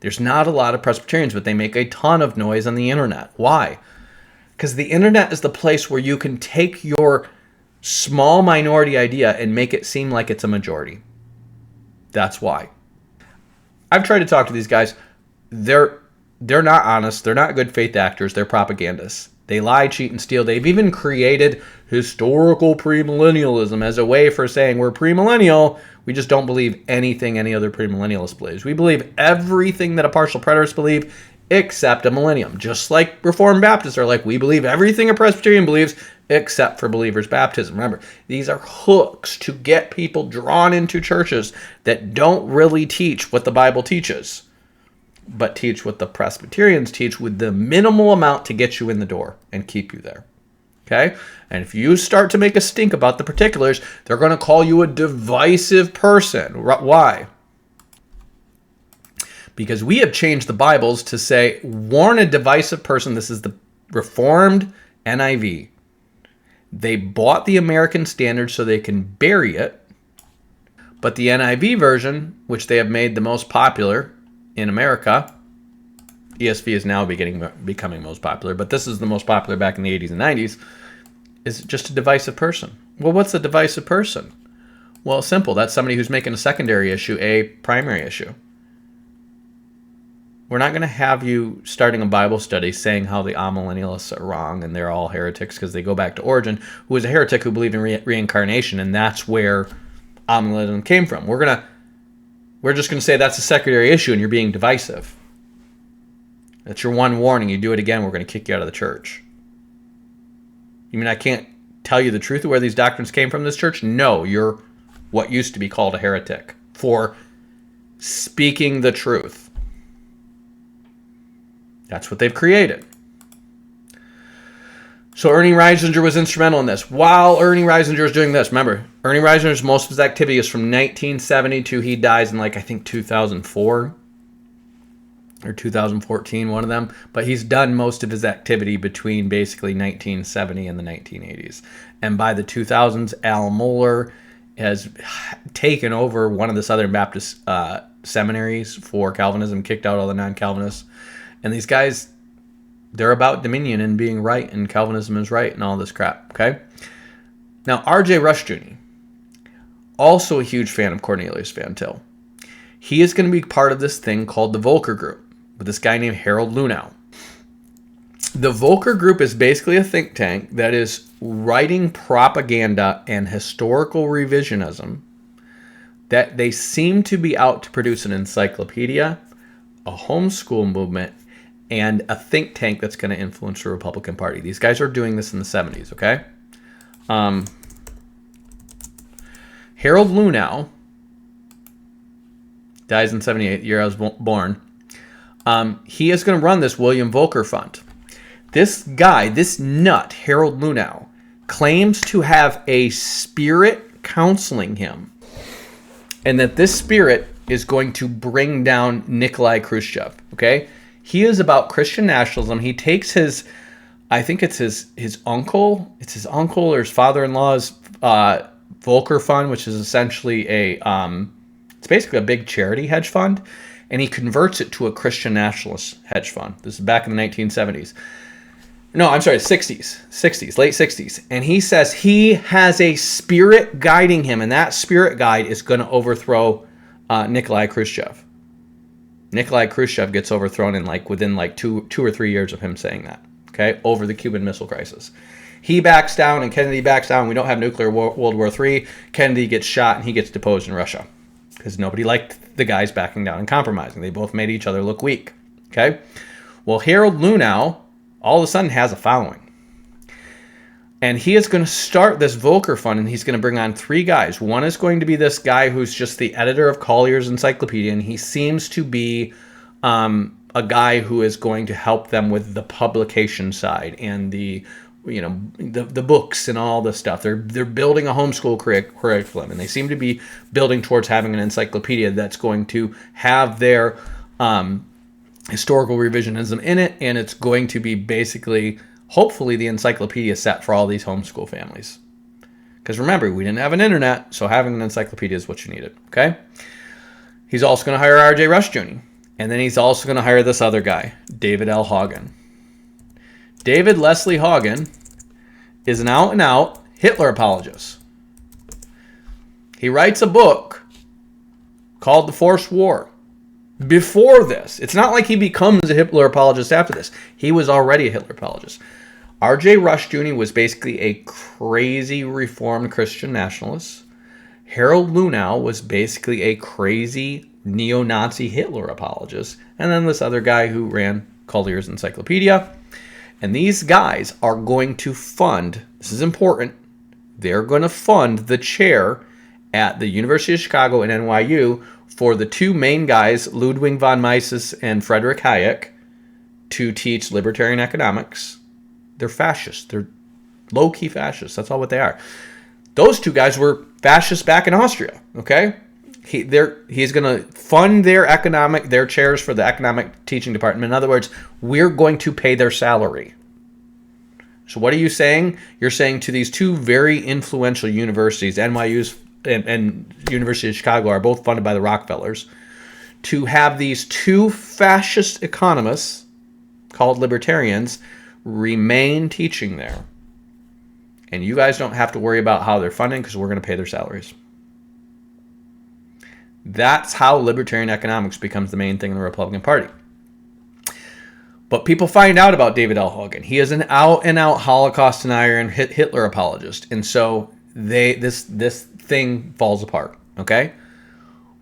There's not a lot of Presbyterians, but they make a ton of noise on the internet. Why? Because the internet is the place where you can take your small minority idea and make it seem like it's a majority. That's why. I've tried to talk to these guys. They're not honest. They're not good faith actors. They're propagandists. They lie, cheat, and steal. They've even created historical premillennialism as a way for saying we're premillennial. We just don't believe anything any other premillennialist believes. We believe everything that a partial preterist believe except a millennium. Just like Reformed Baptists are like, we believe everything a Presbyterian believes except for believers' baptism. Remember, these are hooks to get people drawn into churches that don't really teach what the Bible teaches, but teach what the Presbyterians teach with the minimal amount to get you in the door and keep you there. Okay? And if you start to make a stink about the particulars, they're going to call you a divisive person. Why? Because we have changed the Bibles to say, warn a divisive person. This is the Reformed NIV. They bought the American Standard so they can bury it. But the NIV version, which they have made the most popular in America, ESV is now becoming most popular, but this is the most popular back in the 80s and 90s, is just a divisive person. Well, what's a divisive person? Well, simple. That's somebody who's making a secondary issue a primary issue. We're not going to have you starting a Bible study saying how the amillennialists are wrong and they're all heretics because they go back to Origen, who was a heretic who believed in reincarnation, and that's where amillennialism came from. We're just going to say that's a secondary issue and you're being divisive. That's your one warning. You do it again, we're going to kick you out of the church. You mean I can't tell you the truth of where these doctrines came from this church? No, you're what used to be called a heretic for speaking the truth. That's what they've created. So Ernie Reisinger was instrumental in this. While Ernie Reisinger is doing this, remember, Ernie Reisinger's most of his activity is from 1970 to he dies in I think 2004 or 2014, one of them. But he's done most of his activity between basically 1970 and the 1980s. And by the 2000s, Al Mohler has taken over one of the Southern Baptist seminaries for Calvinism, kicked out all the non-Calvinists. And these guys, they're about dominion and being right, and Calvinism is right, and all this crap, okay? Now, R.J. Rushdoony, also a huge fan of Cornelius Van Til. He is going to be part of this thing called the Volker Group with this guy named Harold Lunau. The Volker Group is basically a think tank that is writing propaganda and historical revisionism that they seem to be out to produce an encyclopedia, a homeschool movement, and a think tank that's going to influence the Republican Party. These guys are doing this in the 70s, okay? Harold Lunau dies in 78, the year I was born. He is going to run this William Volker Fund. This guy, this nut, Harold Lunau, claims to have a spirit counseling him, and that this spirit is going to bring down Nikolai Khrushchev, okay? He is about Christian nationalism. He takes his, I think it's his uncle, or his father-in-law's Volker Fund, which is essentially it's basically a big charity hedge fund, and he converts it to a Christian nationalist hedge fund. This is back in the 1970s. No, I'm sorry, 60s, late 60s. And he says he has a spirit guiding him, and that spirit guide is going to overthrow Nikolai Khrushchev. Nikolai Khrushchev gets overthrown in within 2 or 3 years of him saying that, okay, over the Cuban Missile Crisis. He backs down and Kennedy backs down. We don't have nuclear World War III. Kennedy gets shot and he gets deposed in Russia because nobody liked the guys backing down and compromising. They both made each other look weak, okay? Well, Harold Lunau all of a sudden has a following. And he is going to start this Volker Fund, and he's going to bring on 3 guys. One is going to be this guy who's just the editor of Collier's Encyclopedia, and he seems to be a guy who is going to help them with the publication side and the books and all the stuff. They're building a homeschool curriculum, and they seem to be building towards having an encyclopedia that's going to have their historical revisionism in it, and it's going to be basically, hopefully, the encyclopedia set for all these homeschool families. Because remember, we didn't have an internet, so having an encyclopedia is what you needed, okay? He's also going to hire R.J. Rushdoony, and then he's also going to hire this other guy, David L. Hagen. David Leslie Hagen is an out-and-out Hitler apologist. He writes a book called The Forced War. Before this, it's not like he becomes a Hitler apologist after this. He was already a Hitler apologist. R.J. Rushdoony was basically a crazy Reformed Christian nationalist. Harold Lunau was basically a crazy neo-Nazi Hitler apologist. And then this other guy who ran Collier's Encyclopedia. And these guys are going to fund, this is important, they're going to fund the chair at the University of Chicago and NYU for the 2 main guys, Ludwig von Mises and Friedrich Hayek, to teach libertarian economics. They're fascists. They're low-key fascists. That's all what they are. Those 2 guys were fascists back in Austria, okay? He's going to fund their chairs for the economic teaching department. In other words, we're going to pay their salary. So what are you saying? You're saying to these 2 very influential universities, NYU's and University of Chicago are both funded by the Rockefellers, to have these 2 fascist economists called libertarians remain teaching there. And you guys don't have to worry about how they're funding because we're going to pay their salaries. That's how libertarian economics becomes the main thing in the Republican Party. But people find out about David L. Hagen. He is an out-and-out Holocaust denier and Hitler apologist. And so this thing falls apart, okay?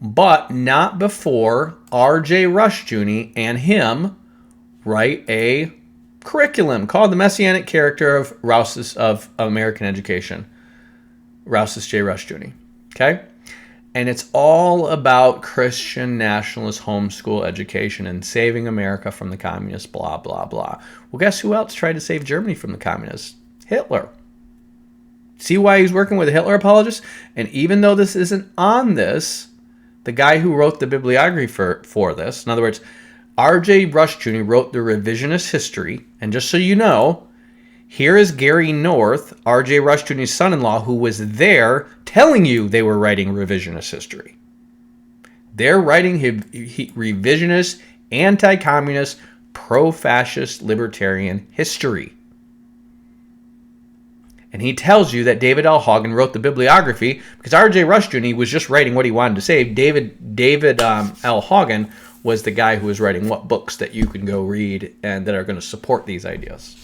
But not before R.J. Rushdoony and him write a curriculum called The Messianic Character of American Education. Rouse's J. Rushdoony. Okay? And it's all about Christian nationalist homeschool education and saving America from the communists, blah, blah, blah. Well, guess who else tried to save Germany from the communists? Hitler. See why he's working with a Hitler apologist? And even though this isn't on this, the guy who wrote the bibliography for this, in other words, R.J. Rushdoony wrote the revisionist history. And just so you know, here is Gary North, R.J. Rushdoony's son-in-law, who was there telling you they were writing revisionist history. They're writing revisionist, anti-communist, pro-fascist, libertarian history. And he tells you that David L. Hagen wrote the bibliography because R.J. Rushdoony was just writing what he wanted to say. David L. Hagen was the guy who was writing what books that you can go read and that are going to support these ideas.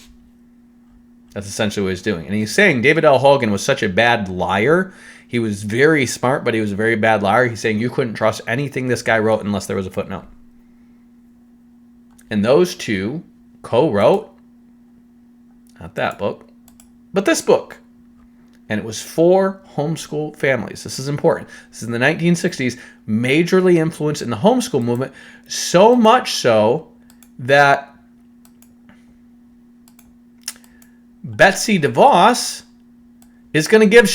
That's essentially what he's doing. And he's saying David L. Hagen was such a bad liar. He was very smart, but he was a very bad liar. He's saying you couldn't trust anything this guy wrote unless there was a footnote. And those two co-wrote, not that book, but this book. And it was for homeschool families. This is important. This is in the 1960s, majorly influenced in the homeschool movement, so much so that Betsy DeVos is going to give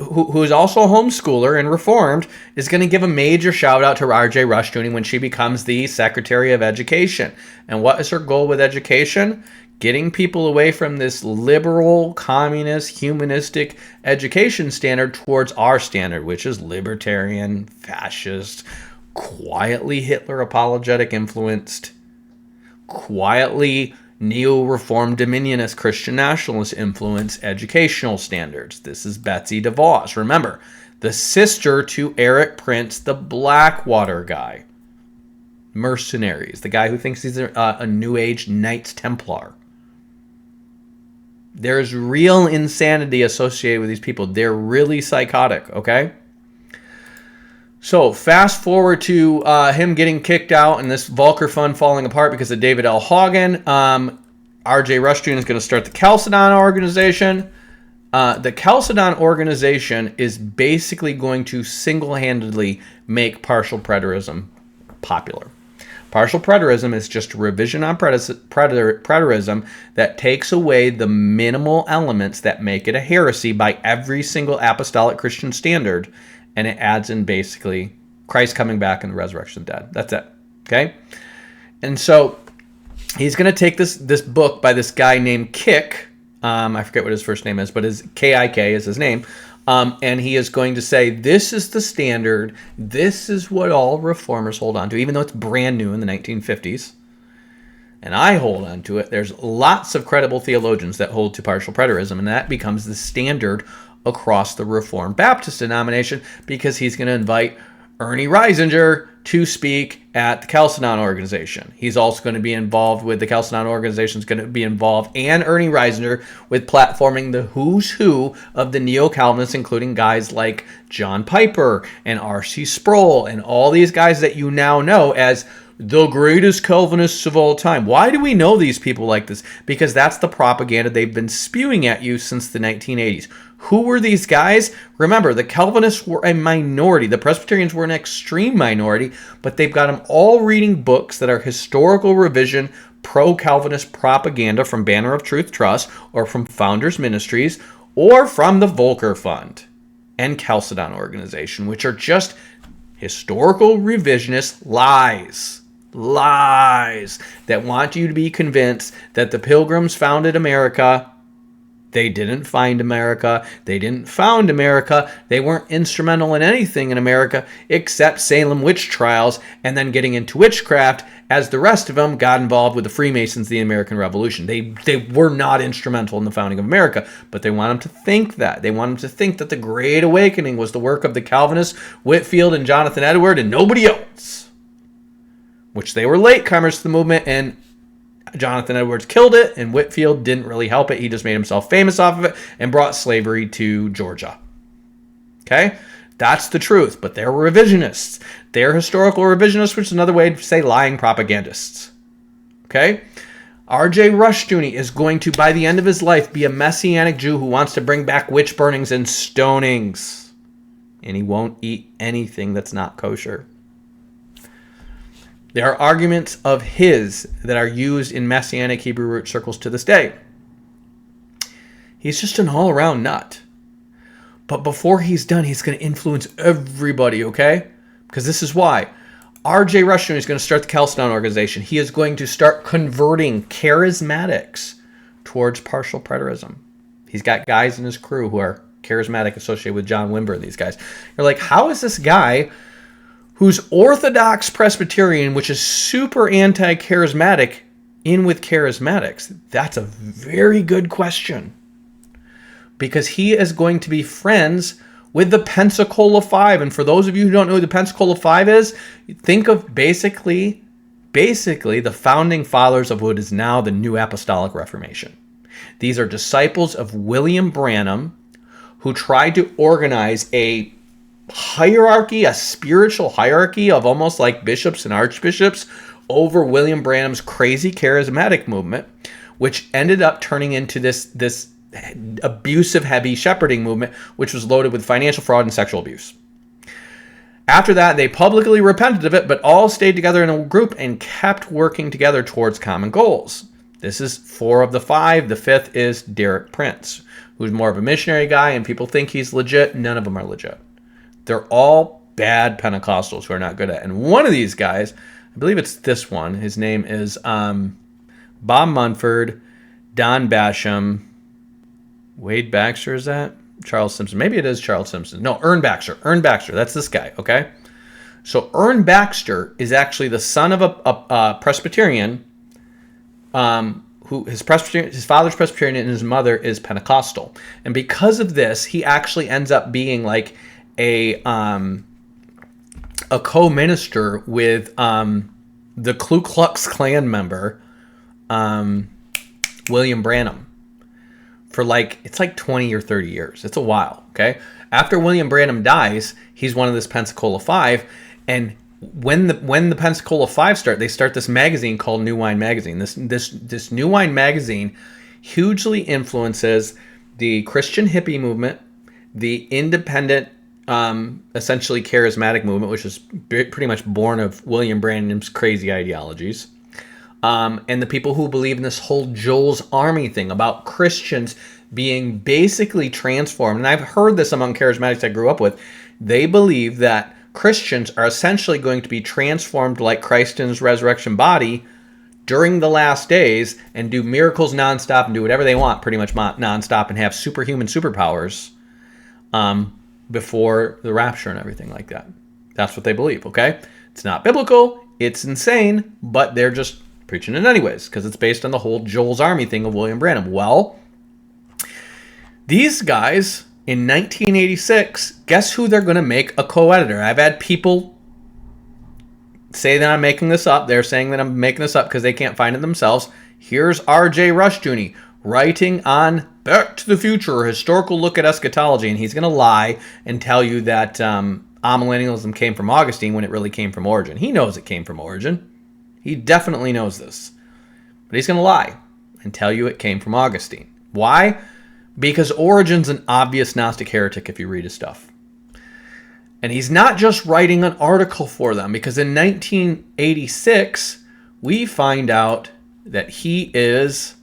who is also a homeschooler and reformed, is going to give a major shout out to R.J. Rushdoony when she becomes the Secretary of Education. And what is her goal with education? Getting people away from this liberal, communist, humanistic education standard towards our standard, which is libertarian, fascist, quietly Hitler apologetic influenced, quietly neo-reform dominionist Christian nationalist influence educational standards. This is Betsy DeVos. Remember, the sister to Eric Prince, the Blackwater guy. Mercenaries, the guy who thinks he's a New Age Knights Templar. There's real insanity associated with these people. They're really psychotic, okay? So fast forward to him getting kicked out and this Volcker Fund falling apart because of David L. Hagen. R.J. Rushdoony is going to start the Chalcedon organization. The Chalcedon organization is basically going to single-handedly make partial preterism popular. Partial preterism is just a revision on preterism that takes away the minimal elements that make it a heresy by every single apostolic Christian standard, and it adds in basically Christ coming back and the resurrection of the dead. That's it. Okay? And so he's going to take this book by this guy named Kick. I forget what his first name is, but his K-I-K is his name. And he is going to say, this is the standard. This is what all reformers hold on to, even though it's brand new in the 1950s. And I hold on to it. There's lots of credible theologians that hold to partial preterism, and that becomes the standard across the Reformed Baptist denomination because he's going to invite Ernie Reisinger to speak at the Chalcedon organization. He's also going to be involved with the Chalcedon organization, is going to be involved, and Ernie Reisinger, with platforming the who's who of the neo-Calvinists, including guys like John Piper and R.C. Sproul and all these guys that you now know as the greatest Calvinists of all time. Why do we know these people like this? Because that's the propaganda they've been spewing at you since the 1980s. Who were these guys? Remember, the Calvinists were a minority. The Presbyterians were an extreme minority, but they've got them all reading books that are historical revision, pro-Calvinist propaganda from Banner of Truth Trust or from Founders Ministries or from the Volcker Fund and Chalcedon organization, which are just historical revisionist lies. Lies that want you to be convinced that the Pilgrims founded America. They didn't find America. They didn't found America. They weren't instrumental in anything in America except Salem witch trials and then getting into witchcraft as the rest of them got involved with the Freemasons, the American Revolution. They were not instrumental in the founding of America, but they want them to think that. They want them to think that the Great Awakening was the work of the Calvinists, Whitefield and Jonathan Edward, and nobody else, which they were latecomers to the movement, and Jonathan Edwards killed it, and Whitefield didn't really help it. He just made himself famous off of it and brought slavery to Georgia. Okay? That's the truth. But they're revisionists. They're historical revisionists, which is another way to say lying propagandists. Okay? R.J. Rushdoony is going to, by the end of his life, be a Messianic Jew who wants to bring back witch burnings and stonings. And he won't eat anything that's not kosher. There are arguments of his that are used in Messianic Hebrew root circles to this day. He's just an all-around nut. But before he's done, he's going to influence everybody, okay? Because this is why. R.J. Rushdoony is going to start the Chalcedon organization. He is going to start converting charismatics towards partial preterism. He's got guys in his crew who are charismatic, associated with John Wimber, these guys. You're like, how is this guy who's Orthodox Presbyterian, which is super anti-charismatic, in with charismatics? That's a very good question. Because he is going to be friends with the Pensacola Five. And for those of you who don't know who the Pensacola Five is, think of basically the founding fathers of what is now the New Apostolic Reformation. These are disciples of William Branham who tried to organize a hierarchy, a spiritual hierarchy of almost like bishops and archbishops over William Branham's crazy charismatic movement, which ended up turning into this abusive, heavy shepherding movement, which was loaded with financial fraud and sexual abuse. After that, they publicly repented of it, but all stayed together in a group and kept working together towards common goals. This is 4 of the 5. The 5th is Derek Prince, who's more of a missionary guy, and people think he's legit. None of them are legit. They're all bad Pentecostals who are not good at it. And one of these guys, I believe it's this one, his name is Bob Munford, Don Basham, Wade Baxter, is that? Charles Simpson. Maybe it is Charles Simpson. No, Ern Baxter. Ern Baxter. That's this guy, okay? So Ern Baxter is actually the son of a Presbyterian, who his father's Presbyterian and his mother is Pentecostal. And because of this, he actually ends up being like a co-minister with the Ku Klux Klan member, William Branham. For it's like 20 or 30 years. It's a while, okay? After William Branham dies, he's one of this Pensacola Five, and when the Pensacola Five start, they start this magazine called New Wine Magazine. This New Wine Magazine hugely influences the Christian hippie movement, the independent, essentially charismatic movement, which is pretty much born of William Branham's crazy ideologies. And the people who believe in this whole Joel's Army thing about Christians being basically transformed. And I've heard this among charismatics I grew up with. They believe that Christians are essentially going to be transformed like Christ in his resurrection body during the last days and do miracles nonstop and do whatever they want pretty much nonstop and have superhuman superpowers before the rapture and everything like that. That's what they believe, okay? It's not biblical. It's insane, but they're just preaching it anyways, because it's based on the whole Joel's Army thing of William Branham. Well, these guys in 1986, guess who they're going to make a co-editor? I've had people say that I'm making this up. They're saying that I'm making this up because they can't find it themselves. Here's R.J. Rushdoony writing on Back to the Future, a historical look at eschatology, and he's going to lie and tell you that amillennialism came from Augustine when it really came from Origen. He knows it came from Origen. He definitely knows this. But he's going to lie and tell you it came from Augustine. Why? Because Origen's an obvious Gnostic heretic if you read his stuff. And he's not just writing an article for them, because in 1986, we find out that he is,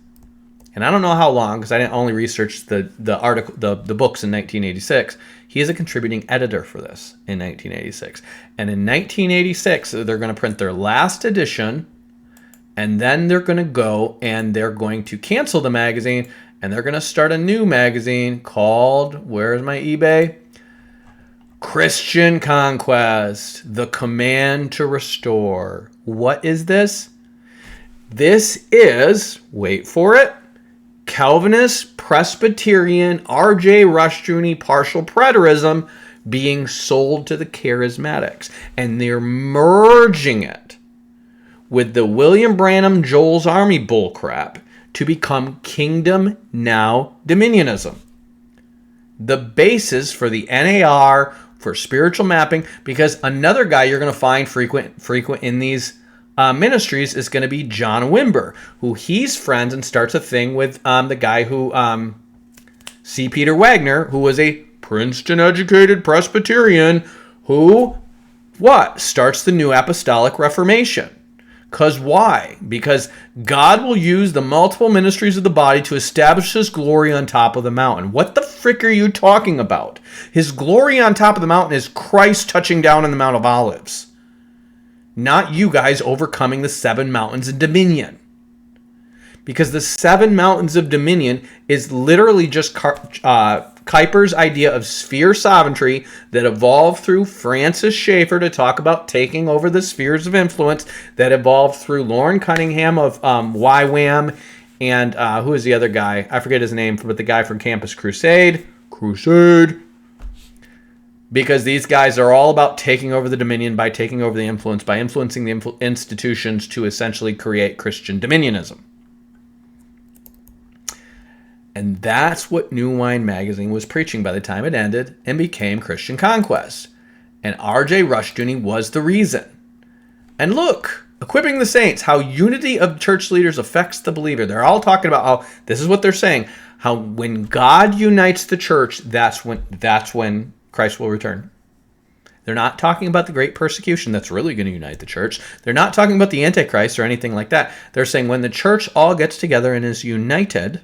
and I don't know how long, because I didn't only research the article, the books in 1986. He is a contributing editor for this in 1986. And in 1986, they're going to print their last edition, and then they're going to go and they're going to cancel the magazine, and they're going to start a new magazine called, where's my eBay? Christian Conquest, the Command to Restore. What is this? This is, wait for it, Calvinist, Presbyterian, R.J. Rushdoony, partial preterism being sold to the charismatics. And they're merging it with the William Branham Joel's Army bullcrap to become Kingdom Now Dominionism. The basis for the NAR, for spiritual mapping, because another guy you're going to find frequent in these Ministries is going to be John Wimber, who he's friends and starts a thing with the guy who, C. Peter Wagner, who was a Princeton-educated Presbyterian who, starts the New Apostolic Reformation. Because why? Because God will use the multiple ministries of the body to establish his glory on top of the mountain. What the frick are you talking about? His glory on top of the mountain is Christ touching down on the Mount of Olives. Not you guys overcoming the 7 mountains of dominion. Because the 7 mountains of dominion is literally just Kuyper's idea of sphere sovereignty that evolved through Francis Schaeffer to talk about taking over the spheres of influence, that evolved through Lauren Cunningham of YWAM, and who is the other guy? I forget his name, but the guy from Campus Crusade. Because these guys are all about taking over the dominion by taking over the influence, by influencing the institutions to essentially create Christian dominionism. And that's what New Wine Magazine was preaching by the time it ended and became Christian Conquest. And R.J. Rushdoony was the reason. And look, equipping the saints, how unity of church leaders affects the believer. They're all talking about how, this is what they're saying, how when God unites the church, that's when Christ will return. They're not talking about the great persecution that's really going to unite the church. They're not talking about the Antichrist or anything like that. They're saying when the church all gets together and is united,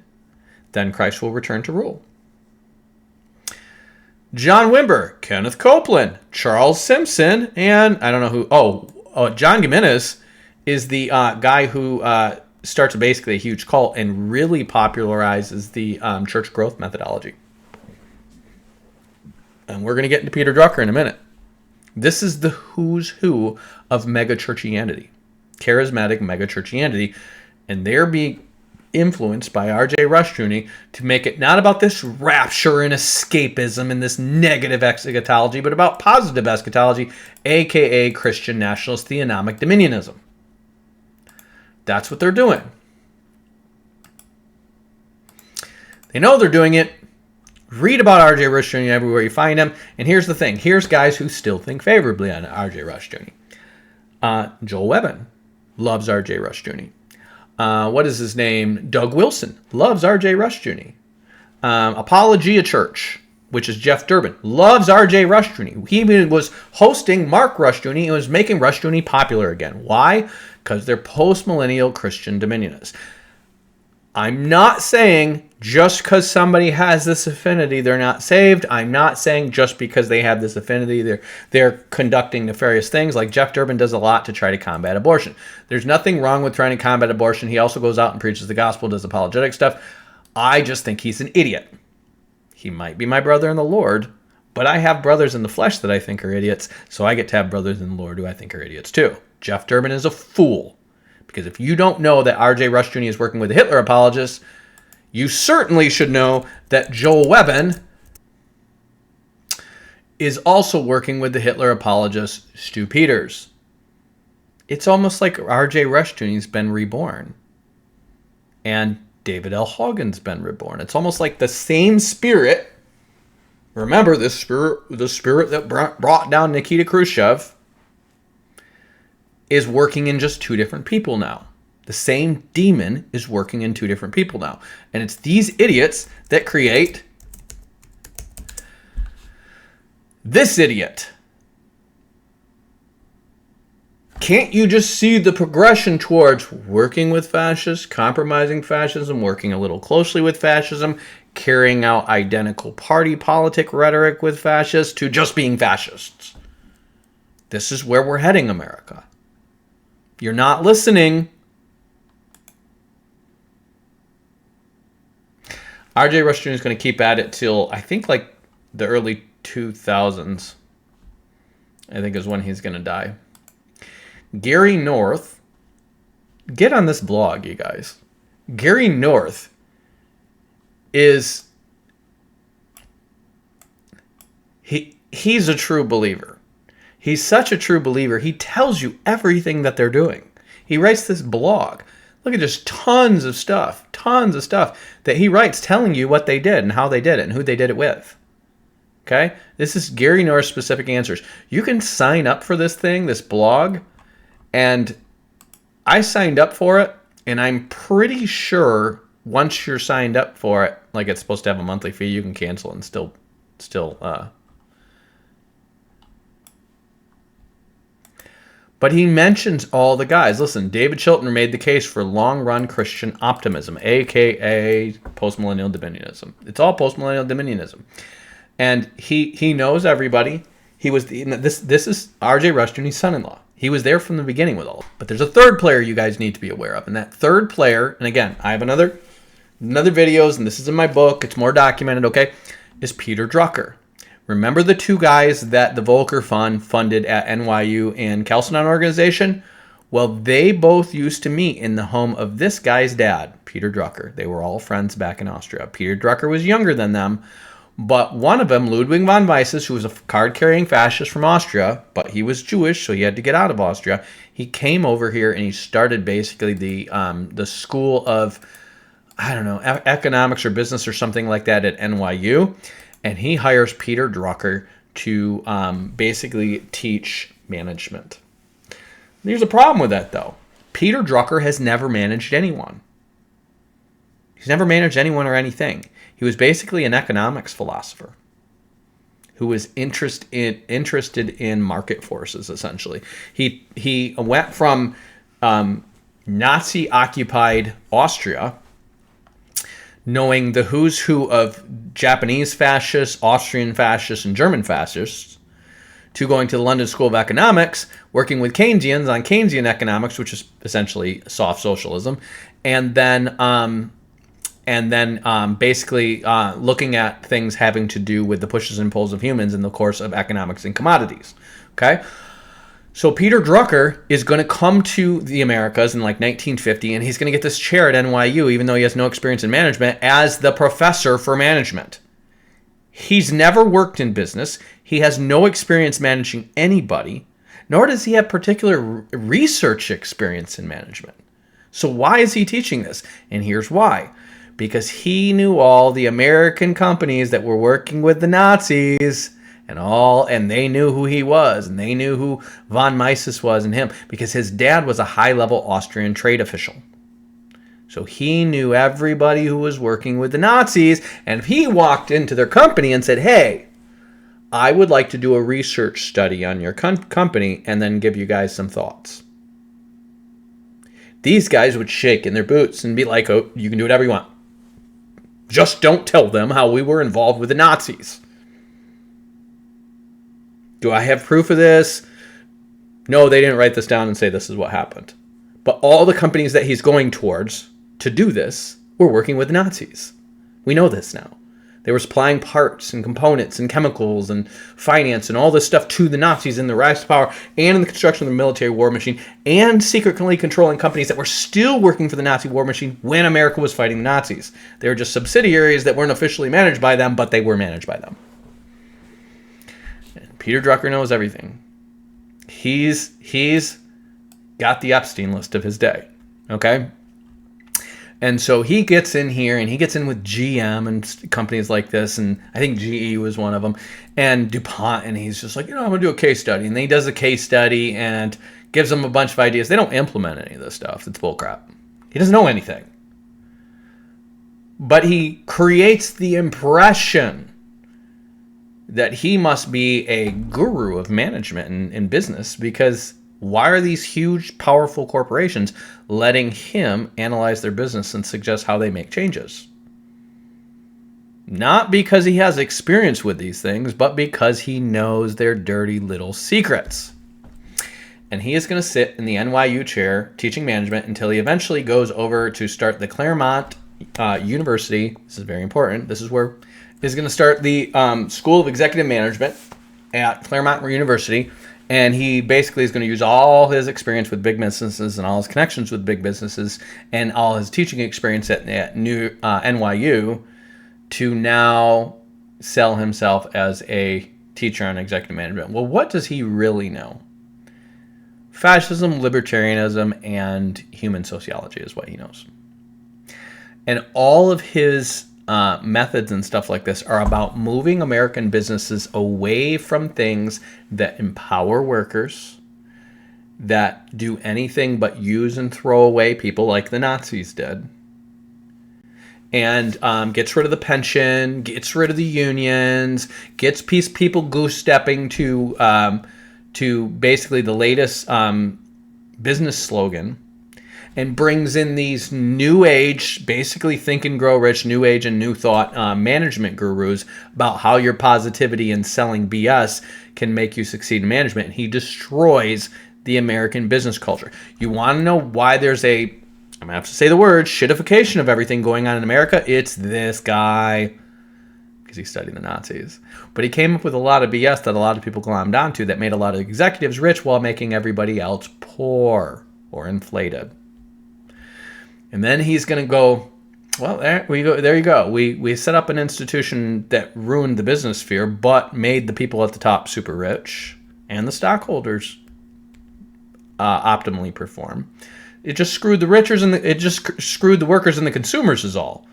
then Christ will return to rule. John Wimber, Kenneth Copeland, Charles Simpson, and I don't know who. John Gimenez is the guy who starts basically a huge cult and really popularizes the church growth methodology. And we're going to get into Peter Drucker in a minute. This is the who's who of megachurchianity, charismatic megachurchianity, and they're being influenced by R.J. Rushdoony to make it not about this rapture and escapism and this negative eschatology, but about positive eschatology, aka Christian nationalist theonomic dominionism. That's what they're doing. They know they're doing it. Read about R.J. Rushdoony everywhere you find him. And here's the thing. Here's guys who still think favorably on R.J. Rushdoony. Joel Webben loves R.J. Rushdoony. What is his name? Doug Wilson loves R.J. Rushdoony. Apologia Church, which is Jeff Durbin, loves R.J. Rushdoony. He even was hosting Mark Rushdoony and was making Rushdoony popular again. Why? Because they're post-millennial Christian dominionists. I'm not saying just because somebody has this affinity, they're not saved. I'm not saying just because they have this affinity, they're conducting nefarious things. Like Jeff Durbin does a lot to try to combat abortion. There's nothing wrong with trying to combat abortion. He also goes out and preaches the gospel, does apologetic stuff. I just think he's an idiot. He might be my brother in the Lord, but I have brothers in the flesh that I think are idiots, so I get to have brothers in the Lord who I think are idiots too. Jeff Durbin is a fool. Because if you don't know that R.J. Rushdoony is working with the Hitler apologists, you certainly should know that Joel Webben is also working with the Hitler apologist Stu Peters. It's almost like R.J. Rushdoony's been reborn. And David L. Hoggin's been reborn. It's almost like the same spirit. Remember, the spirit that brought down Nikita Khrushchev is working in just 2 different people now. The same demon is working in 2 different people now. And it's these idiots that create this idiot. Can't you just see the progression towards working with fascists, compromising fascism, working a little closely with fascism, carrying out identical party politic rhetoric with fascists, to just being fascists? This is where we're heading, America. You're not listening. R.J. Rushdoony is going to keep at it till, I think, like the early 2000s. I think is when he's going to die. Gary North. Get on this blog, you guys. Gary North is... He's a true believer. He's such a true believer. He tells you everything that they're doing. He writes this blog. Look at just tons of stuff that he writes telling you what they did and how they did it and who they did it with. Okay? This is Gary North's specific answers. You can sign up for this thing, this blog, and I signed up for it, and I'm pretty sure once you're signed up for it, like it's supposed to have a monthly fee, you can cancel and still. But he mentions all the guys. Listen, David Chilton made the case for long-run Christian optimism, a.k.a. postmillennial dominionism. It's all postmillennial dominionism. And he knows everybody. He was this is R.J. Rushdoony's son-in-law. He was there from the beginning with all. But there's a third player you guys need to be aware of. And that third player, and again, I have another videos, and this is in my book. It's more documented, okay, is Peter Drucker. Remember the two guys that the Volcker Fund funded at NYU and Chalcedon Organization? Well, they both used to meet in the home of this guy's dad, Peter Drucker. They were all friends back in Austria. Peter Drucker was younger than them, but one of them, Ludwig von Mises, who was a card-carrying fascist from Austria, but he was Jewish, so he had to get out of Austria. He came over here and he started basically the school of, I don't know, economics or business or something like that at NYU. And he hires Peter Drucker to basically teach management. There's a problem with that, though. Peter Drucker has never managed anyone. He's never managed anyone or anything. He was basically an economics philosopher who was interested in market forces, essentially. He went from Nazi-occupied Austria, knowing the who's who of Japanese fascists, Austrian fascists, and German fascists, to going to the London School of Economics, working with Keynesians on Keynesian economics, which is essentially soft socialism, and then basically looking at things having to do with the pushes and pulls of humans in the course of economics and commodities. Okay? So Peter Drucker is going to come to the Americas in like 1950, and he's going to get this chair at NYU, even though he has no experience in management, as the professor for management. He's never worked in business. He has no experience managing anybody, nor does he have particular research experience in management. So why is he teaching this? And here's why. Because he knew all the American companies that were working with the Nazis, and they knew who he was, and they knew who von Mises was and him, because his dad was a high-level Austrian trade official. So he knew everybody who was working with the Nazis, and if he walked into their company and said, hey, I would like to do a research study on your company and then give you guys some thoughts, these guys would shake in their boots and be like, oh, you can do whatever you want. Just don't tell them how we were involved with the Nazis. Do I have proof of this? No, they didn't write this down and say this is what happened. But all the companies that he's going towards to do this were working with Nazis. We know this now. They were supplying parts and components and chemicals and finance and all this stuff to the Nazis in the rise to power and in the construction of the military war machine, and secretly controlling companies that were still working for the Nazi war machine when America was fighting the Nazis. They were just subsidiaries that weren't officially managed by them, but they were managed by them. Peter Drucker knows everything. He's got the Epstein list of his day, okay? And so he gets in here, and he gets in with GM and companies like this, and I think GE was one of them, and DuPont, and he's just like, I'm going to do a case study. And then he does a case study and gives them a bunch of ideas. They don't implement any of this stuff. It's bullcrap. He doesn't know anything. But he creates the impression that he must be a guru of management and business, because why are these huge, powerful corporations letting him analyze their business and suggest how they make changes? Not because he has experience with these things, but because he knows their dirty little secrets. And he is going to sit in the NYU chair teaching management until he eventually goes over to start the Claremont University. This is very important. This is where he's going to start the School of Executive Management at Claremont University. And he basically is going to use all his experience with big businesses and all his connections with big businesses and all his teaching experience at NYU to now sell himself as a teacher on executive management. Well, what does he really know? Fascism, libertarianism, and human sociology is what he knows. And all of his methods and stuff like this are about moving American businesses away from things that empower workers, that do anything but use and throw away people like the Nazis did. And gets rid of the pension, gets rid of the unions, gets people goose-stepping to basically the latest business slogan, and brings in these new age, basically think and grow rich, new age and new thought management gurus about how your positivity and selling BS can make you succeed in management. And he destroys the American business culture. You want to know why there's I'm going to have to say the word, shitification of everything going on in America? It's this guy, because he studied the Nazis. But he came up with a lot of BS that a lot of people glommed onto that made a lot of executives rich while making everybody else poor or inflated. And then he's going to go, well, there you go. We set up an institution that ruined the business sphere, but made the people at the top super rich and the stockholders optimally perform. It just screwed the richers and it just screwed the workers and the consumers is all.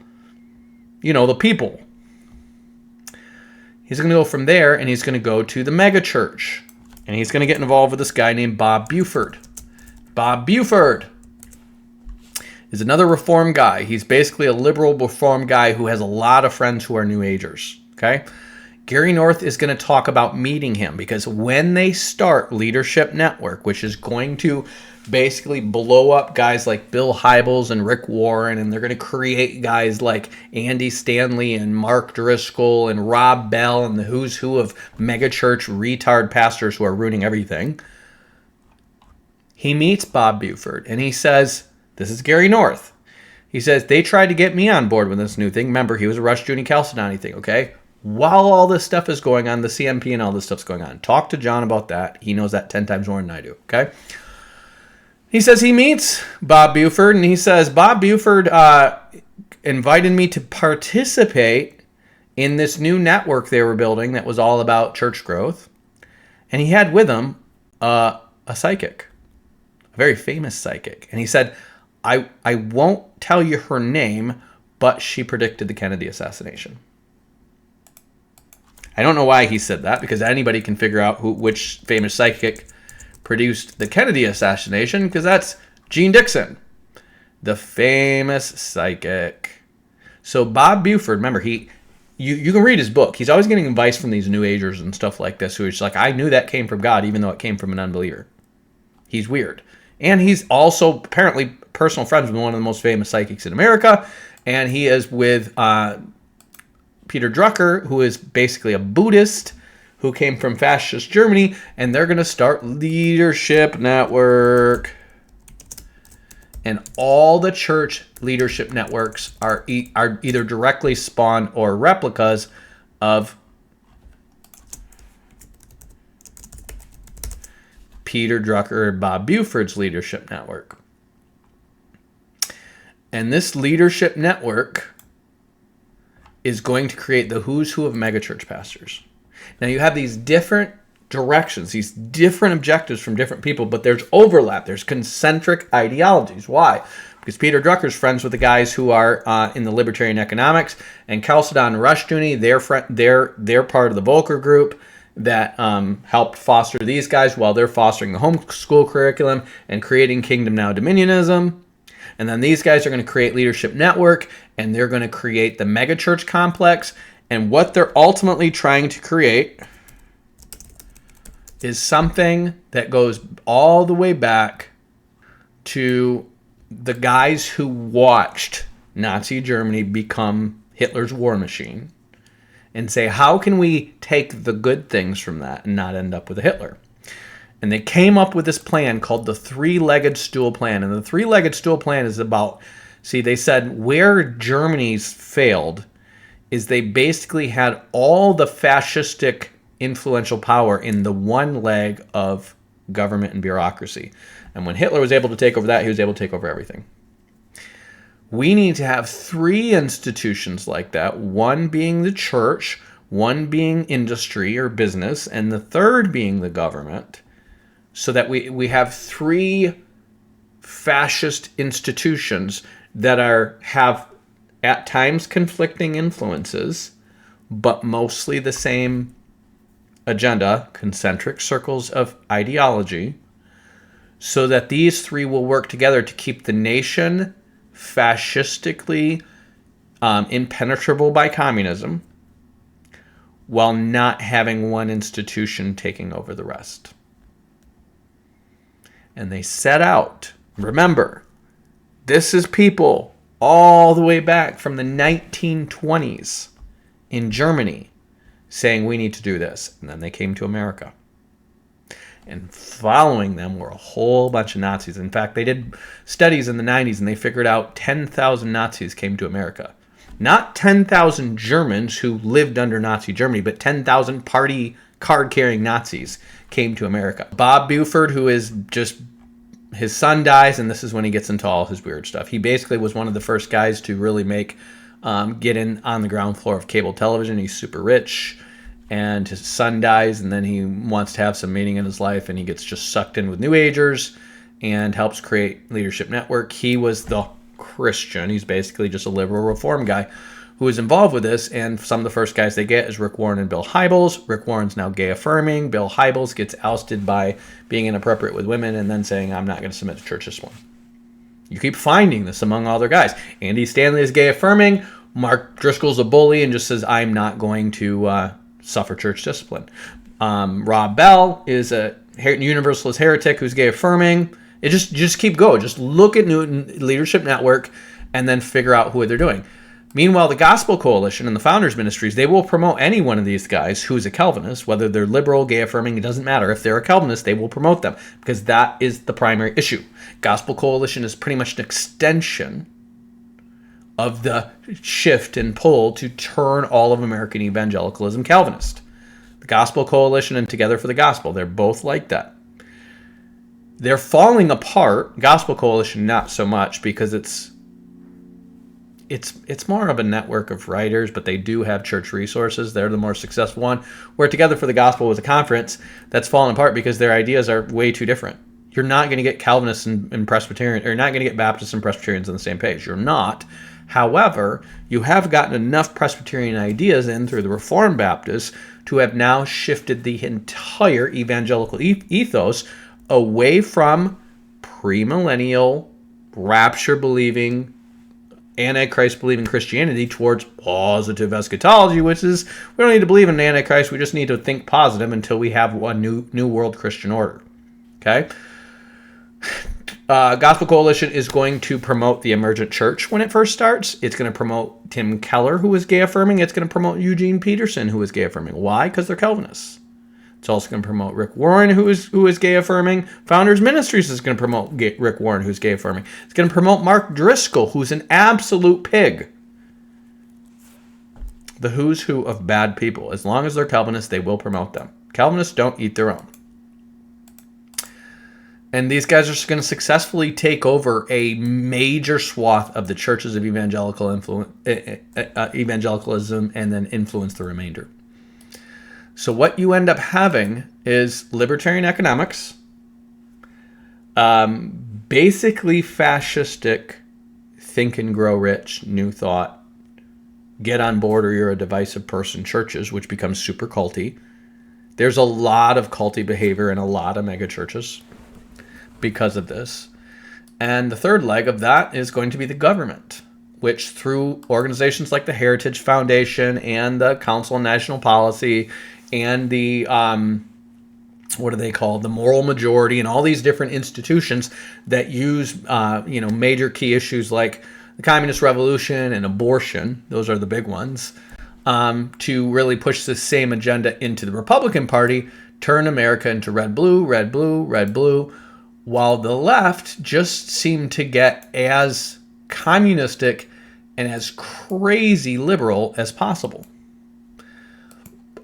The people. He's going to go from there and he's going to go to the mega church. And he's going to get involved with this guy named Bob Buford. Bob Buford is another reform guy. He's basically a liberal reform guy who has a lot of friends who are New Agers. Okay? Gary North is going to talk about meeting him because when they start Leadership Network, which is going to basically blow up guys like Bill Hybels and Rick Warren, and they're going to create guys like Andy Stanley and Mark Driscoll and Rob Bell and the who's who of megachurch retard pastors who are ruining everything. He meets Bob Buford and he says, this is Gary North. He says, they tried to get me on board with this new thing. Remember, he was a Rushdoony Chalcedony thing, okay? While all this stuff is going on, the CMP and all this stuff's going on. Talk to John about that. He knows that 10 times more than I do, okay? He says he meets Bob Buford, and he says, Bob Buford invited me to participate in this new network they were building that was all about church growth. And he had with him a psychic, a very famous psychic. And he said, I won't tell you her name, but she predicted the Kennedy assassination. I don't know why he said that, because anybody can figure out which famous psychic produced the Kennedy assassination, because that's Gene Dixon, the famous psychic. So Bob Buford, remember, you can read his book. He's always getting advice from these New Agers and stuff like this, who is like, I knew that came from God, even though it came from an unbeliever. He's weird. And he's also apparently personal friends with one of the most famous psychics in America, and he is with Peter Drucker, who is basically a Buddhist who came from fascist Germany, and they're going to start Leadership Network. And all the church leadership networks are either directly spawned or replicas of Peter Drucker and Bob Buford's Leadership Network. And this Leadership Network is going to create the who's who of megachurch pastors. Now you have these different directions, these different objectives from different people, but there's overlap. There's concentric ideologies. Why? Because Peter Drucker's friends with the guys who are in the libertarian economics, and Chalcedon and Rushdoony, they're part of the Volcker group that helped foster these guys while they're fostering the homeschool curriculum and creating Kingdom Now Dominionism. And then these guys are going to create Leadership Network, and they're going to create the megachurch complex. And what they're ultimately trying to create is something that goes all the way back to the guys who watched Nazi Germany become Hitler's war machine and say, how can we take the good things from that and not end up with a Hitler? And they came up with this plan called the three-legged stool plan. And the three-legged stool plan is about, they said where Germany's failed is they basically had all the fascistic influential power in the one leg of government and bureaucracy. And when Hitler was able to take over that, he was able to take over everything. We need to have three institutions like that, one being the church, one being industry or business, and the third being the government, so that we have three fascist institutions that have at times conflicting influences, but mostly the same agenda, concentric circles of ideology, so that these three will work together to keep the nation fascistically impenetrable by communism, while not having one institution taking over the rest. And they set out, remember, this is people all the way back from the 1920s in Germany saying we need to do this. And then they came to America. And following them were a whole bunch of Nazis. In fact, they did studies in the 90s and they figured out 10,000 Nazis came to America. Not 10,000 Germans who lived under Nazi Germany, but 10,000 party card-carrying Nazis came to America. Bob Buford, who is just, his son dies, and this is when he gets into all his weird stuff. He basically was one of the first guys to really get in on the ground floor of cable television. He's super rich, and his son dies, and then he wants to have some meaning in his life, and he gets just sucked in with New Agers and helps create Leadership Network. He was the Christian. He's basically just a liberal reform guy who is involved with this, and some of the first guys they get is Rick Warren and Bill Hybels. Rick Warren's now gay affirming. Bill Hybels gets ousted by being inappropriate with women and then saying, I'm not going to submit to church discipline. You keep finding this among all their guys. Andy Stanley is gay affirming. Mark Driscoll's a bully and just says, I'm not going to suffer church discipline. Rob Bell is a universalist heretic who's gay affirming. It just keep going. Just look at Newton Leadership Network and then figure out who they're doing. Meanwhile, the Gospel Coalition and the Founders Ministries, they will promote any one of these guys who is a Calvinist, whether they're liberal, gay affirming, it doesn't matter. If they're a Calvinist, they will promote them because that is the primary issue. Gospel Coalition is pretty much an extension of the shift and pull to turn all of American evangelicalism Calvinist. The Gospel Coalition and Together for the Gospel, they're both like that. They're falling apart. Gospel Coalition, not so much, because it's more of a network of writers, but they do have church resources. They're the more successful one. Where Together for the Gospel was a conference that's fallen apart because their ideas are way too different. You're not going to get Calvinists and Presbyterian, or you're not going to get Baptists and Presbyterians on the same page. You're not. However, you have gotten enough Presbyterian ideas in through the Reformed Baptists to have now shifted the entire evangelical ethos away from premillennial, rapture-believing, Antichrist-believing Christianity towards positive eschatology, which is, we don't need to believe in Antichrist, we just need to think positive until we have a new world Christian order. Okay? Gospel Coalition is going to promote the emergent church when it first starts. It's going to promote Tim Keller, who is gay affirming. It's going to promote Eugene Peterson, who is gay affirming. Why? Because they're Calvinists. It's also going to promote Rick Warren, who is gay affirming. Founders Ministries is going to promote Rick Warren, who's gay affirming. It's going to promote Mark Driscoll, who's an absolute pig. The who's who of bad people. As long as they're Calvinists, they will promote them. Calvinists don't eat their own. And these guys are just going to successfully take over a major swath of the churches of evangelicalism and then influence the remainder. So what you end up having is libertarian economics, basically fascistic think and grow rich, new thought, get on board or you're a divisive person churches, which becomes super culty. There's a lot of culty behavior in a lot of mega churches because of this. And the third leg of that is going to be the government, which through organizations like the Heritage Foundation and the Council on National Policy and the, what are they called? The Moral Majority and all these different institutions that use, major key issues like the Communist Revolution and abortion. Those are the big ones. To really push the same agenda into the Republican Party, turn America into red, blue, red, blue, red, blue, while the left just seem to get as communistic and as crazy liberal as possible.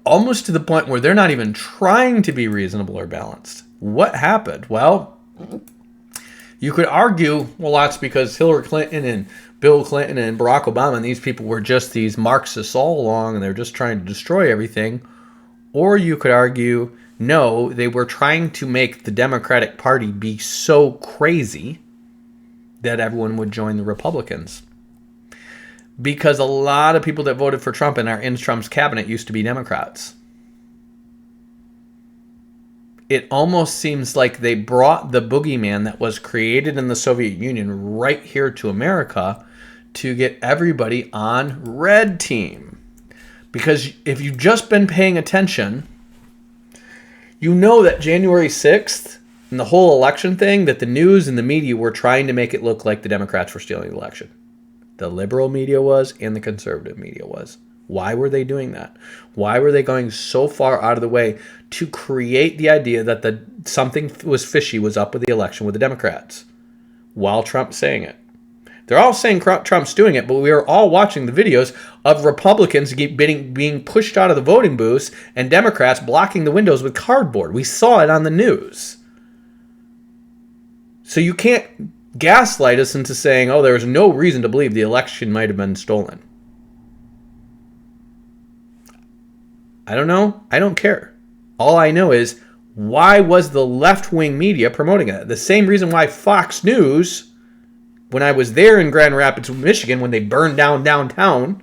Almost to the point where they're not even trying to be reasonable or balanced. What happened? Well, you could argue, well, that's because Hillary Clinton and Bill Clinton and Barack Obama and these people were just these Marxists all along and they're just trying to destroy everything. Or you could argue, no, they were trying to make the Democratic Party be so crazy that everyone would join the Republicans. Because a lot of people that voted for Trump and are in Trump's cabinet used to be Democrats. it almost seems like they brought the boogeyman that was created in the Soviet Union right here to America to get everybody on red team. Because if you've just been paying attention, you know that January 6th and the whole election thing, that the news and the media were trying to make it look like the Democrats were stealing the election. The liberal media was, and the conservative media was. Why were they doing that? Why were they going so far out of the way to create the idea that something was fishy was up with the election with the Democrats while Trump's saying it? They're all saying Trump's doing it, but we are all watching the videos of Republicans being pushed out of the voting booths and Democrats blocking the windows with cardboard. We saw it on the news. So you can't gaslight us into saying, oh, there's no reason to believe the election might have been stolen. I don't know. I don't care. All I know is, why was the left-wing media promoting it? The same reason why Fox News, when I was there in Grand Rapids, Michigan, when they burned down downtown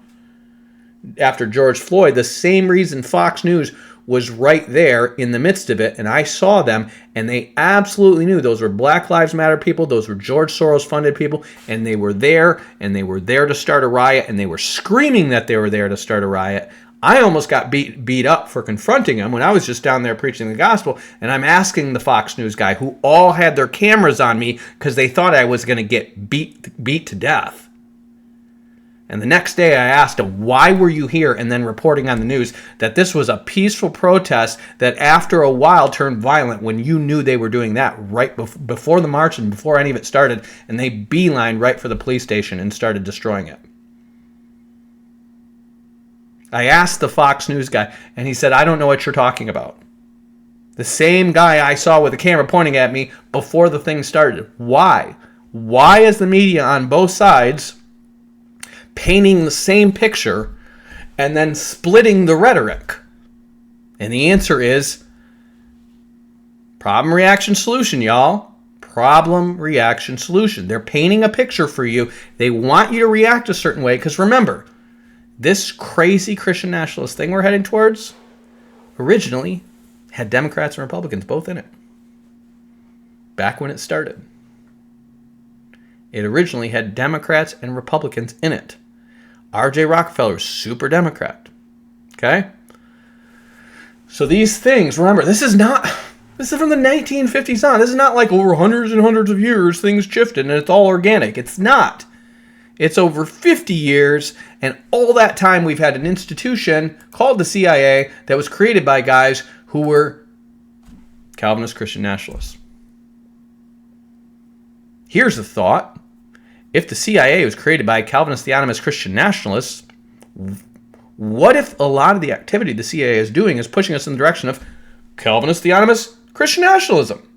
after George Floyd, the same reason Fox News was right there in the midst of it, and I saw them, and they absolutely knew those were Black Lives Matter people, those were George Soros-funded people, and they were there to start a riot, and they were screaming that they were there to start a riot. I almost got beat up for confronting them when I was just down there preaching the gospel, and I'm asking the Fox News guy, who all had their cameras on me because they thought I was going to get beat to death. And the next day I asked him, why were you here? And then reporting on the news that this was a peaceful protest that after a while turned violent when you knew they were doing that right before the march and before any of it started, and they beelined right for the police station and started destroying it. I asked the Fox News guy, and he said, I don't know what you're talking about. The same guy I saw with the camera pointing at me before the thing started. Why? Why is the media on both sides painting the same picture and then splitting the rhetoric? And the answer is problem, reaction, solution, y'all. Problem, reaction, solution. They're painting a picture for you. They want you to react a certain way, because remember, this crazy Christian nationalist thing we're heading towards originally had Democrats and Republicans both in it. Back when it started. It originally had Democrats and Republicans in it. R.J. Rockefeller, super Democrat. Okay? So these things, remember, this is from the 1950s on. This is not like over hundreds and hundreds of years things shifted and it's all organic. It's not. It's over 50 years, and all that time we've had an institution called the CIA that was created by guys who were Calvinist Christian nationalists. Here's the thought. If the CIA was created by Calvinist theonomist Christian nationalists, what if a lot of the activity the CIA is doing is pushing us in the direction of Calvinist theonomist Christian nationalism?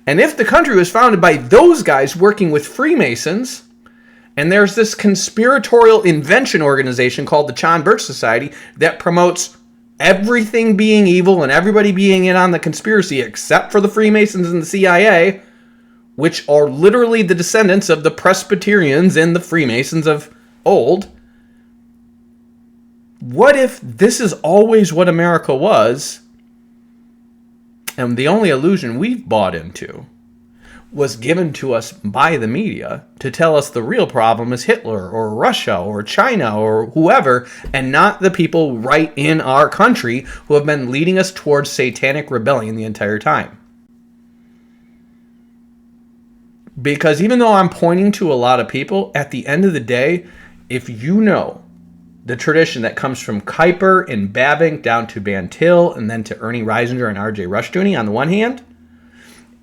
And if the country was founded by those guys working with Freemasons, and there's this conspiratorial invention organization called the John Birch Society that promotes everything being evil and everybody being in on the conspiracy except for the Freemasons and the CIA, which are literally the descendants of the Presbyterians and the Freemasons of old, what if this is always what America was? And the only illusion we've bought into was given to us by the media to tell us the real problem is Hitler or Russia or China or whoever, and not the people right in our country who have been leading us towards satanic rebellion the entire time. Because even though I'm pointing to a lot of people, at the end of the day, if you know the tradition that comes from Kuyper and Bavinck down to Van Til and then to Ernie Reisinger and R.J. Rushdoony on the one hand,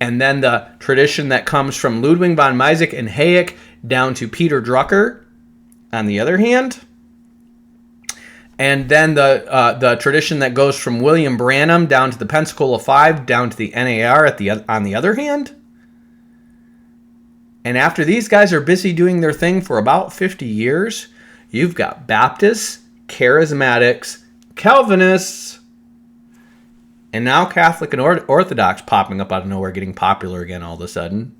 and then the tradition that comes from Ludwig von Mises and Hayek down to Peter Drucker on the other hand, and then the tradition that goes from William Branham down to the Pensacola Five down to the NAR on the other hand, and after these guys are busy doing their thing for about 50 years, you've got Baptists, Charismatics, Calvinists, and now Catholic and Orthodox popping up out of nowhere, getting popular again all of a sudden,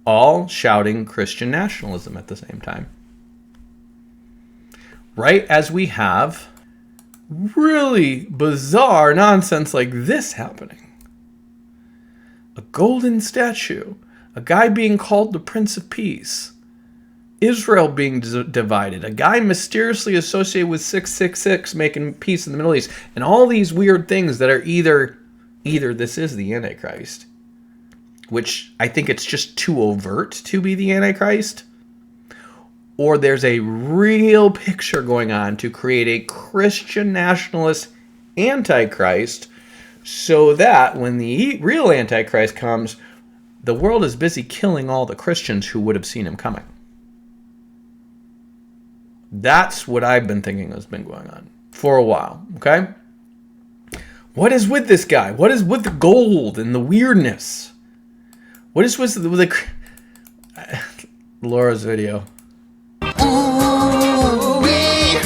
all shouting Christian nationalism at the same time. Right as we have really bizarre nonsense like this happening. A golden statue, a guy being called the Prince of Peace, Israel being divided, a guy mysteriously associated with 666 making peace in the Middle East, and all these weird things that are either this is the Antichrist, which I think it's just too overt to be the Antichrist, or there's a real picture going on to create a Christian nationalist Antichrist, so that when the real Antichrist comes, the world is busy killing all the Christians who would have seen him coming. That's what I've been thinking has been going on for a while, okay? What is with this guy? What is with the gold and the weirdness? What is with the Laura's video? Ooh-wee.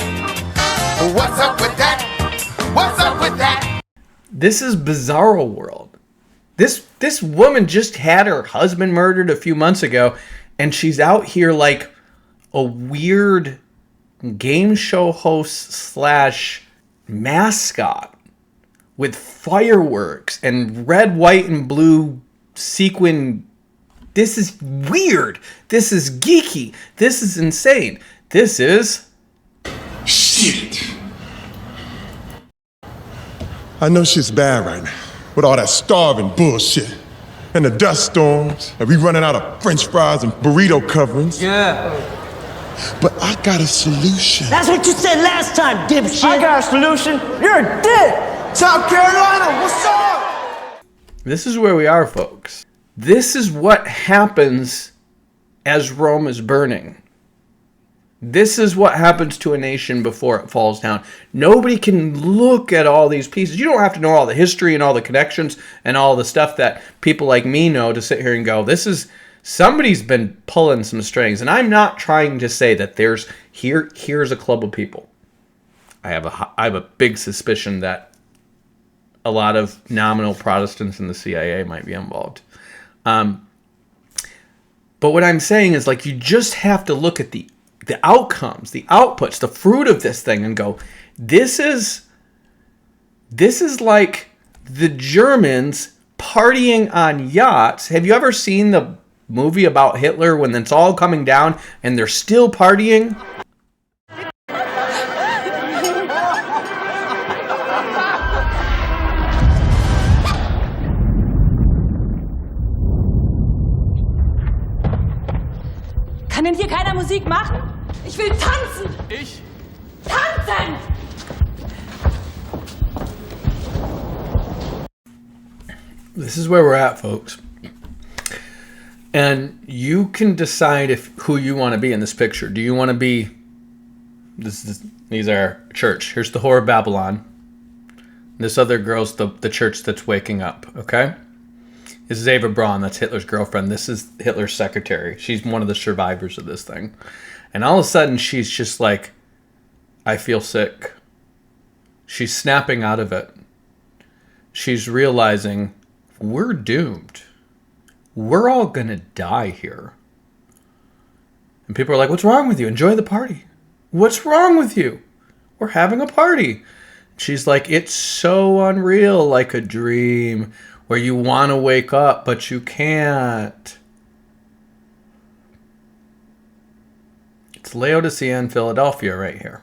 What's up with that? What's up with that? This is Bizarro World. This woman just had her husband murdered a few months ago, and she's out here like a weird game show host / mascot with fireworks and red, white, and blue sequin. This is weird. This is geeky. This is insane. This is... Shit. I know shit's bad right now, with all that starving bullshit, and the dust storms, and we running out of French fries and burrito coverings. Yeah. But I got a solution. That's what you said last time, dipshit. I got a solution. You're a dick. South Carolina, what's up? This is where we are, folks. This is what happens as Rome is burning. This is what happens to a nation before it falls down. Nobody can look at all these pieces. You don't have to know all the history and all the connections and all the stuff that people like me know to sit here and go, this is... Somebody's been pulling some strings, and I'm not trying to say that here's a club of people. I have a big suspicion that a lot of nominal Protestants in the CIA might be involved. But what I'm saying is, like, you just have to look at the outcomes, the outputs, the fruit of this thing, and go, this is like the Germans partying on yachts. Have you ever seen the movie about Hitler when it's all coming down and they're still partying? Kann denn hier keiner Musik machen? Ich will tanzen! Ich? Tanzen! This is where we're at, folks. And you can decide who you want to be in this picture. Do you want to be... These are church. Here's the whore of Babylon. This other girl's the church that's waking up, okay? This is Ava Braun. That's Hitler's girlfriend. This is Hitler's secretary. She's one of the survivors of this thing. And all of a sudden, she's just like, I feel sick. She's snapping out of it. She's realizing, we're doomed. We're all going to die here. And people are like, what's wrong with you? Enjoy the party. What's wrong with you? We're having a party. She's like, it's so unreal, like a dream where you want to wake up, but you can't. It's Laodicea and Philadelphia right here.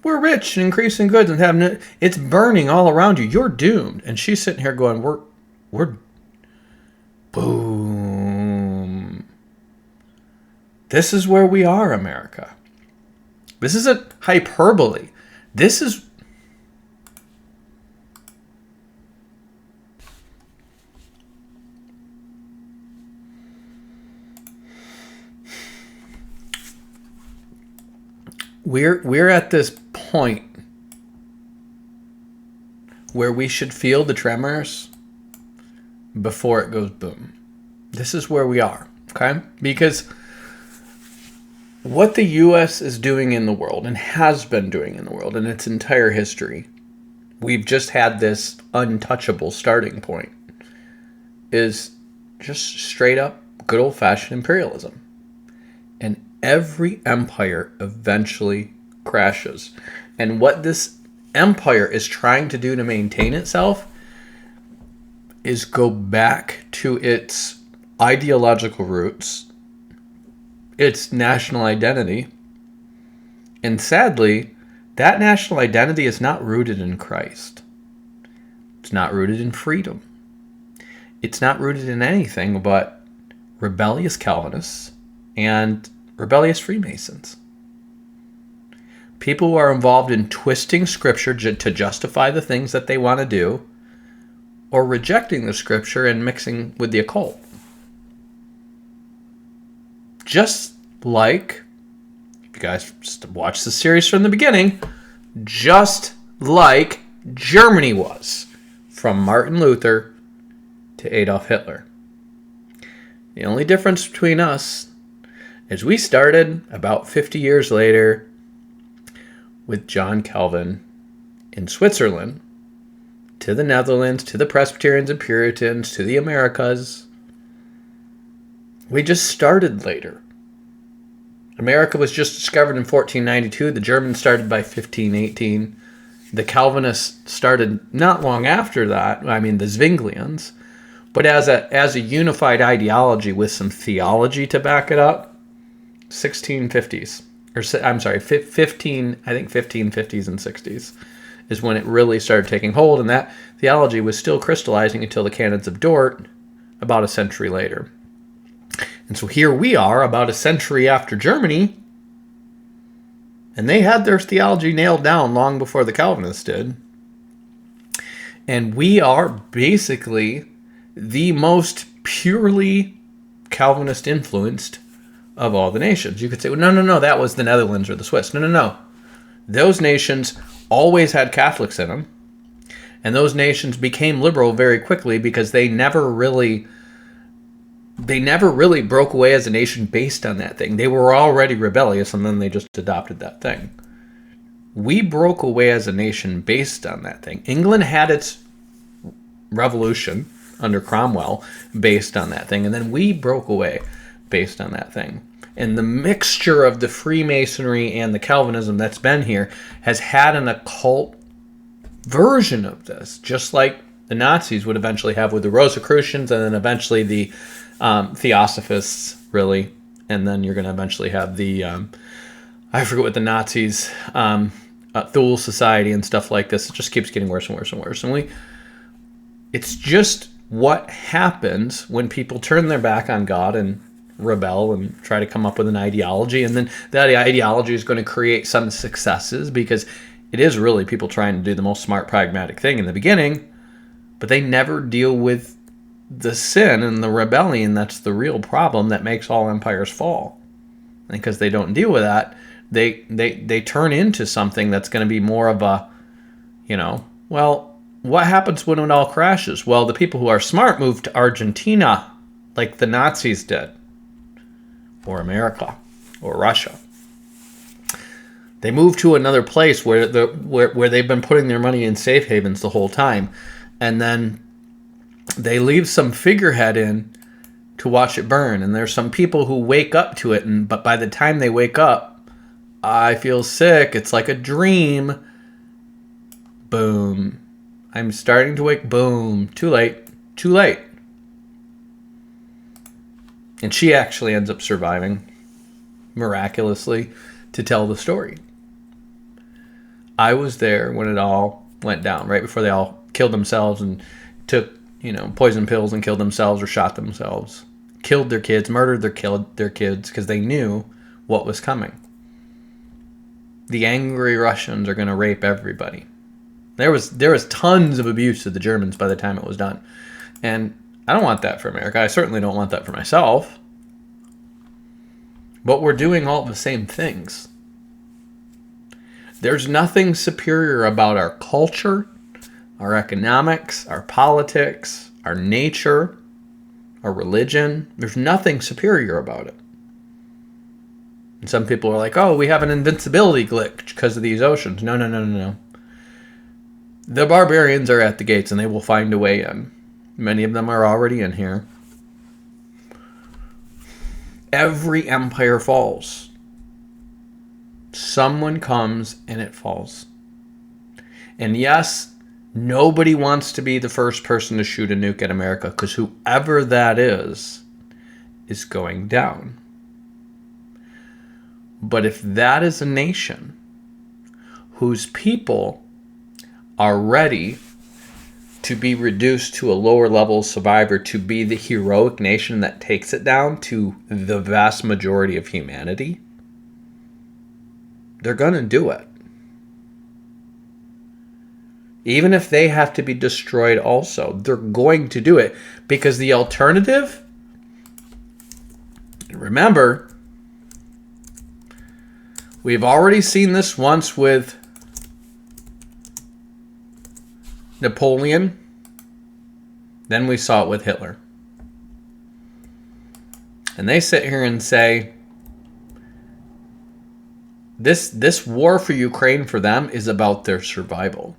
We're rich and increasing goods and having it's burning all around you. You're doomed. And she's sitting here going, we're boom. This is where we are, America. This isn't hyperbole. This is... We're at this point where we should feel the tremors before it goes boom. This is where we are, okay? Because what the U.S. is doing in the world and has been doing in the world in its entire history, we've just had this untouchable starting point, is just straight up good old-fashioned imperialism. And every empire eventually crashes. And what this empire is trying to do to maintain itself is go back to its ideological roots, its national identity. And sadly, that national identity is not rooted in Christ. It's not rooted in freedom. It's not rooted in anything but rebellious Calvinists and rebellious Freemasons. People who are involved in twisting Scripture to justify the things that they want to do, or rejecting the Scripture and mixing with the occult. Just like, if you guys watch the series from the beginning, just like Germany was, from Martin Luther to Adolf Hitler. The only difference between us is we started about 50 years later with John Calvin in Switzerland, to the Netherlands, to the Presbyterians and Puritans, to the Americas. We just started later. America was just discovered in 1492. The Germans started by 1518. The Calvinists started not long after that. I mean, the Zwinglians. But as a unified ideology with some theology to back it up, 1650s. I'm sorry, 1550s and 60s is when it really started taking hold. And that theology was still crystallizing until the Canons of Dort about a century later. And so here we are about a century after Germany, and they had their theology nailed down long before the Calvinists did. And we are basically the most purely Calvinist influenced of all the nations. You could say, well, no, that was the Netherlands or the Swiss. No. Those nations always had Catholics in them. And those nations became liberal very quickly because they never really broke away as a nation based on that thing. They were already rebellious, and then they just adopted that thing. We broke away as a nation based on that thing. England had its revolution under Cromwell based on that thing, and then we broke away based on that thing. And the mixture of the Freemasonry and the Calvinism that's been here has had an occult version of this, just like the Nazis would eventually have with the Rosicrucians, and then eventually the Theosophists, really. And then you're going to eventually have the, I forget what the Nazis, Thule Society and stuff like this. It just keeps getting worse and worse and worse. And it's just what happens when people turn their back on God and rebel and try to come up with an ideology. And then that ideology is going to create some successes, because it is really people trying to do the most smart, pragmatic thing in the beginning, but they never deal with the sin and the rebellion. That's the real problem that makes all empires fall. And because they don't deal with that, they turn into something that's going to be more of a, well, what happens when it all crashes? Well, the people who are smart move to Argentina, like the Nazis did, or America, or Russia. They move to another place where they've been putting their money in safe havens the whole time, and then they leave some figurehead in to watch it burn. And there's some people who wake up to it, but by the time they wake up, I feel sick. It's like a dream. Boom. I'm starting to wake. Boom. Too late. And she actually ends up surviving, miraculously, to tell the story. I was there when it all went down, right before they all killed themselves and took, poison pills and killed themselves or shot themselves. Killed their kids, murdered their kids because they knew what was coming. The angry Russians are going to rape everybody. There was tons of abuse to the Germans by the time it was done. And I don't want that for America. I certainly don't want that for myself. But we're doing all the same things. There's nothing superior about our culture, our economics, our politics, our nature, our religion. There's nothing superior about it. And some people are like, oh, we have an invincibility glitch because of these oceans. No. The barbarians are at the gates, and they will find a way in. Many of them are already in here. Every empire falls. someone comes and it falls. And yes, nobody wants to be the first person to shoot a nuke at America, because whoever that is going down. But if that is a nation whose people are ready to be reduced to a lower level survivor, to be the heroic nation that takes it down to the vast majority of humanity, they're going to do it. Even if they have to be destroyed also, they're going to do it. Because the alternative, remember, we've already seen this once with Napoleon. Then we saw it with Hitler. And they sit here and say, this war for Ukraine for them is about their survival.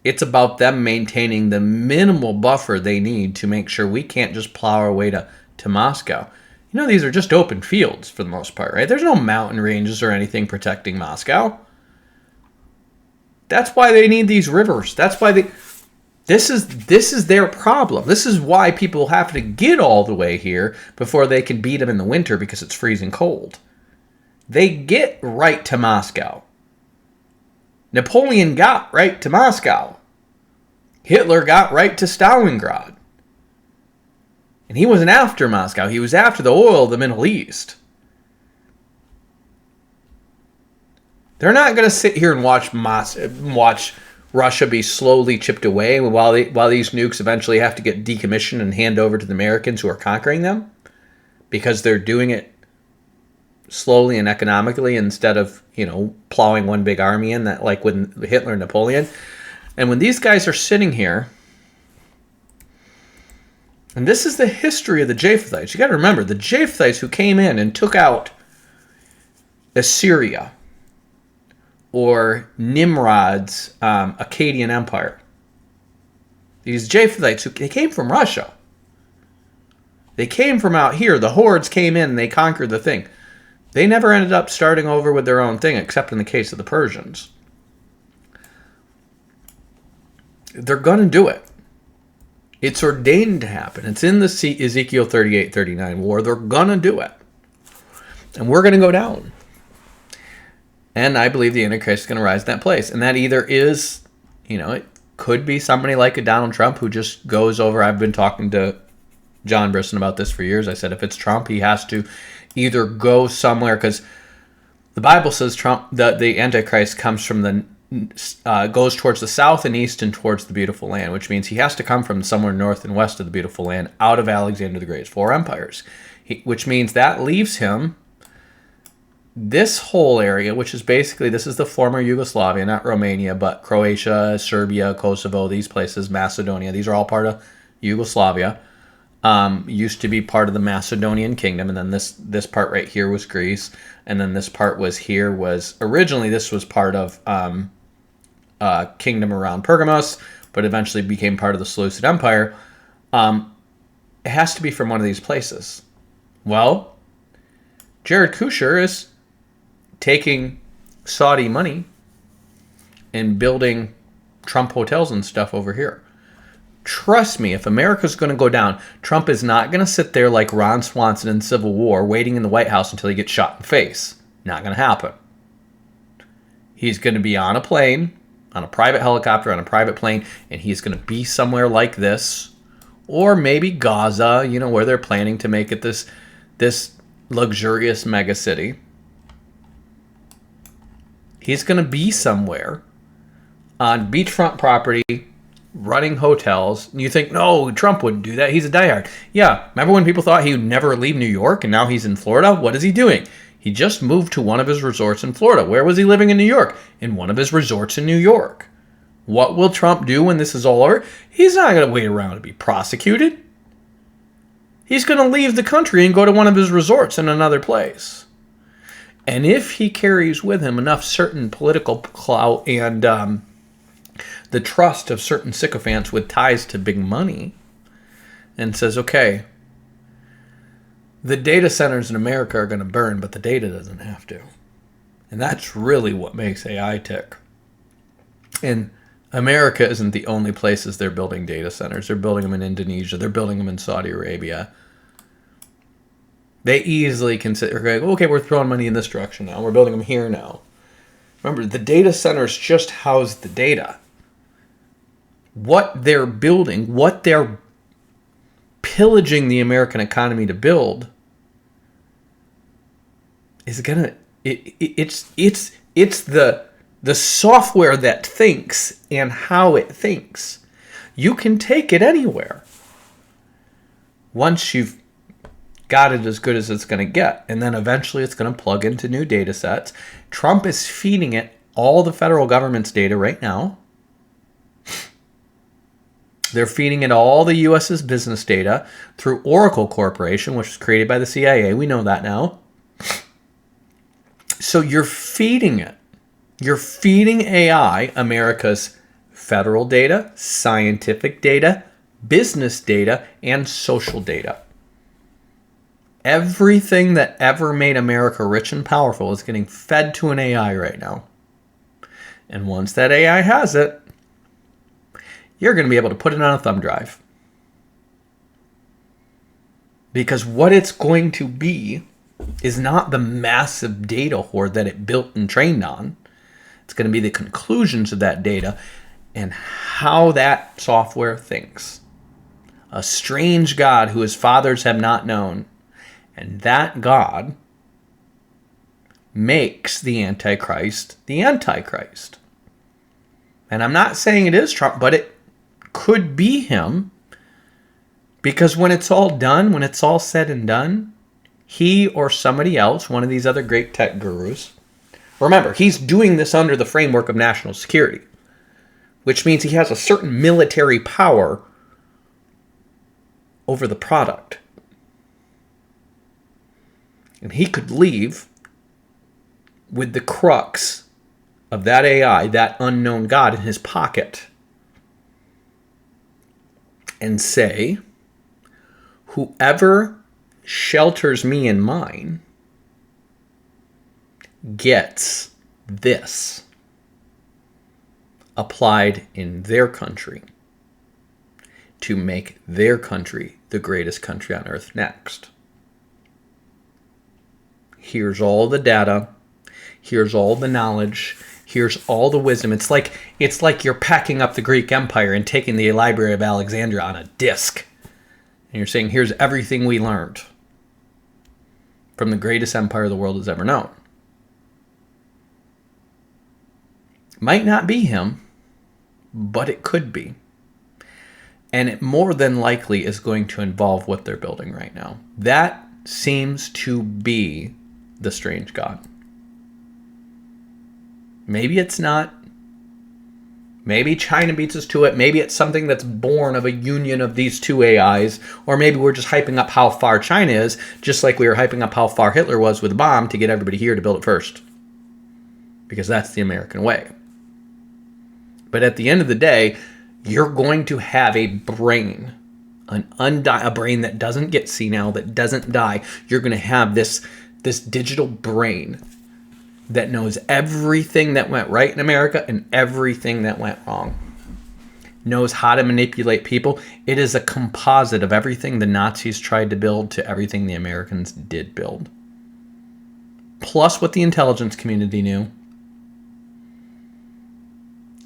It's about them maintaining the minimal buffer they need to make sure we can't just plow our way to Moscow. You know, these are just open fields for the most part, right? There's no mountain ranges or anything protecting Moscow. That's why they need these rivers. That's why this is their problem. This is why people have to get all the way here before they can beat them in the winter, because it's freezing cold. They get right to Moscow. Napoleon got right to Moscow. Hitler got right to Stalingrad. And he wasn't after Moscow. He was after the oil of the Middle East. They're not going to sit here and watch Russia be slowly chipped away while these nukes eventually have to get decommissioned and hand over to the Americans who are conquering them, because they're doing it slowly and economically instead of, plowing one big army in, that like with Hitler and Napoleon. And when these guys are sitting here, and this is the history of the Japhethites. You got to remember, the Japhethites who came in and took out Assyria, or Nimrod's Akkadian Empire. These Japhethites, they came from Russia. They came from out here. The hordes came in and they conquered the thing. They never ended up starting over with their own thing, except in the case of the Persians. They're going to do it. It's ordained to happen. It's in the Ezekiel 38-39 war. They're going to do it. And we're going to go down. And I believe the Antichrist is going to rise in that place. And that either is, it could be somebody like a Donald Trump who just goes over. I've been talking to John Brisson about this for years. I said if it's Trump, he has to either go somewhere, because the Bible says Trump, the Antichrist comes from goes towards the south and east and towards the beautiful land, which means he has to come from somewhere north and west of the beautiful land, out of Alexander the Great's 4 empires, which means that leaves him this whole area, which is basically, this is the former Yugoslavia, not Romania, but Croatia, Serbia, Kosovo, these places, Macedonia, these are all part of Yugoslavia. Used to be part of the Macedonian kingdom, and then this part right here was Greece, and then this part originally this was part of kingdom around Pergamos, but eventually became part of the Seleucid Empire. It has to be from one of these places. Well, Jared Kushner is taking Saudi money and building Trump hotels and stuff over here. Trust me, if America's going to go down, Trump is not going to sit there like Ron Swanson in Civil War waiting in the White House until he gets shot in the face. Not going to happen. He's going to be on a plane, on a private helicopter, on a private plane, and he's going to be somewhere like this, or maybe Gaza, where they're planning to make it this luxurious mega city. He's going to be somewhere on beachfront property, running hotels. You think, no, Trump wouldn't do that. He's a diehard. Yeah, remember when people thought he would never leave New York, and now he's in Florida? What is he doing? He just moved to one of his resorts in Florida. Where was he living in New York? In one of his resorts in New York. What will Trump do when this is all over? He's not going to wait around to be prosecuted. He's going to leave the country and go to one of his resorts in another place. And if he carries with him enough certain political clout and the trust of certain sycophants with ties to big money, and says, okay, the data centers in America are going to burn, but the data doesn't have to. And that's really what makes AI tick. And America isn't the only places they're building data centers. They're building them in Indonesia. They're building them in Saudi Arabia. They easily consider, okay, we're throwing money in this direction now. We're building them here now. Remember, the data centers just house the data. What they're building, what they're pillaging the American economy to build is gonna, it's the software that thinks and how it thinks. You can take it anywhere once you've got it as good as it's going to get. And then eventually it's going to plug into new data sets. Trump is feeding it all the federal government's data right now. They're feeding it all the U.S.'s business data through Oracle Corporation, which was created by the CIA. We know that now. So you're feeding it. You're feeding AI America's federal data, scientific data, business data, and social data. Everything that ever made America rich and powerful is getting fed to an AI right now. And once that AI has it, you're going to be able to put it on a thumb drive. Because what it's going to be is not the massive data hoard that it built and trained on. It's going to be the conclusions of that data and how that software thinks. A strange God who his fathers have not known. And that God makes the Antichrist the Antichrist. And I'm not saying it is Trump, but it could be him. Because when it's all done, when it's all said and done, he or somebody else, one of these other great tech gurus, remember, he's doing this under the framework of national security, which means he has a certain military power over the product. And he could leave with the crux of that AI, that unknown God, in his pocket and say, whoever shelters me and mine gets this applied in their country to make their country the greatest country on earth next. Here's all the data. Here's all the knowledge. Here's all the wisdom. It's like you're packing up the Greek Empire and taking the Library of Alexandria on a disc. And you're saying, here's everything we learned from the greatest empire the world has ever known. Might not be him, but it could be. And it more than likely is going to involve what they're building right now. That seems to be the strange God. Maybe it's not. Maybe China beats us to it. Maybe it's something that's born of a union of these two AIs. Or maybe we're just hyping up how far China is, just like we were hyping up how far Hitler was with a bomb to get everybody here to build it first. Because that's the American way. But at the end of the day, you're going to have a brain, a brain that doesn't get senile, that doesn't die. You're going to have this digital brain that knows everything that went right in America and everything that went wrong. Knows how to manipulate people. It is a composite of everything the Nazis tried to build to everything the Americans did build. Plus what the intelligence community knew.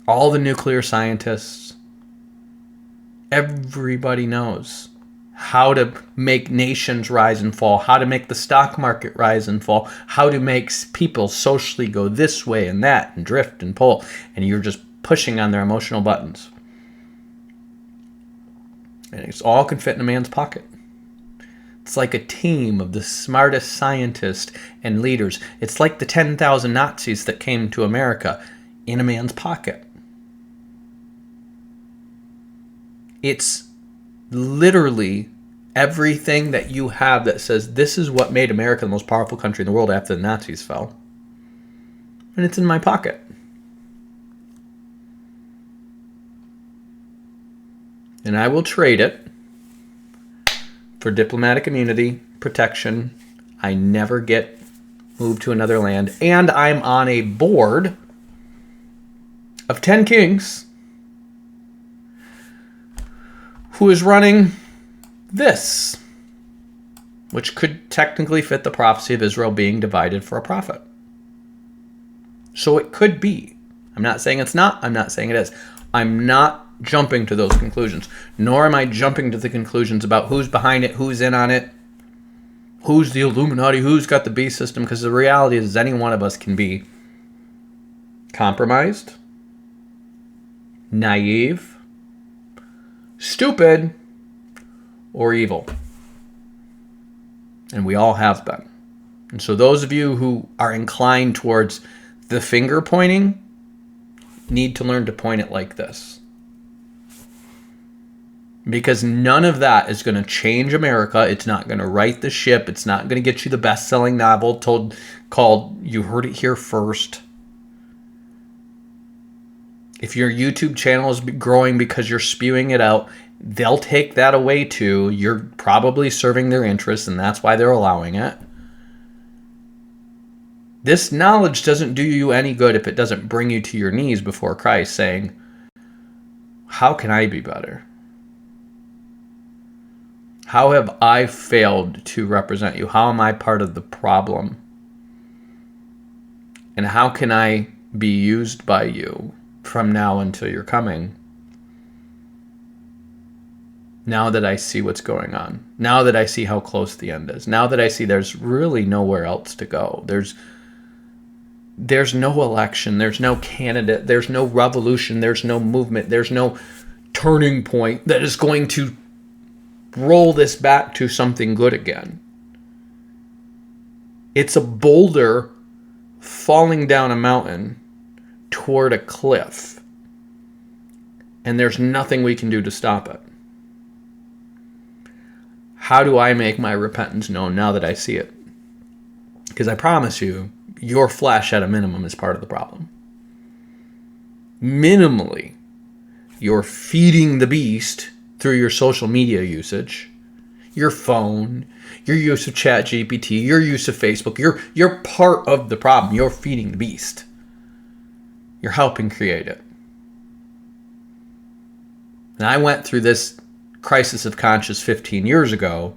All the nuclear scientists. Everybody knows how to make nations rise and fall, how to make the stock market rise and fall, how to make people socially go this way and that and drift and pull, and you're just pushing on their emotional buttons. And it's all can fit in a man's pocket. It's like a team of the smartest scientists and leaders. It's like the 10,000 Nazis that came to America in a man's pocket. It's literally everything that you have that says this is what made America the most powerful country in the world after the Nazis fell. And it's in my pocket. And I will trade it for diplomatic immunity, protection. I never get move to another land, and I'm on a board of 10 kings who is running this, which could technically fit the prophecy of Israel being divided for a prophet. So it could be. I'm not saying it's not. I'm not saying it is. I'm not jumping to those conclusions, nor am I jumping to the conclusions about who's behind it, who's in on it, who's the Illuminati, who's got the beast system, because the reality is any one of us can be compromised, naive, stupid, or evil. And we all have been. And so those of you who are inclined towards the finger pointing need to learn to point it like this. Because none of that is going to change America. It's not going to right the ship. It's not going to get you the best-selling novel called You Heard It Here First. If your YouTube channel is growing because you're spewing it out, they'll take that away too. You're probably serving their interests, and that's why they're allowing it. This knowledge doesn't do you any good if it doesn't bring you to your knees before Christ saying, how can I be better? How have I failed to represent you? How am I part of the problem? And how can I be used by you from now until you're coming? Now that I see what's going on. Now that I see how close the end is. Now that I see there's really nowhere else to go. There's no election. There's no candidate. There's no revolution. There's no movement. There's no turning point that is going to roll this back to something good again. It's a boulder falling down a mountain toward a cliff. And there's nothing we can do to stop it. How do I make my repentance known now that I see it? Because I promise you, your flesh at a minimum is part of the problem. Minimally, you're feeding the beast through your social media usage, your phone, your use of ChatGPT, your use of Facebook. You're part of the problem. You're feeding the beast. You're helping create it. And I went through this crisis of conscience 15 years ago,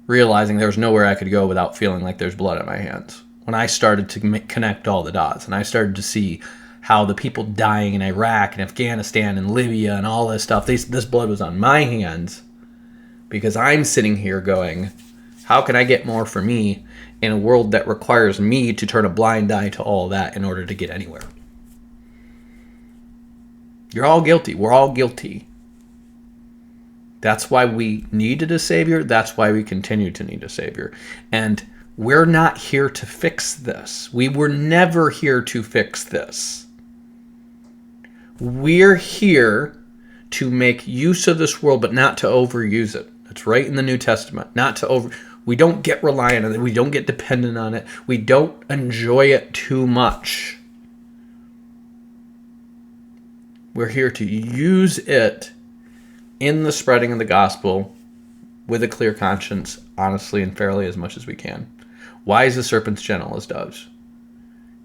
realizing there was nowhere I could go without feeling like there's blood on my hands. When I started to connect all the dots, and I started to see how the people dying in Iraq and Afghanistan and Libya and all this stuff, this blood was on my hands, because I'm sitting here going, how can I get more for me in a world that requires me to turn a blind eye to all that in order to get anywhere? You're all guilty. We're all guilty. That's why we needed a Savior. That's why we continue to need a Savior. And we're not here to fix this. We were never here to fix this. We're here to make use of this world, but not to overuse it. That's right in the New Testament. We don't get reliant on it. We don't get dependent on it. We don't enjoy it too much. We're here to use it in the spreading of the gospel with a clear conscience, honestly and fairly, as much as we can. Wise as serpents, gentle as doves.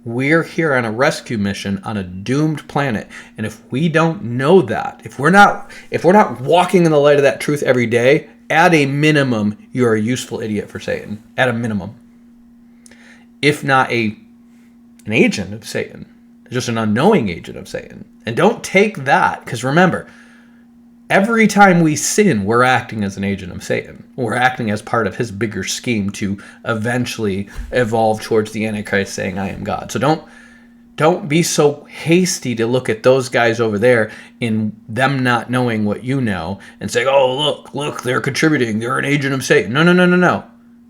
We're here on a rescue mission on a doomed planet, and if we don't know that, if we're not walking in the light of that truth every day, at a minimum, you're a useful idiot for Satan. At a minimum, if not an agent of Satan, just an unknowing agent of Satan. And don't take that, because remember, every time we sin, we're acting as an agent of Satan. We're acting as part of his bigger scheme to eventually evolve towards the Antichrist saying, I am God. So don't be so hasty to look at those guys over there in them not knowing what you know and say, oh, look, they're contributing. They're an agent of Satan. No.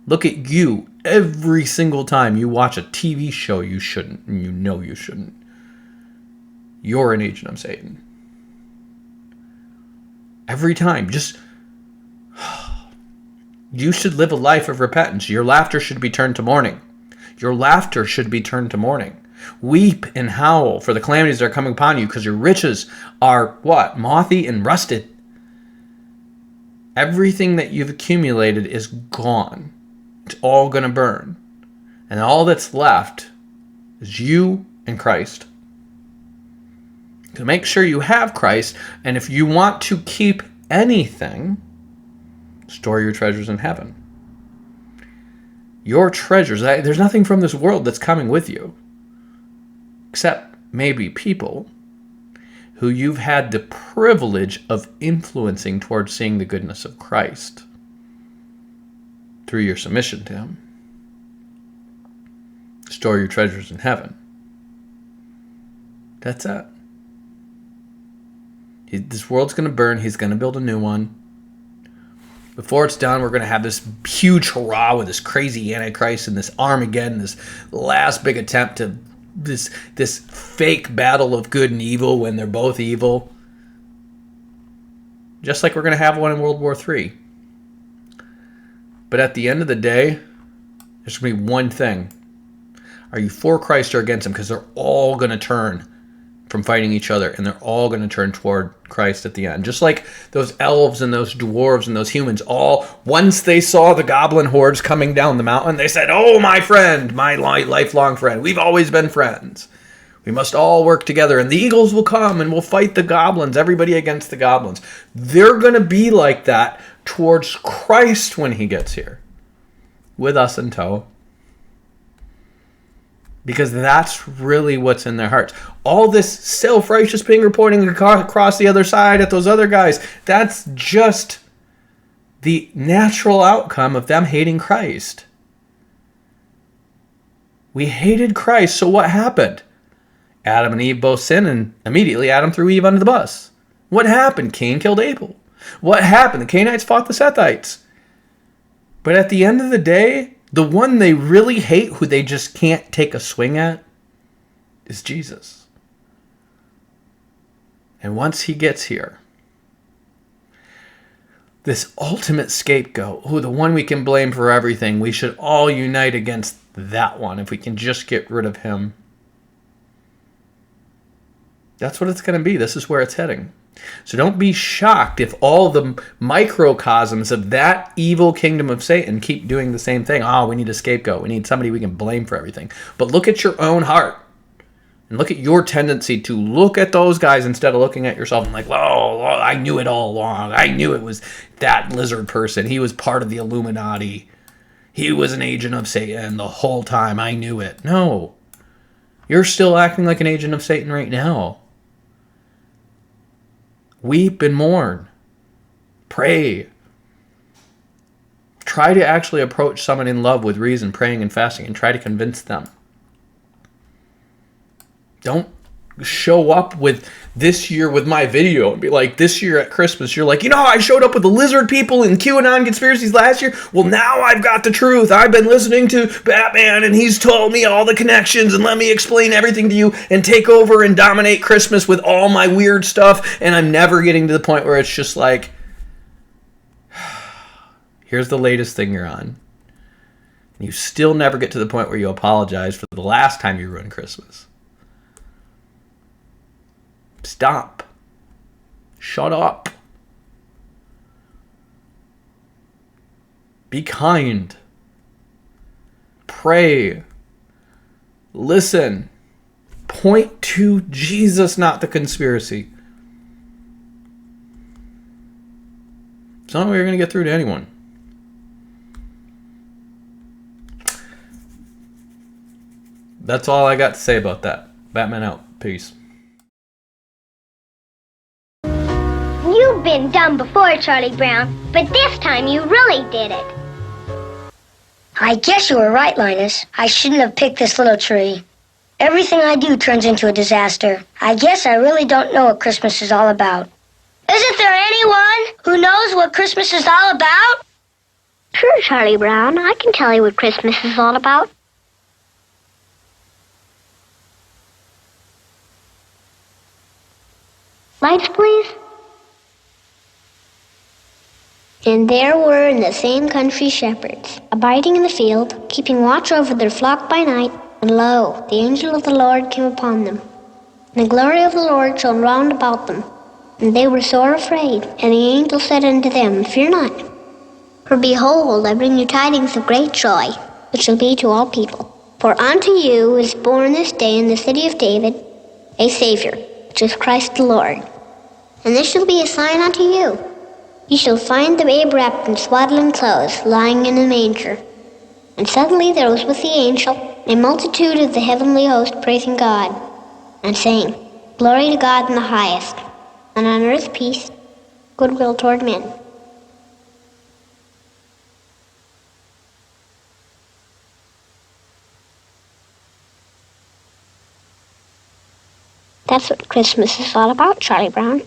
Look at you. Every single time you watch a TV show you shouldn't, and you know you shouldn't. You're an agent of Satan. Every time, you should live a life of repentance. Your laughter should be turned to mourning. Your laughter should be turned to mourning. Weep and howl for the calamities that are coming upon you, because your riches are what? Mothy and rusted. Everything that you've accumulated is gone. It's all going to burn. And all that's left is you and Christ. So make sure you have Christ, and if you want to keep anything, store your treasures in heaven. Your treasures, there's nothing from this world that's coming with you, except maybe people who you've had the privilege of influencing towards seeing the goodness of Christ through your submission to Him. Store your treasures in heaven. That's it. This world's going to burn. He's going to build a new one. Before it's done, we're going to have this huge hurrah with this crazy Antichrist and this Armageddon, this last big attempt to this fake battle of good and evil when they're both evil. Just like we're going to have one in World War III. But at the end of the day, there's going to be one thing. Are you for Christ or against Him? Because they're all going to turn from fighting each other, and they're all going to turn toward Christ at the end. Just like those elves and those dwarves and those humans, all, once they saw the goblin hordes coming down the mountain, they said, "Oh, my friend, my lifelong friend, we've always been friends. We must all work together, and the eagles will come, and we'll fight the goblins, everybody against the goblins." They're going to be like that towards Christ when He gets here, with us in tow. Because that's really what's in their hearts. All this self-righteous finger pointing across the other side at those other guys, that's just the natural outcome of them hating Christ. We hated Christ, so what happened? Adam and Eve both sinned, and immediately Adam threw Eve under the bus. What happened? Cain killed Abel. What happened? The Cainites fought the Sethites. But at the end of the day, the one they really hate, who they just can't take a swing at, is Jesus. And once He gets here, this ultimate scapegoat, the one we can blame for everything, we should all unite against that one if we can just get rid of him. That's what it's going to be. This is where it's heading. So don't be shocked if all the microcosms of that evil kingdom of Satan keep doing the same thing. Oh, we need a scapegoat. We need somebody we can blame for everything. But look at your own heart. And look at your tendency to look at those guys instead of looking at yourself and like, oh, I knew it all along. I knew it was that lizard person. He was part of the Illuminati. He was an agent of Satan the whole time. I knew it. No. You're still acting like an agent of Satan right now. Weep and mourn. Pray. Try to actually approach someone in love with reason, praying and fasting, and try to convince them. Don't show up with this year with my video and be like, this year at Christmas, you're like, I showed up with the lizard people and QAnon conspiracies last year. Well, now I've got the truth. I've been listening to Batman and he's told me all the connections and let me explain everything to you and take over and dominate Christmas with all my weird stuff. And I'm never getting to the point where it's just like, here's the latest thing you're on. And you still never get to the point where you apologize for the last time you ruined Christmas. Stop. Shut up. Be kind. Pray. Listen. Point to Jesus, not the conspiracy. It's the only way you're going to get through to anyone. That's all I got to say about that. Batman out. Peace. You've been dumb before, Charlie Brown, but this time you really did it. I guess you were right, Linus. I shouldn't have picked this little tree. Everything I do turns into a disaster. I guess I really don't know what Christmas is all about. Isn't there anyone who knows what Christmas is all about? Sure, Charlie Brown. I can tell you what Christmas is all about. Lights, please. And there were in the same country shepherds, abiding in the field, keeping watch over their flock by night. And lo, the angel of the Lord came upon them. And the glory of the Lord shone round about them. And they were sore afraid. And the angel said unto them, Fear not. For behold, I bring you tidings of great joy, which shall be to all people. For unto you is born this day in the city of David a Savior, which is Christ the Lord. And this shall be a sign unto you. Ye shall find the babe wrapped in swaddling clothes, lying in a manger. And suddenly there was with the angel a multitude of the heavenly host praising God, and saying, Glory to God in the highest, and on earth peace, goodwill toward men. That's what Christmas is all about, Charlie Brown.